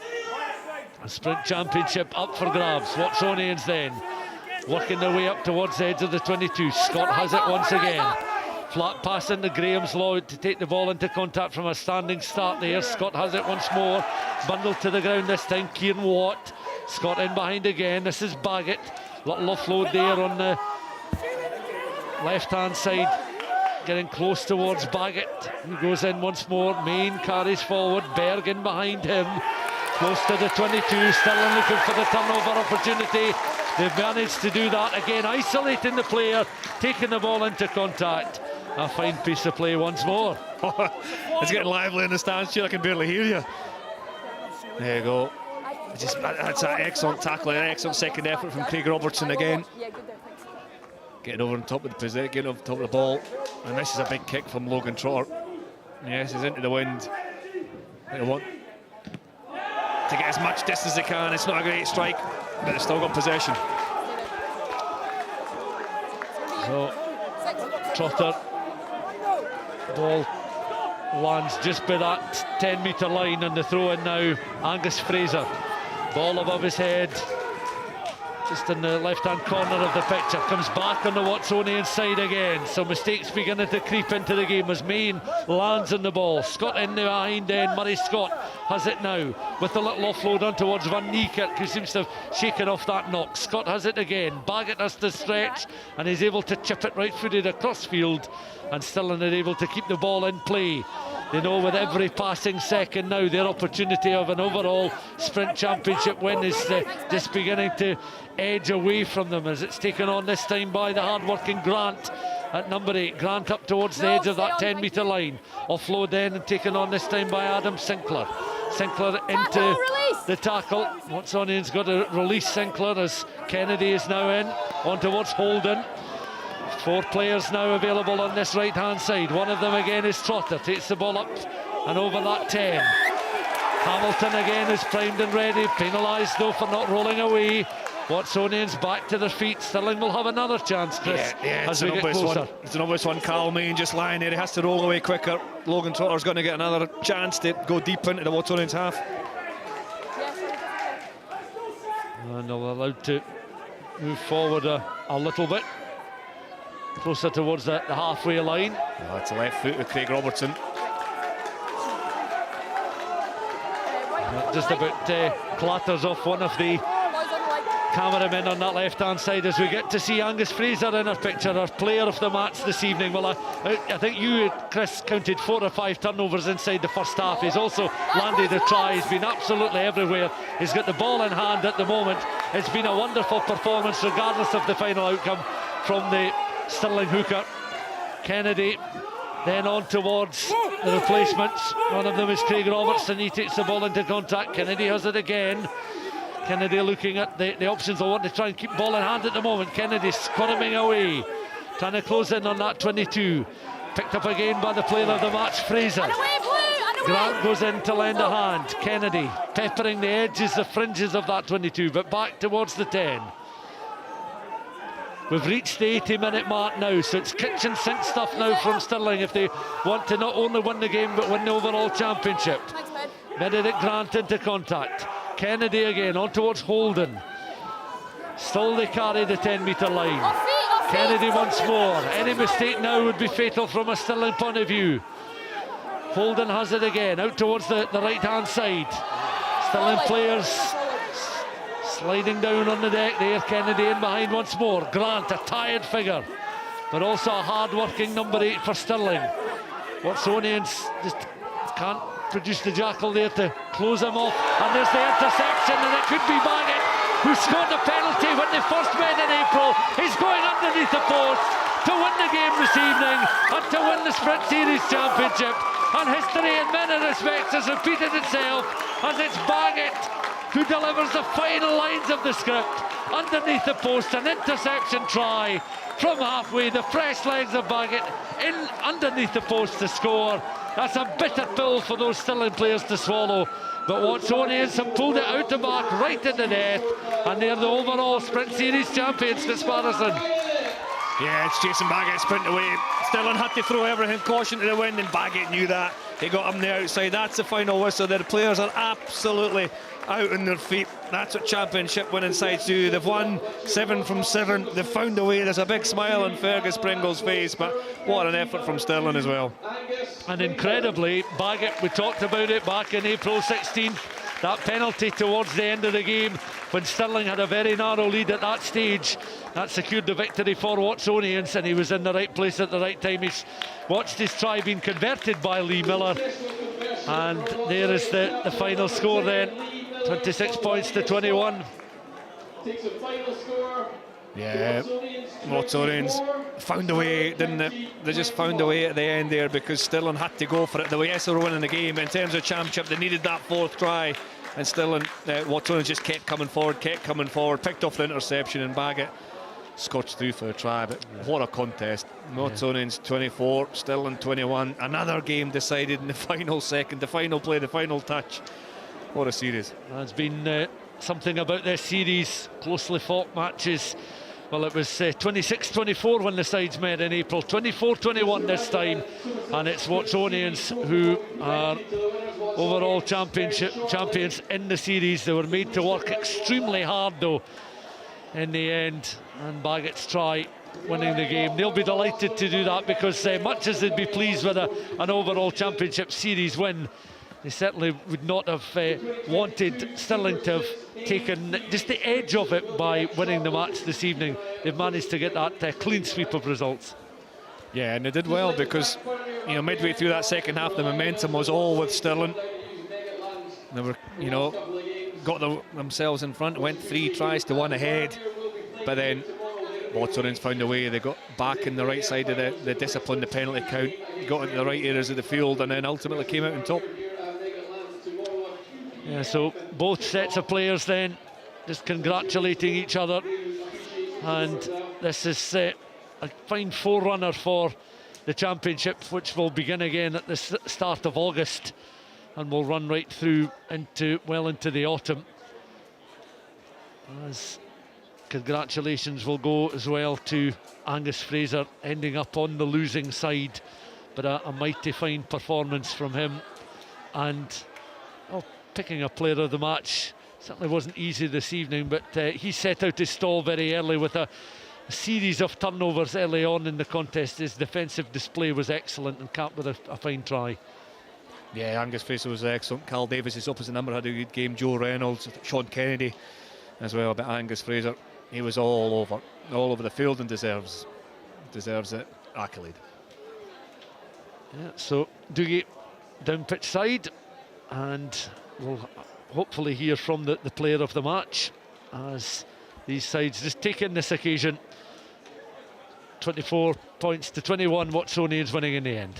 E: A Sprint Championship up for grabs. Watsonians then working their way up towards the edge of the 22. Scott has it once again. Flat pass into Graham's Law to take the ball into contact from a standing start there. Scott has it once more. Bundled to the ground this time. Kieran Watt. Scott in behind again. This is Baggett. Little offload there on the left-hand side. Getting close towards Baggett. He goes in once more. Main carries forward. Berg in behind him. Close to the 22. Stirling looking for the turnover opportunity. They've managed to do that again. Isolating the player. Taking the ball into contact. A fine piece of play once more.
B: It's getting lively in the stands, Stuart. I can barely hear you. There you go. That's an excellent tackle, an excellent second effort from Craig Robertson again. Getting over on top of the possession, getting over top of the ball. And this is a big kick from Logan Trotter. Yes, he's into the wind. They want to get as much distance as they can. It's not a great strike, but they've still got possession.
E: So, Trotter. Ball lands just by that 10-metre line, and the throw in now. Angus Fraser. Ball above his head. Just in the left-hand corner of the picture. Comes back on the Watsonian side again. So mistakes beginning to creep into the game as Main lands on the ball. Scott in the behind end. Murray Scott has it now with a little offload on towards Van Niekerk, who seems to have shaken off that knock. Scott has it again. Baggett has to stretch, and he's able to chip it right-footed across field, and Stirling are able to keep the ball in play. They know with every passing second now their opportunity of an overall Sprint Championship win is just beginning to edge away from them, as it's taken on this time by the hard-working Grant at number 8. Grant up towards the edge of that 10-metre line. Offload then and taken on this time by Adam Sinclair. Sinclair into the tackle. Watsonians got to release Sinclair as Kennedy is now in. On towards Holden. 4 players now available on this right-hand side. One of them again is Trotter. Takes the ball up and over that 10. Hamilton again is primed and ready. Penalised though for not rolling away. Watsonians back to their feet. Stirling will have another chance, Chris, as we get closer.
B: It's an obvious one. Carl Main just lying there. He has to roll away quicker. Logan Trotter's going to get another chance to go deep into the Watsonians half.
E: And they're allowed to move forward a little bit. Closer towards the halfway line.
B: Oh, it's a left foot with Craig Robertson.
E: Just about clatters off one of the cameramen on that left-hand side as we get to see Angus Fraser in our picture, our player of the match this evening. Well, I think you, Chris, counted 4 or 5 turnovers inside the first half. He's also landed a try. He's been absolutely everywhere. He's got the ball in hand at the moment. It's been a wonderful performance regardless of the final outcome from the Stirling hooker. Kennedy then on towards the replacements. One of them is Craig Robertson. He takes the ball into contact. Kennedy has it again. Kennedy looking at the options. I want to try and keep ball in hand at the moment. Kennedy squirming away, trying to close in on that 22. Picked up again by the player of the match, Fraser. Grant goes in to lend a hand. Kennedy peppering the edges, the fringes of that 22, but back towards the 10. We've reached the 80-minute mark now, so it's kitchen sink stuff now from Stirling if they want to not only win the game but win the overall championship. Benedict Grant into contact. Kennedy again on towards Holden. Still they carry the 10-metre line. Kennedy once more. Any mistake now would be fatal from a Stirling point of view. Holden has it again out towards the right-hand side. Stirling players sliding down on the deck there. Kennedy in behind once more. Grant, a tired figure, but also a hard-working number 8 for Stirling. Watsonians just can't produce the jackal there to close him off. And there's the interception, and it could be Baggett, who scored the penalty when they first met in April. He's going underneath the post to win the game this evening and to win the Sprint Series Championship. And history in many respects has repeated itself as it's Baggett who delivers the final lines of the script underneath the post. An interception try from halfway, the fresh legs of Baggett in underneath the post to score. That's a bitter pill for those Stirling players to swallow, but Watsonians have pulled it out the back right into death, and they're the overall Sprint Series champions, Chris Paterson.
B: Yeah, it's Jason Baggett sprinting away Stirling had to throw everything, caution to the wind, and Baggett knew that. He got him the outside. That's the final whistle. The players are absolutely out on their feet. That's what championship winning sides do. They've won 7 from 7. They've found a way. There's a big smile on Fergus Pringle's face, but what an effort from Stirling as well.
E: And incredibly, Baggett, we talked about it back in April 16th, that penalty towards the end of the game when Stirling had a very narrow lead at that stage, that secured the victory for Watsonians, and he was in the right place at the right time. He's watched his try being converted by Lee Miller, and there is the final score then, 26 points to 21.
B: Yeah, Watsonians found a way, didn't they? They just found a way at the end there because Stirling had to go for it. The way yes, they were winning the game in terms of championship, they needed that 4th try, and Stirling, Watsonians just kept coming forward, picked off the interception, and Baggett scotched through for a try. But what a contest! Watsonians 24, Stirling 21. Another game decided in the final second, the final play, the final touch. What a series!
E: There's been something about this series, closely fought matches. Well, it was 26-24 when the sides met in April, 24-21 this time, and it's Watsonians who are overall champions in the series. They were made to work extremely hard though in the end, and Baggett's try winning the game. They'll be delighted to do that because much as they'd be pleased with an overall championship series win, they certainly would not have wanted Stirling to have taken just the edge of it by winning the match this evening. They've managed to get that clean sweep of results.
B: Yeah, and they did well because, you know, midway through that second half, the momentum was all with Stirling. They were, you know, got themselves in front, went 3 tries to 1 ahead, but then Watsonians found a way. They got back in the right side of the discipline, the penalty count, got into the right areas of the field, and then ultimately came out on top.
E: Yeah, so both sets of players then just congratulating each other, and this is a fine forerunner for the championship, which will begin again at the start of August and will run right through into the autumn. As congratulations will go as well to Angus Fraser, ending up on the losing side, but a mighty fine performance from him, and picking a player of the match certainly wasn't easy this evening, but he set out his stall very early with a series of turnovers early on in the contest. His defensive display was excellent and capped with a fine try.
B: Yeah, Angus Fraser was excellent. Carl Davis, his opposite number, had a good game. Joe Reynolds, Sean Kennedy as well, but Angus Fraser, he was all over the field and deserves it accolade.
E: Yeah, so Dougie down pitch side, and we'll hopefully hear from the player of the match as these sides just take in this occasion. 24 points to 21, Watsonians winning in the end.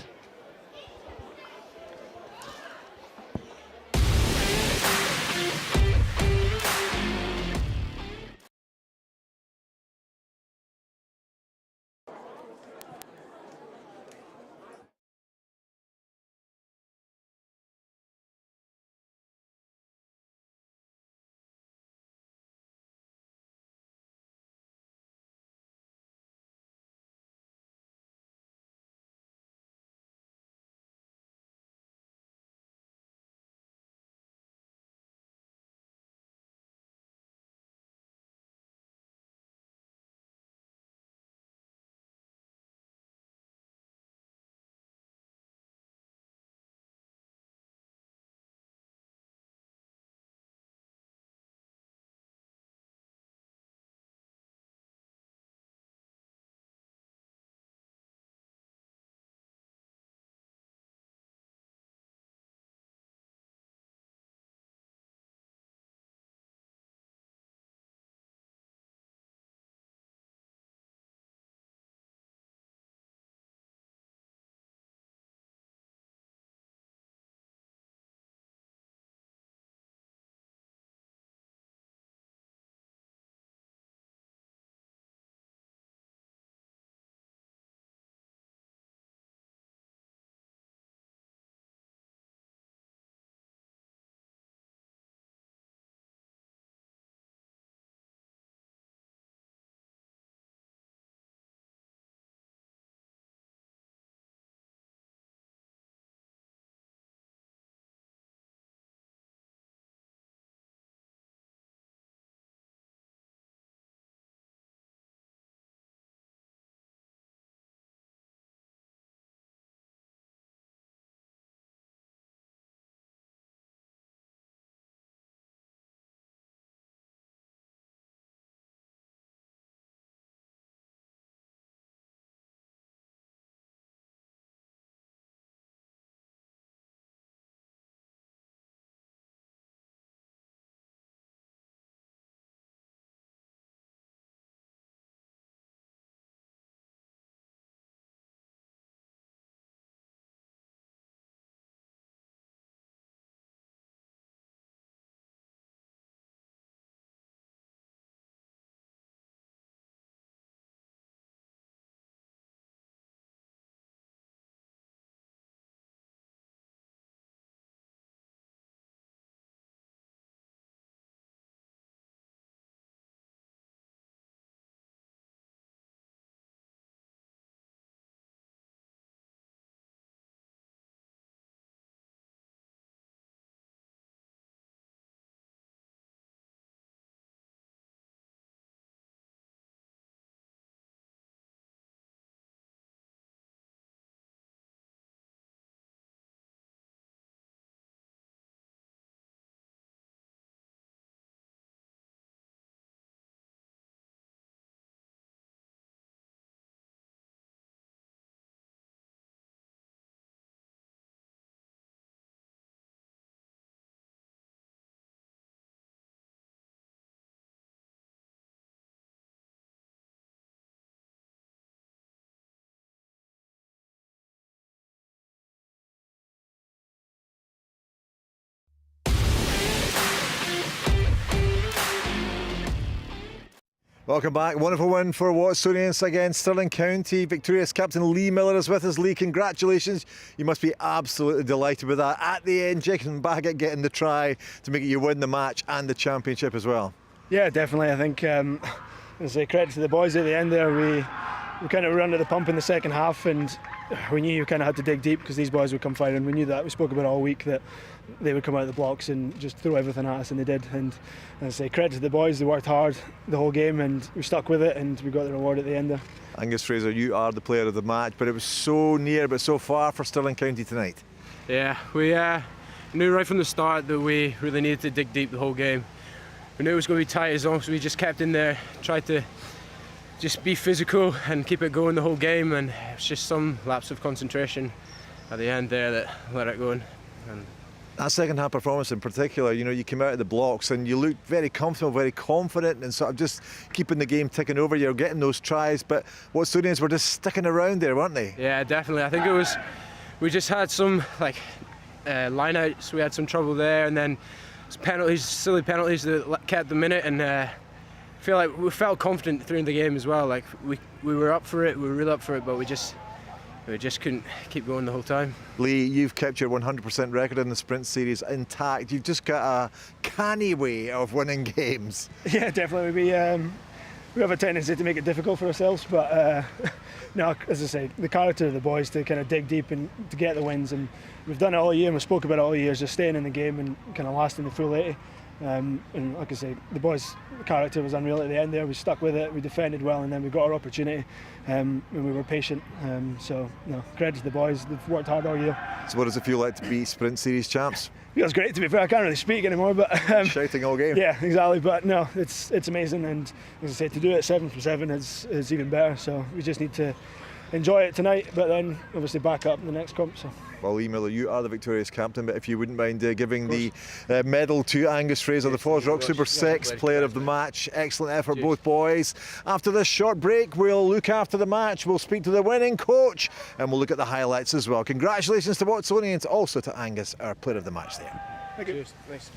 A: Welcome back. Wonderful win for Watsonians against Stirling County. Victorious captain Lee Miller is with us. Lee, congratulations. You must be absolutely delighted with that. At the end, Jason Baggett getting the try to make it you win the match and the championship as well.
G: Yeah, definitely. I think, I say credit to the boys at the end there. We kind of ran to the pump in the second half, and we knew you kind of had to dig deep because these boys would come firing. We knew that. We spoke about it all week that they would come out of the blocks and just throw everything at us, and they did. And I say credit to the boys. They worked hard the whole game, and we stuck with it, and we got the reward at the end there.
A: Angus Fraser, you are the player of the match, but it was so near but so far for Stirling County tonight.
H: Yeah, we knew right from the start that we really needed to dig deep the whole game. We knew it was going to be tight as long as we just kept in there, tried to just be physical and keep it going the whole game, and it's just some lapse of concentration at the end there that let it go. And
A: that second half performance in particular, you know, you came out of the blocks and you looked very comfortable, very confident, and sort of just keeping the game ticking over. You're getting those tries, but Watsonians were just sticking around there, weren't they?
H: Yeah, definitely. I think it was, we just had some line outs, we had some trouble there, and then penalties, silly penalties that kept them in it, and I feel like we felt confident through the game as well. Like we were up for it, we were really up for it, but we just couldn't keep going the whole time. Lee,
A: you've kept your 100% record in the Sprint Series intact. You've just got a canny way of winning games.
G: Yeah, definitely. We have a tendency to make it difficult for ourselves, but no, as I say, the character of the boys to kind of dig deep and to get the wins, and we've done it all year, and we spoke about it all year, just staying in the game and kind of lasting the full 80. And like I say, the boys' character was unreal at the end there. We stuck with it, we defended well, and then we got our opportunity, and we were patient. So, no, credit to the boys. They've worked hard all year.
A: So what does it feel like to be Sprint Series champs?
G: Feels great, to be fair. I can't really speak anymore, but
A: shouting all game.
G: Yeah, exactly. But no, it's amazing, and as I say, to do it 7 from 7 is even better. So we just need to enjoy it tonight, but then obviously back up in the next comp. So.
A: Well, Lee Miller, you are the victorious captain, but if you wouldn't mind giving the medal to Angus Fraser, the FOSROC Super 6 player of the match. Excellent effort, both boys. After this short break, we'll look after the match, we'll speak to the winning coach, and we'll look at the highlights as well. Congratulations to Watsonians, also to Angus, our player of the match there.
G: Thank you.
H: cheers. Nice.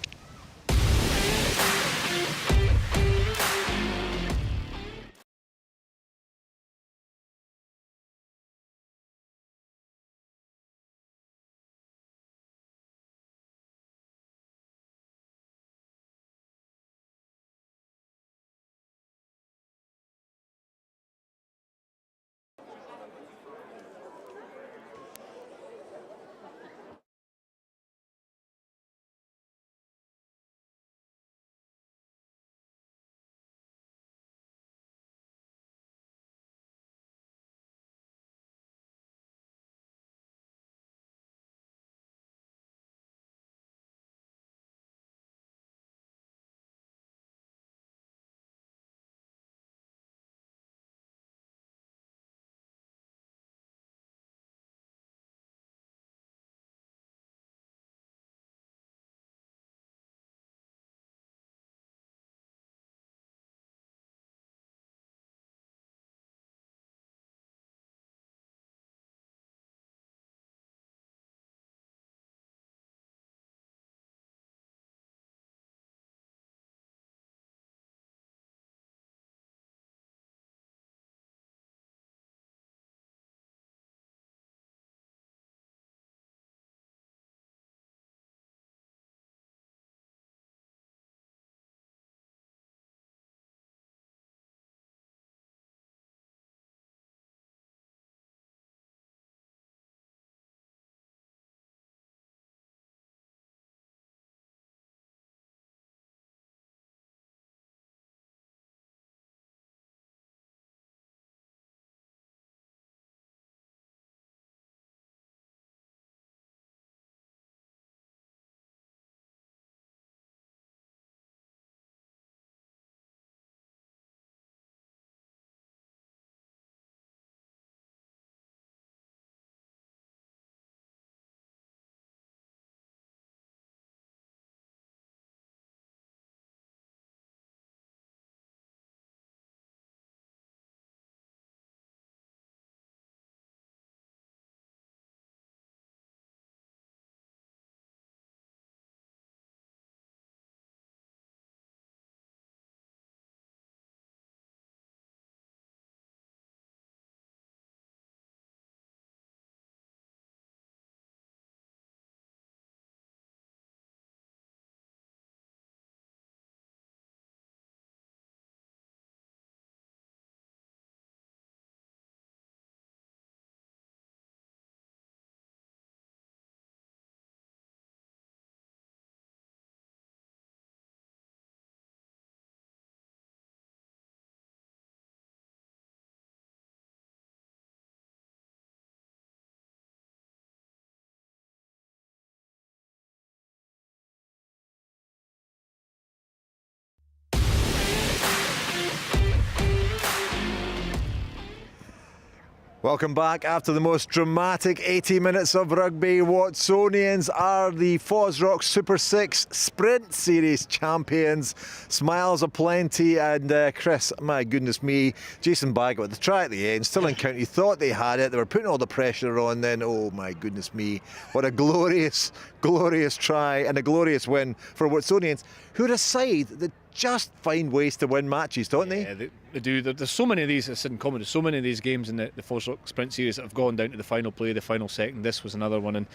A: Welcome back after the most dramatic 80 minutes of rugby. Watsonians are the FOSROC Super6 Sprint Series champions. Smiles aplenty, and Chris, my goodness me, Jason Baggett with the try at the end. Stirling County thought they had it. They were putting all the pressure on then. Oh my goodness me, what a glorious, glorious try and a glorious win for Watsonians, who are a side that just find ways to win matches, don't they?
B: Yeah, they do. There's so many of these, it's in common, there's so many of these games in the FOSROC Sprint Series that have gone down to the final play, the final second. This was another one, and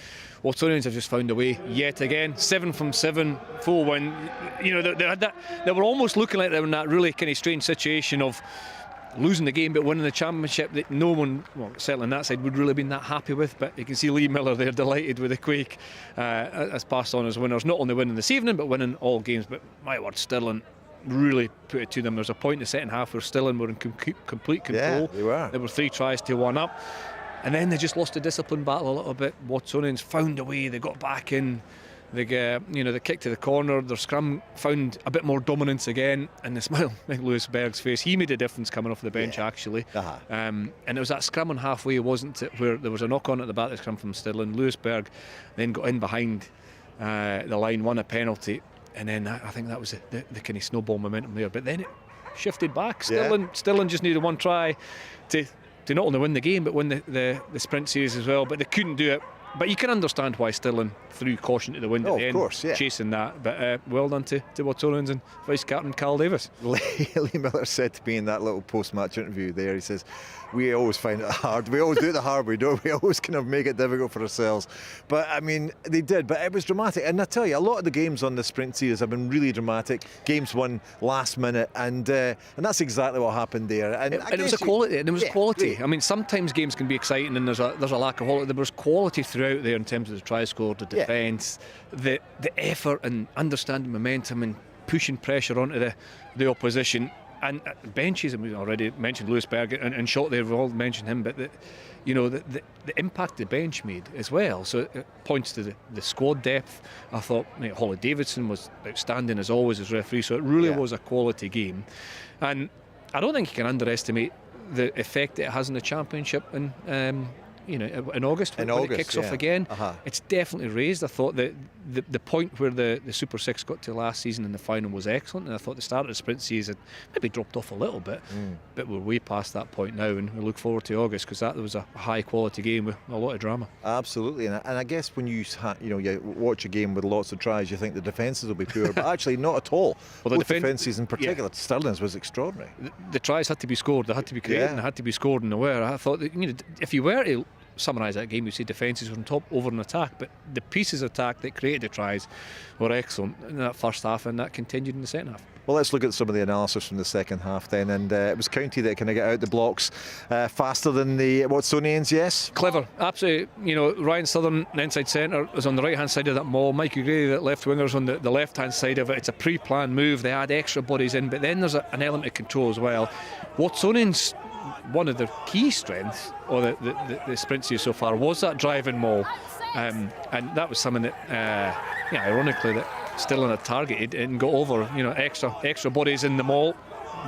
B: Watsonians have just found a way yet again. 7 from 7, full win. You know, they had that. They were almost looking like they were in that really kind of strange situation of losing the game but winning the championship that no one, well, certainly on that side, would really have been that happy with. But you can see Lee Miller there delighted with the Quake as passed on as winners, not only winning this evening but winning all games. But my word, Stirling really put it to them. There was a point in the second half where Stirling were in complete control.
A: Yeah, they were.
B: There were 3 tries to 1 up, and then they just lost the discipline battle a little bit. Watsonians found a way, they got back in. They kicked to the corner, their scrum found a bit more dominance again, and the smile on Lewis Berg's face, he made a difference coming off the bench, actually. And it was that scrum on halfway, wasn't it, where there was a knock on at the back of the scrum from Stirling. Lewis Berg then got in behind the line, won a penalty, and then I think that was the kind of snowball momentum there. But then it shifted back. Stirling just needed 1 try to not only win the game but win the sprint series as well, but they couldn't do it. But you can understand why Stirling threw caution to the wind at the end, chasing that. But well done to Watsonians and Vice-Captain Carl Davis.
A: Lee Miller said to me in that little post-match interview there, he says, we always find it hard. We always do it the hard way, don't we? We always kind of make it difficult for ourselves. But, I mean, they did. But it was dramatic. And I tell you, a lot of the games on the sprint series have been really dramatic. Games won last minute. And that's exactly what happened there. And
B: it was a quality. And it was quality. Great. I mean, sometimes games can be exciting and there's a lack of quality. There was quality throughout there in terms of the try score, the defence, the effort and understanding momentum and pushing pressure onto the opposition. And benches, and we've already mentioned Lewis Berg and Shot there, we've all mentioned him, but the impact the bench made as well. So it points to the squad depth. I thought Holly Davidson was outstanding as always as referee, so it really was a quality game. And I don't think you can underestimate the effect it has in the championship in August when it kicks off again. It's definitely raised. I thought that the point where the Super 6 got to last season in the final was excellent, and I thought the start of the sprint season maybe dropped off a little bit, but we're way past that point now, and we look forward to August because that was a high quality game with a lot of drama. Absolutely, and I guess when you watch a game with lots of tries, you think the defences will be poor, but actually not at all. Well, the defences in particular, Stirling's was extraordinary. The tries had to be scored, they had to be created, and they had to be scored in the wire. I thought that if you were to summarise that game, you say defences were on top over an attack, but the pieces of attack that created the tries were excellent in that first half, and that continued in the second half. Well, let's look at some of the analysis from the second half then, and it was County that kind of get out the blocks faster than the Watsonians. Yes, clever, absolutely. Ryan Southern, the inside centre, was on the right hand side of that maul. Mike O'Grady, the left winger's on the left hand side of it. It's a pre-planned move. They add extra bodies in, but then there's an element of control as well. Watsonians, one of their key strengths, or the sprint series so far, was that driving maul, and that was something that, ironically, that Stirling had targeted and got over. Extra bodies in the maul,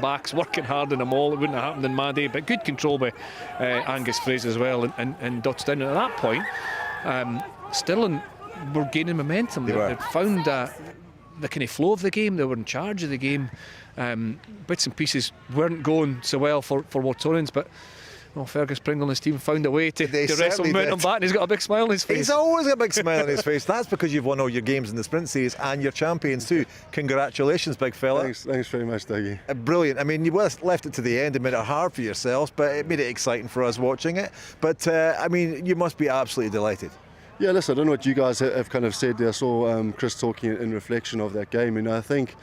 B: backs working hard in the maul. It wouldn't have happened in Maddie, but good control by Angus Fraser as well, and dots down. And at that point, Stirling were gaining momentum. They found the kind of flow of the game. They were in charge of the game. Bits and pieces weren't going so well for Watsonians, but Fergus Pringle and his team found a way to wrestle momentum back, and he's got a big smile on his face. He's always got a big smile on his face. That's because you've won all your games in the sprint series and you're champions too. Congratulations, big fella.
D: Thanks very much, Dougie.
A: Brilliant. I mean, you left it to the end and made it hard for yourselves, but it made it exciting for us watching it. But you must be absolutely delighted.
D: Yeah, listen, I don't know what you guys have kind of said there. I saw Chris talking in reflection of that game, and I think,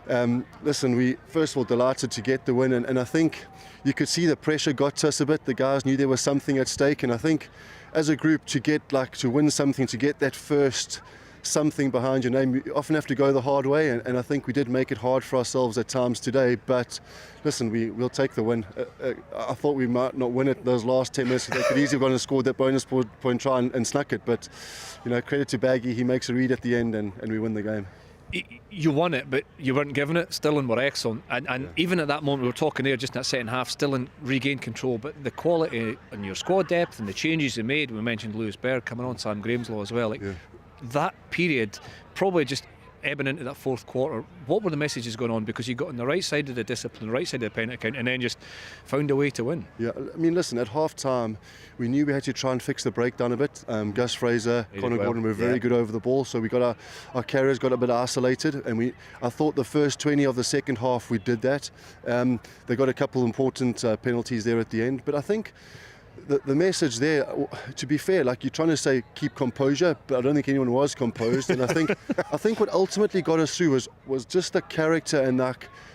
D: we first of all delighted to get the win, and I think you could see the pressure got to us a bit. The guys knew there was something at stake, and I think as a group to win something, to get that first something behind your name, you often have to go the hard way, and I think we did make it hard for ourselves at times today. But listen, we'll take the win. I thought we might not win it those last 10 minutes. They could easily have gone and scored that bonus point try and snuck it, but credit to Baggy, he makes a read at the end and we win the game.
B: you won it, but you weren't given it. Stirling were excellent, and even at that moment we were talking there, just in that second half, Stirling regained control. But the quality in your squad depth and the changes they made, we mentioned Lewis Berg coming on, Sam Grahamslaw as well. That period, probably just ebbing into that fourth quarter, what were the messages going on? Because you got on the right side of the discipline, the right side of the penalty count, and then just found a way to win.
D: Yeah, I mean, listen, at half time we knew we had to try and fix the breakdown a bit. Gus Fraser, Connor Gordon were very good over the ball, so we got our carriers got a bit isolated, and I thought the first 20 of the second half we did that. They got a couple important penalties there at the end, but I think the message there, to be fair, like you're trying to say keep composure, but I don't think anyone was composed. And I think what ultimately got us through was just the character and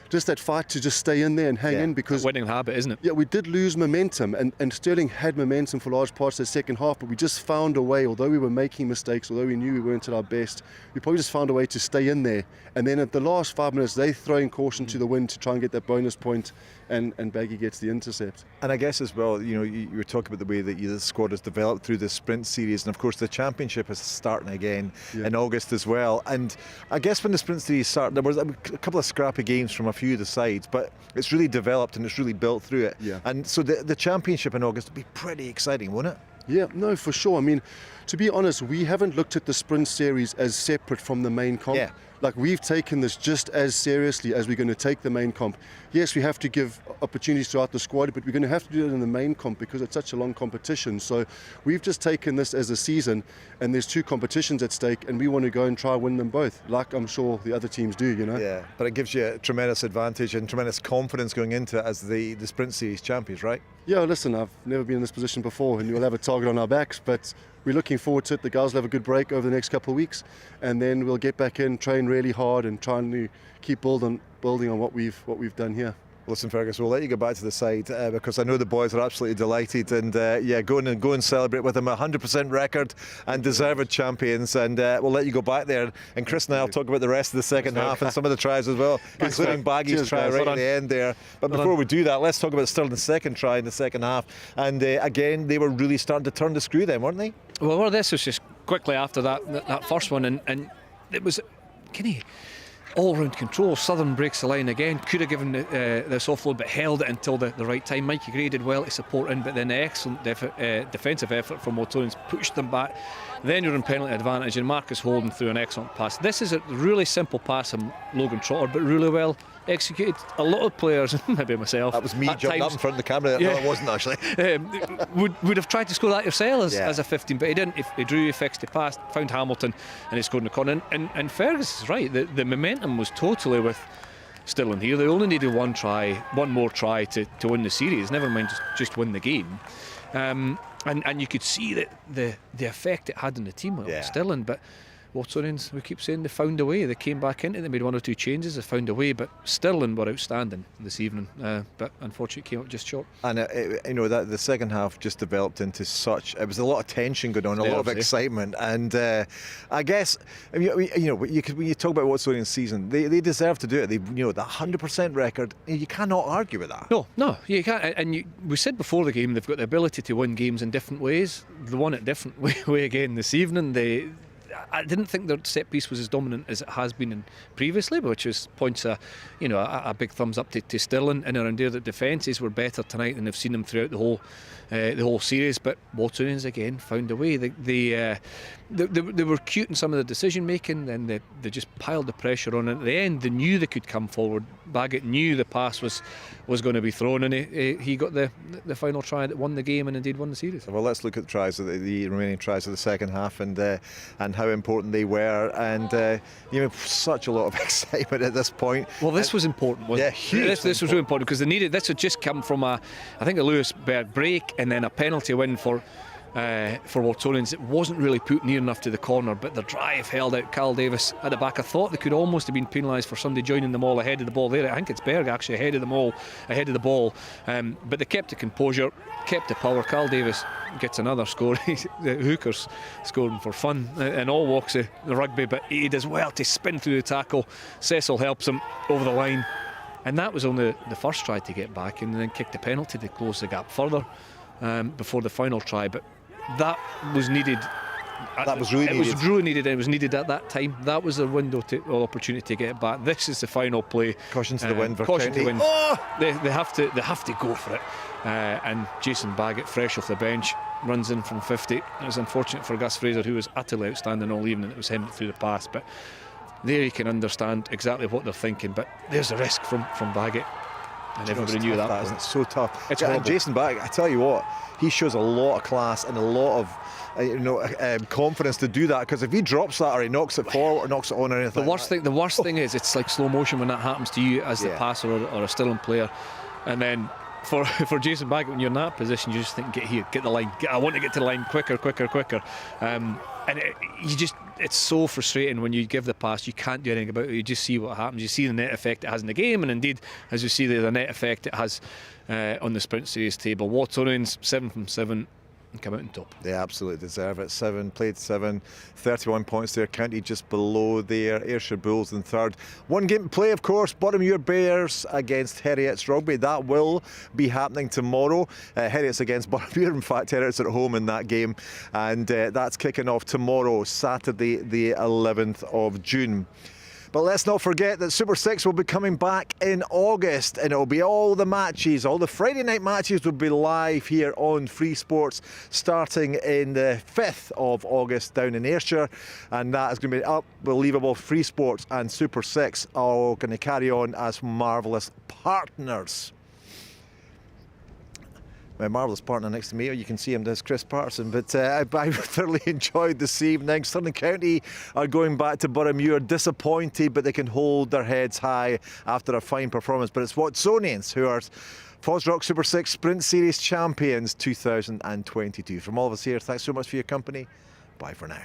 D: just that fight to just stay in there and hang in, because
B: a winning habit, isn't it?
D: Yeah, we did lose momentum, and Stirling had momentum for large parts of the second half, but we just found a way, although we were making mistakes, although we knew we weren't at our best, we probably just found a way to stay in there. And then at the last 5 minutes, they throwing caution to the wind to try and get that bonus point, and Baggy gets the intercept.
A: And I guess as well, you were talking about the way that the squad has developed through this sprint series, and of course the championship is starting again in August as well. And I guess when the sprint series started, there was a couple of scrappy games from a few of the sides, but it's really developed and it's really built through it.
D: Yeah.
A: And so the championship in August will be pretty exciting, won't it?
D: Yeah, no, for sure. I mean, to be honest, we haven't looked at the sprint series as separate from the main comp.
A: Yeah.
D: Like, we've taken this just as seriously as we're going to take the main comp. Yes, we have to give opportunities throughout the squad, but we're going to have to do it in the main comp because it's such a long competition. So we've just taken this as a season, and there's 2 competitions at stake, and we want to go and try and win them both, like I'm sure the other teams do, Yeah,
A: but it gives you a tremendous advantage and tremendous confidence going into it as the sprint series champions, right?
D: Yeah, listen, I've never been in this position before, and we'll have a target on our backs, but we're looking forward to it. The guys will have a good break over the next couple of weeks, and then we'll get back in, train really hard, and try and keep building on what we've done here.
A: Listen, Fergus, we'll let you go back to the side because I know the boys are absolutely delighted, and go and celebrate with them. 100% record and deserved champions, and we'll let you go back there. And Chris and I will talk about the rest of the second half and some of the tries as well, including Baggy's try right at the end there. But before we do that, let's talk about Stirling's second try in the second half. And again, they were really starting to turn the screw then, weren't they?
B: Well, this was just quickly after that first one, and it was all-round control. Southern breaks the line again. Could have given this offload, but held it until the right time. Mikey Gray did well to support in, but then the excellent defensive effort from Watsonians pushed them back. Then you're in penalty advantage, and Marcus Holden threw an excellent pass. This is a really simple pass from Logan Trotter, but really well executed. A lot of players, maybe myself,
A: that was me jumping up in front of the camera. No, it wasn't actually.
B: would have tried to score that yourself as a 15, but he didn't. He drew, he fixed, he passed, found Hamilton, and he scored in the corner. And Fergus is right. The momentum was totally with Stirling here. They only needed one more try to win the series. Never mind just win the game. And you could see that the effect it had on the team with Stirling, but Watsonians, we keep saying, they found a way. They came back in, they made 1 or 2 changes, they found a way, but Stirling were outstanding this evening, but unfortunately came up just short. And
A: that the second half just developed into it was a lot of tension going on, a lot of excitement, and I guess when you talk about Watsonians' season, they deserve to do it. They the 100% record, you cannot argue with that.
B: No, you can't. And we said before the game, they've got the ability to win games in different ways. They won it different way again this evening. I didn't think their set piece was as dominant as it has been previously, which points a big thumbs up to Stirling and around there. The defences were better tonight than they've seen them throughout the whole series. But Watsonians again found a way. They were cute in some of the decision making, and they just piled the pressure on. And at the end, they knew they could come forward. Baggett knew the pass was going to be thrown, and he got the final try that won the game and indeed won the series.
A: Well, let's look at the tries, the remaining tries of the second half, and how important they were, and such a lot of excitement at this point.
B: Well, this was important, wasn't it?
A: Huge.
B: This was really important because they needed. This had just come from a Lewis Berg break and then a penalty win for Watsonians. It wasn't really put near enough to the corner, but the drive held out Carl Davis at the back. I thought they could almost have been penalised for somebody joining them all ahead of the ball there. I think it's Berg actually ahead of the ball, but they kept the composure, kept the power. Carl Davis gets another score. The hookers scoring for fun in all walks of the rugby, but he does well to spin through the tackle. Cecil helps him over the line, and that was only the first try to get back, and then kicked the penalty to close the gap further before the final try. But that was needed
A: That was really needed.
B: It was really needed, and it was needed at that time. That was their window or opportunity to get back. This is the final play.
A: Caution to the wind for
B: Caution
A: County.
B: to the wind. Oh! They have to go for it. And Jason Baggett, fresh off the bench, runs in from 50. It was unfortunate for Gus Fraser, who was utterly outstanding all evening. It was him through the pass, but there you can understand exactly what they're thinking. But there's a risk from Baggett, and everybody knew that.
A: That isn't so tough.
B: It's
A: and Jason Baggett, I tell you what, he shows a lot of class and a lot of confidence to do that, because if he drops that or he knocks it forward or knocks it on or anything,
B: the worst thing is it's like slow motion when that happens to you as the passer or a Stirling player, and then for Jason Baggett, when you're in that position, you just think, get here, get the line, I want to get to the line quicker. And it's so frustrating when you give the pass, you can't do anything about it. You just see what happens. You see the net effect it has in the game, and indeed, as you see the net effect it has on the Sprint Series table. Watsonians 7 from 7 and come out on top.
A: They absolutely deserve it. 7, played 7, 31 points there. County just below there. Ayrshire Bulls in third. One game to play, of course. Bottommuir Bears against Heriots Rugby. That will be happening tomorrow. Heriots against Bottommuir. In fact, Heriots are at home in that game. And that's kicking off tomorrow, Saturday the 11th of June. But let's not forget that Super 6 will be coming back in August, and it'll be all the matches, all the Friday night matches will be live here on Free Sports starting in the 5th of August down in Ayrshire, and that is going to be unbelievable. Free Sports and Super 6 are going to carry on as marvellous partners. My marvellous partner next to me, you can see him, there's Chris Paterson, but I thoroughly enjoyed this evening. Stirling County are going back to Bottommuir, disappointed, but they can hold their heads high after a fine performance. But it's Watsonians who are FOSROC Super 6 Sprint Series champions 2022. From all of us here, thanks so much for your company. Bye for now.